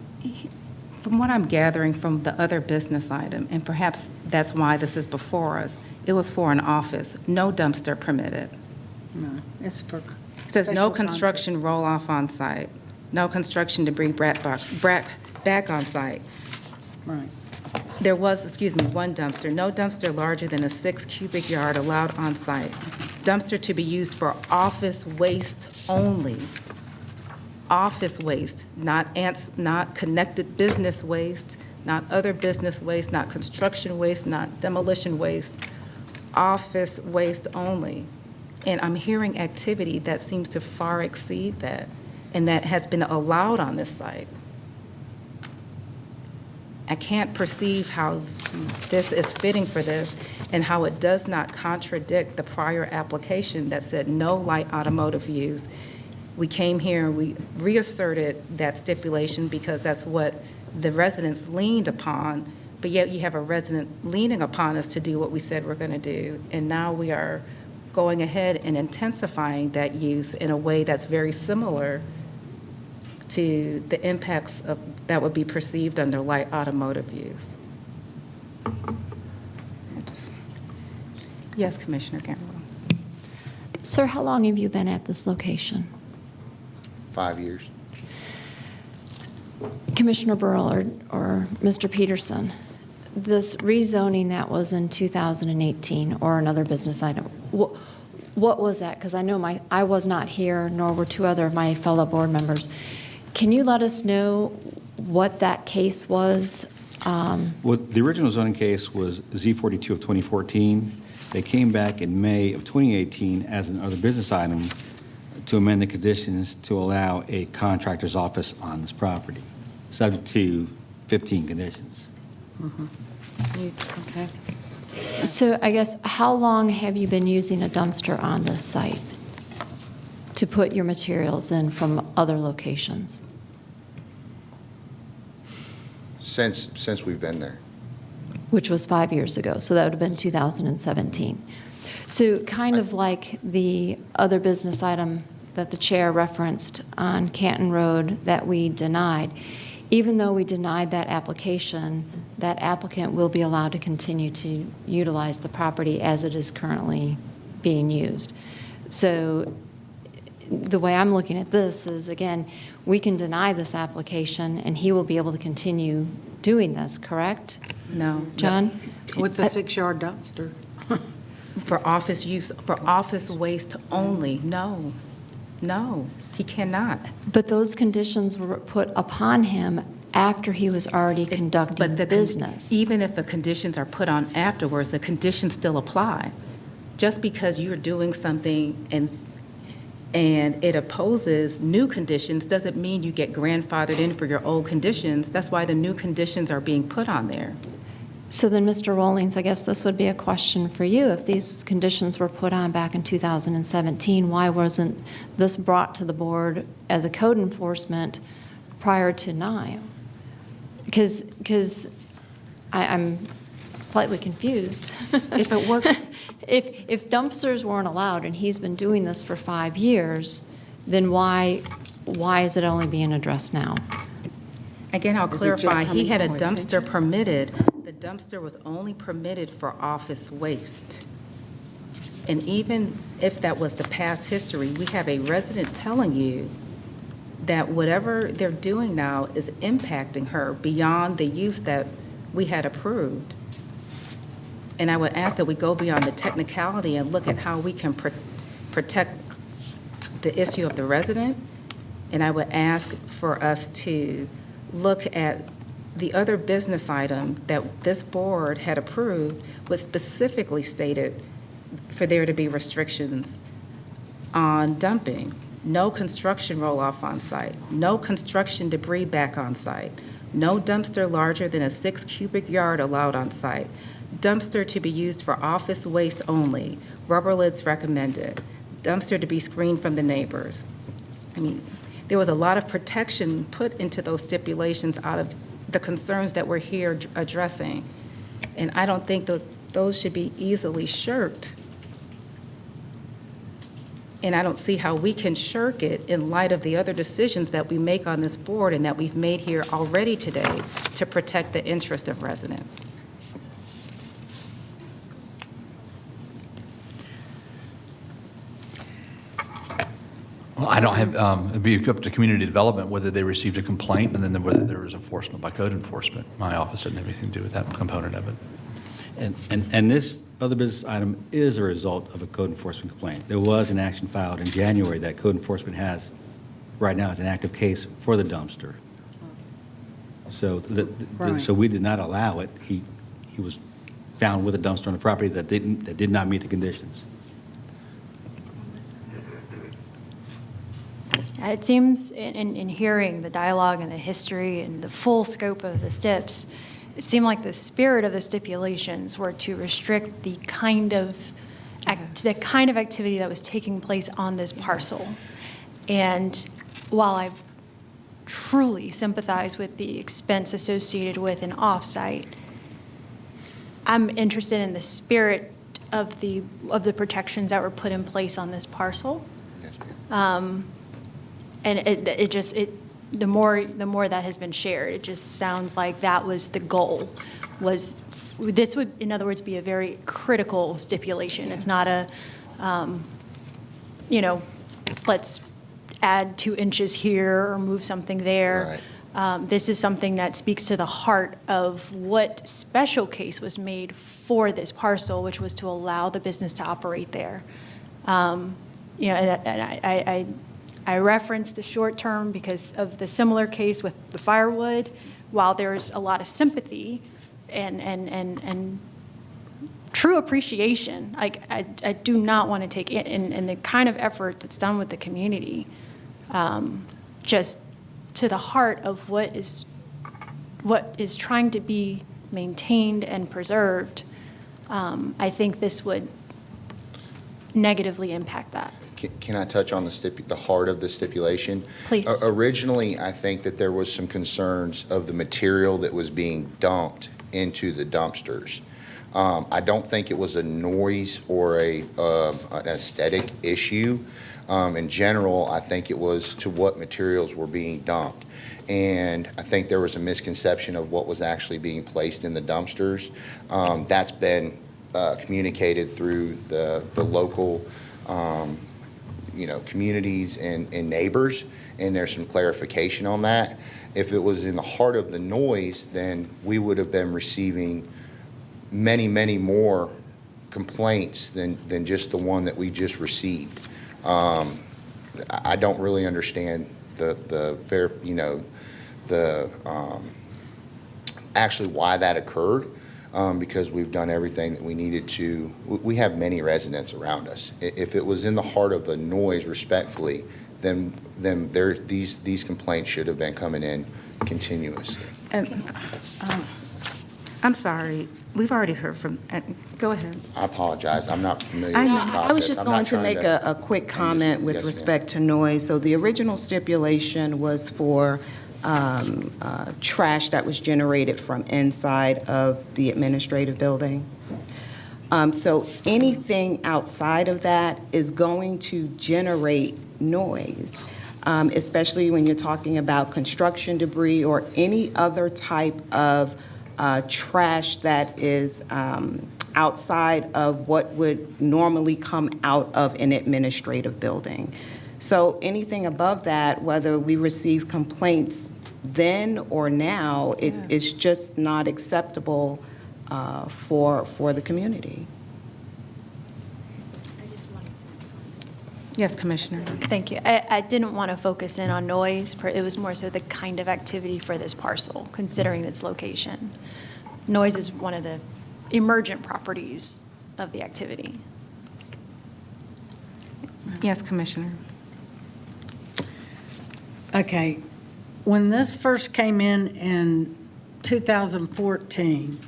From what I'm gathering from the other business item, and perhaps that's why this is before us, it was for an office, no dumpster permitted. No, it's for. It says no construction roll-off on site, no construction debris back on site. Right. There was, one dumpster, no dumpster larger than a 6 cubic yard allowed on site. Dumpster to be used for office waste only. Office waste, not connected business waste, not other business waste, not construction waste, not demolition waste. Office waste only. And I'm hearing activity that seems to far exceed that, and that has been allowed on this site. I can't perceive how this is fitting for this and how it does not contradict the prior application that said no light automotive use. We came here and we reasserted that stipulation because that's what the residents leaned upon, but yet you have a resident leaning upon us to do what we said we're going to do. And now we are going ahead and intensifying that use in a way that's very similar to the impacts of that would be perceived under light automotive use. Yes, Commissioner Gamble. Sir, how long have you been at this location? 5 years. Commissioner Burrell or Mr. Peterson, this rezoning that was in 2018 or another business item, What was that? Because I know I was not here, nor were two other of my fellow board members. Can you let us know what that case was? Well, the original zoning case was Z42 of 2014. They came back in May of 2018 as an other business item to amend the conditions to allow a contractor's office on this property, subject to 15 conditions. Okay. So I guess, how long have you been using a dumpster on this site to put your materials in from other locations? Since we've been there. Which was 5 years ago, so that would have been 2017. So kind of like the other business item that the chair referenced on Canton Road that we denied, even though we denied that application, that applicant will be allowed to continue to utilize the property as it is currently being used. So the way I'm looking at this is, again, we can deny this application and he will be able to continue doing this, correct? No. John? With the 6-yard dumpster. For office use, for office waste only, no. No, he cannot. But those conditions were put upon him after he was already conducting But business. even if the conditions are put on afterwards, the conditions still apply. Just because you're doing something and it opposes new conditions doesn't mean you get grandfathered in for your old conditions. That's why the new conditions are being put on there. So then, Mr. Rollins, I guess this would be a question for you. If these conditions were put on back in 2017, why wasn't this brought to the board as a code enforcement prior to now? Because I'm slightly confused. If it wasn't... If dumpsters weren't allowed and he's been doing this for 5 years, then why is it only being addressed now? Again, I'll Is it just clarify, he coming had to a our dumpster permitted. The dumpster was only permitted for office waste. And even if that was the past history, we have a resident telling you that whatever they're doing now is impacting her beyond the use that we had approved. And I would ask that we go beyond the technicality and look at how we can protect the issue of the resident. And I would ask for us to look at the other business item that this board had approved, was specifically stated for there to be restrictions on dumping. No construction roll-off on site, no construction debris back on site, no dumpster larger than a 6 cubic yard allowed on site, dumpster to be used for office waste only, rubber lids recommended, dumpster to be screened from the neighbors. I mean, there was a lot of protection put into those stipulations out of the concerns that we're here addressing. And I don't think that those should be easily shirked. And I don't see how we can shirk it in light of the other decisions that we make on this board and that we've made here already today to protect the interest of residents. Well, I don't have, it'd be up to community development whether they received a complaint and then whether there was enforcement by code enforcement. My office didn't have anything to do with that component of it. And this other business item is a result of a code enforcement complaint. There was an action filed in January that code enforcement has, right now, as an active case for the dumpster. So, so we did not allow it. He was found with a dumpster on the property that did not meet the conditions. It seems in hearing the dialogue and the history and the full scope of the steps, it seemed like the spirit of the stipulations were to restrict the kind of activity that was taking place on this parcel. And while I truly sympathize with the expense associated with an offsite, I'm interested in the spirit of the protections that were put in place on this parcel. Yes, ma'am. And the more that has been shared, it just sounds like that was the goal. This would, in other words, be a very critical stipulation. It's not a, let's add 2 inches here or move something there. Right. This is something that speaks to the heart of what special case was made for this parcel, which was to allow the business to operate there. You know, and I referenced the short term because of the similar case with the firewood. While there's a lot of sympathy and true appreciation, I do not want to take it, and the kind of effort that's done with the community, just to the heart of what is trying to be maintained and preserved. I think this would negatively impact that. Can I touch on the heart of the stipulation? Please. Originally, I think that there was some concerns of the material that was being dumped into the dumpsters. I don't think it was a noise or an aesthetic issue. In general, I think it was to what materials were being dumped. And I think there was a misconception of what was actually being placed in the dumpsters. That's been communicated through the local communities and neighbors, and there's some clarification on that. If it was in the heart of the noise, then we would have been receiving many, many more complaints than just the one that we just received. I don't really understand actually why that occurred. Because we've done everything that we needed to. We have many residents around us. If it was in the heart of the noise, respectfully, then these complaints should have been coming in continuously. I'm sorry, we've already heard from, go ahead. I apologize. I'm not familiar with this process. I was just going to make a quick comment with respect to noise. So the original stipulation was for trash that was generated from inside of the administrative building. So anything outside of that is going to generate noise, especially when you're talking about construction debris or any other type of trash that is outside of what would normally come out of an administrative building. So anything above that, whether we receive complaints then or now, it is just not acceptable for the community. Yes, Commissioner. Thank you. I didn't want to focus in on noise. It was more so the kind of activity for this parcel, considering its location. Noise is one of the emergent properties of the activity. Yes, Commissioner. Okay, when this first came in 2014,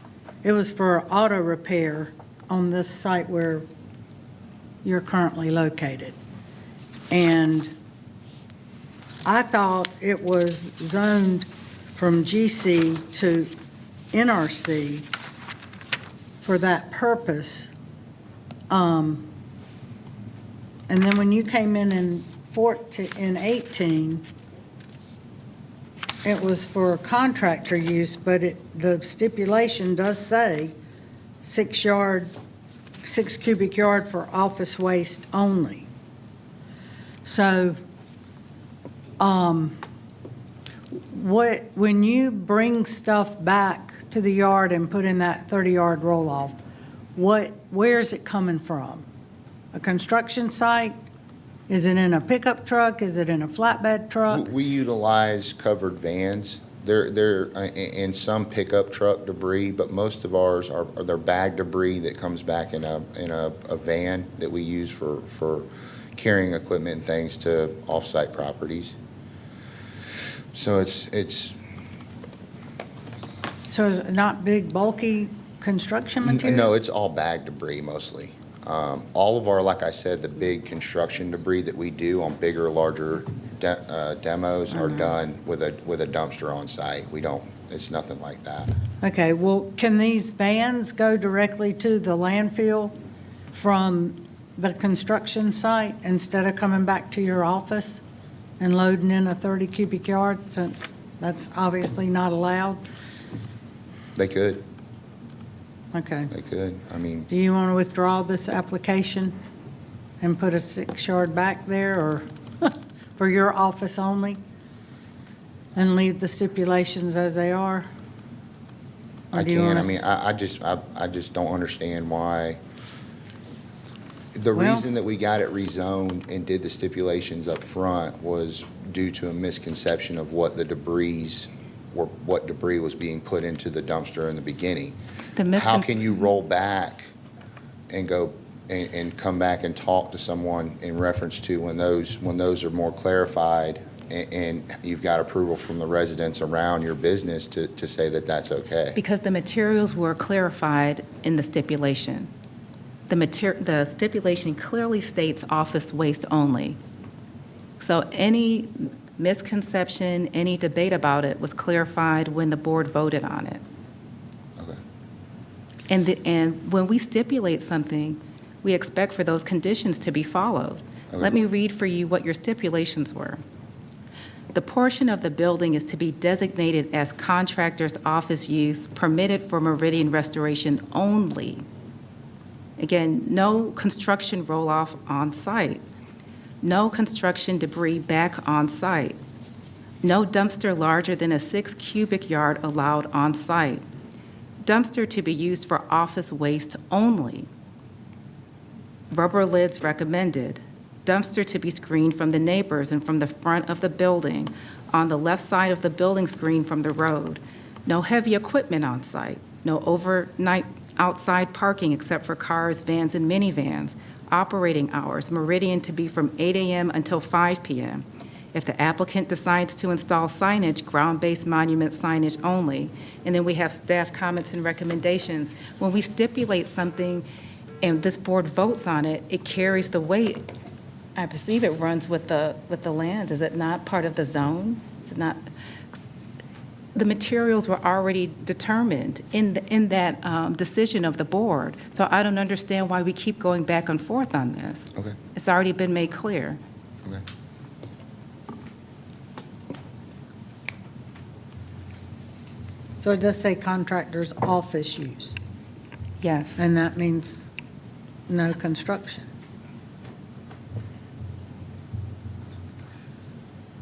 it was for auto repair on this site where you're currently located. And I thought it was zoned from GC to NRC for that purpose. And then when you came in 18, it was for contractor use, but the stipulation does say 6 cubic yard for office waste only. So, when you bring stuff back to the yard and put in that 30-yard roll-off, where is it coming from? A construction site? Is it in a pickup truck? Is it in a flatbed truck? We utilize covered vans. They're in some pickup truck debris, but most of ours are their bag debris that comes back in a van that we use for carrying equipment and things to off-site properties. So it's. So is it not big, bulky construction material? No, it's all bag debris mostly. All of our, like I said, the big construction debris that we do on bigger, larger demos are done with a dumpster on site. We don't, it's nothing like that. Okay, well, can these vans go directly to the landfill from the construction site instead of coming back to your office and loading in a 30 cubic yard, since that's obviously not allowed? They could. Okay. They could. I mean. Do you want to withdraw this application and put a 6-yard back there, or for your office only, and leave the stipulations as they are? I can. I mean, I just don't understand why The Well- reason that we got it rezoned and did the stipulations up front was due to a misconception of what the debris, or what debris was being put into the dumpster in the beginning. How can you roll back and go and come back and talk to someone in reference to when those are more clarified and you've got approval from the residents around your business to say that that's okay? Because the materials were clarified in the stipulation. The stipulation clearly states office waste only. So any misconception, any debate about it was clarified when the board voted on it. Okay. And when we stipulate something, we expect for those conditions to be followed. Okay. Let me read for you what your stipulations were. The portion of the building is to be designated as contractor's office use permitted for Meridian restoration only. Again, no construction roll-off on site. No construction debris back on site. No dumpster larger than a 6 cubic yard allowed on site. Dumpster to be used for office waste only. Rubber lids recommended. Dumpster to be screened from the neighbors and from the front of the building, on the left side of the building screen from the road. No heavy equipment on site. No overnight outside parking except for cars, vans, and minivans. Operating hours, Meridian to be from 8 a.m. until 5 p.m. If the applicant decides to install signage, ground-based monument signage only. And then we have staff comments and recommendations. When we stipulate something and this board votes on it, it carries the weight. I perceive it runs with the land. Is it not part of the zone? Is it not? The materials were already determined in that decision of the board. So I don't understand why we keep going back and forth on this. Okay. It's already been made clear. Okay. So it does say contractor's office use, Yes. and that means no construction.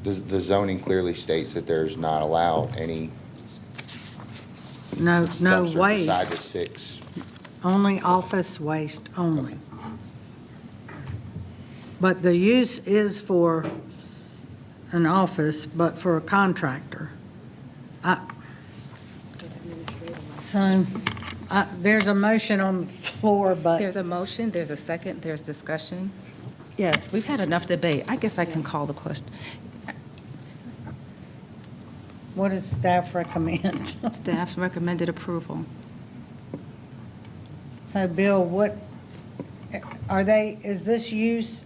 The zoning clearly states that there's not allowed any No dumpsters beside the waste, 6. only office waste only. But the use is for an office, but for a contractor. There's a motion on the floor, but There's a motion, there's a second, there's discussion. Yes, we've had enough debate. I guess I can call the question. what does staff recommend? Staff's recommended approval. So Bill, is this use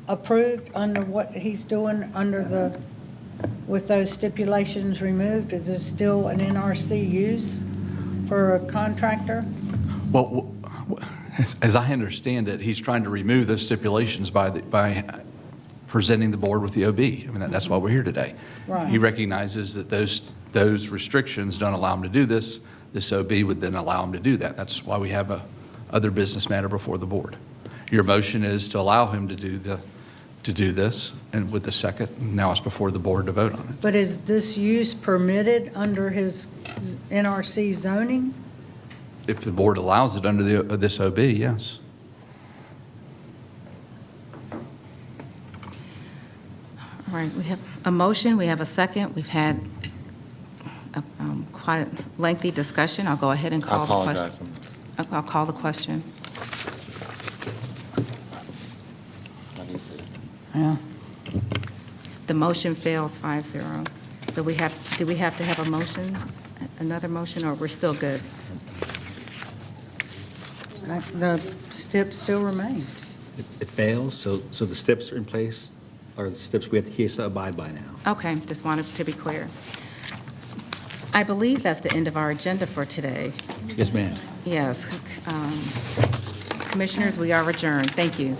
approved under what he's doing with those stipulations removed? Is this still an NRC use for a contractor? Well, as I understand it, he's trying to remove those stipulations by presenting the board with the OB. I mean, that's why we're here today. Right. He recognizes that those restrictions don't allow him to do this. This OB would then allow him to do that. That's why we have a other business matter before the board. Your motion is to allow him to do this, and with the second, now it's before the board to vote on it. But is this use permitted under his NRC zoning? If the board allows it under this OB, yes. All right, we have a motion, we have a second, we've had a quite lengthy discussion. I'll go ahead and I call the apologize. question. I'll call the question. Yeah. The motion fails 5-0. So do we have to have a motion, another motion, or we're still good? The stip still remains. It fails, so the steps are in place, are the steps he has to abide by now. Okay, just wanted to be clear. I believe that's the end of our agenda for today. Yes, ma'am. Yes. Commissioners, we are adjourned. Thank you.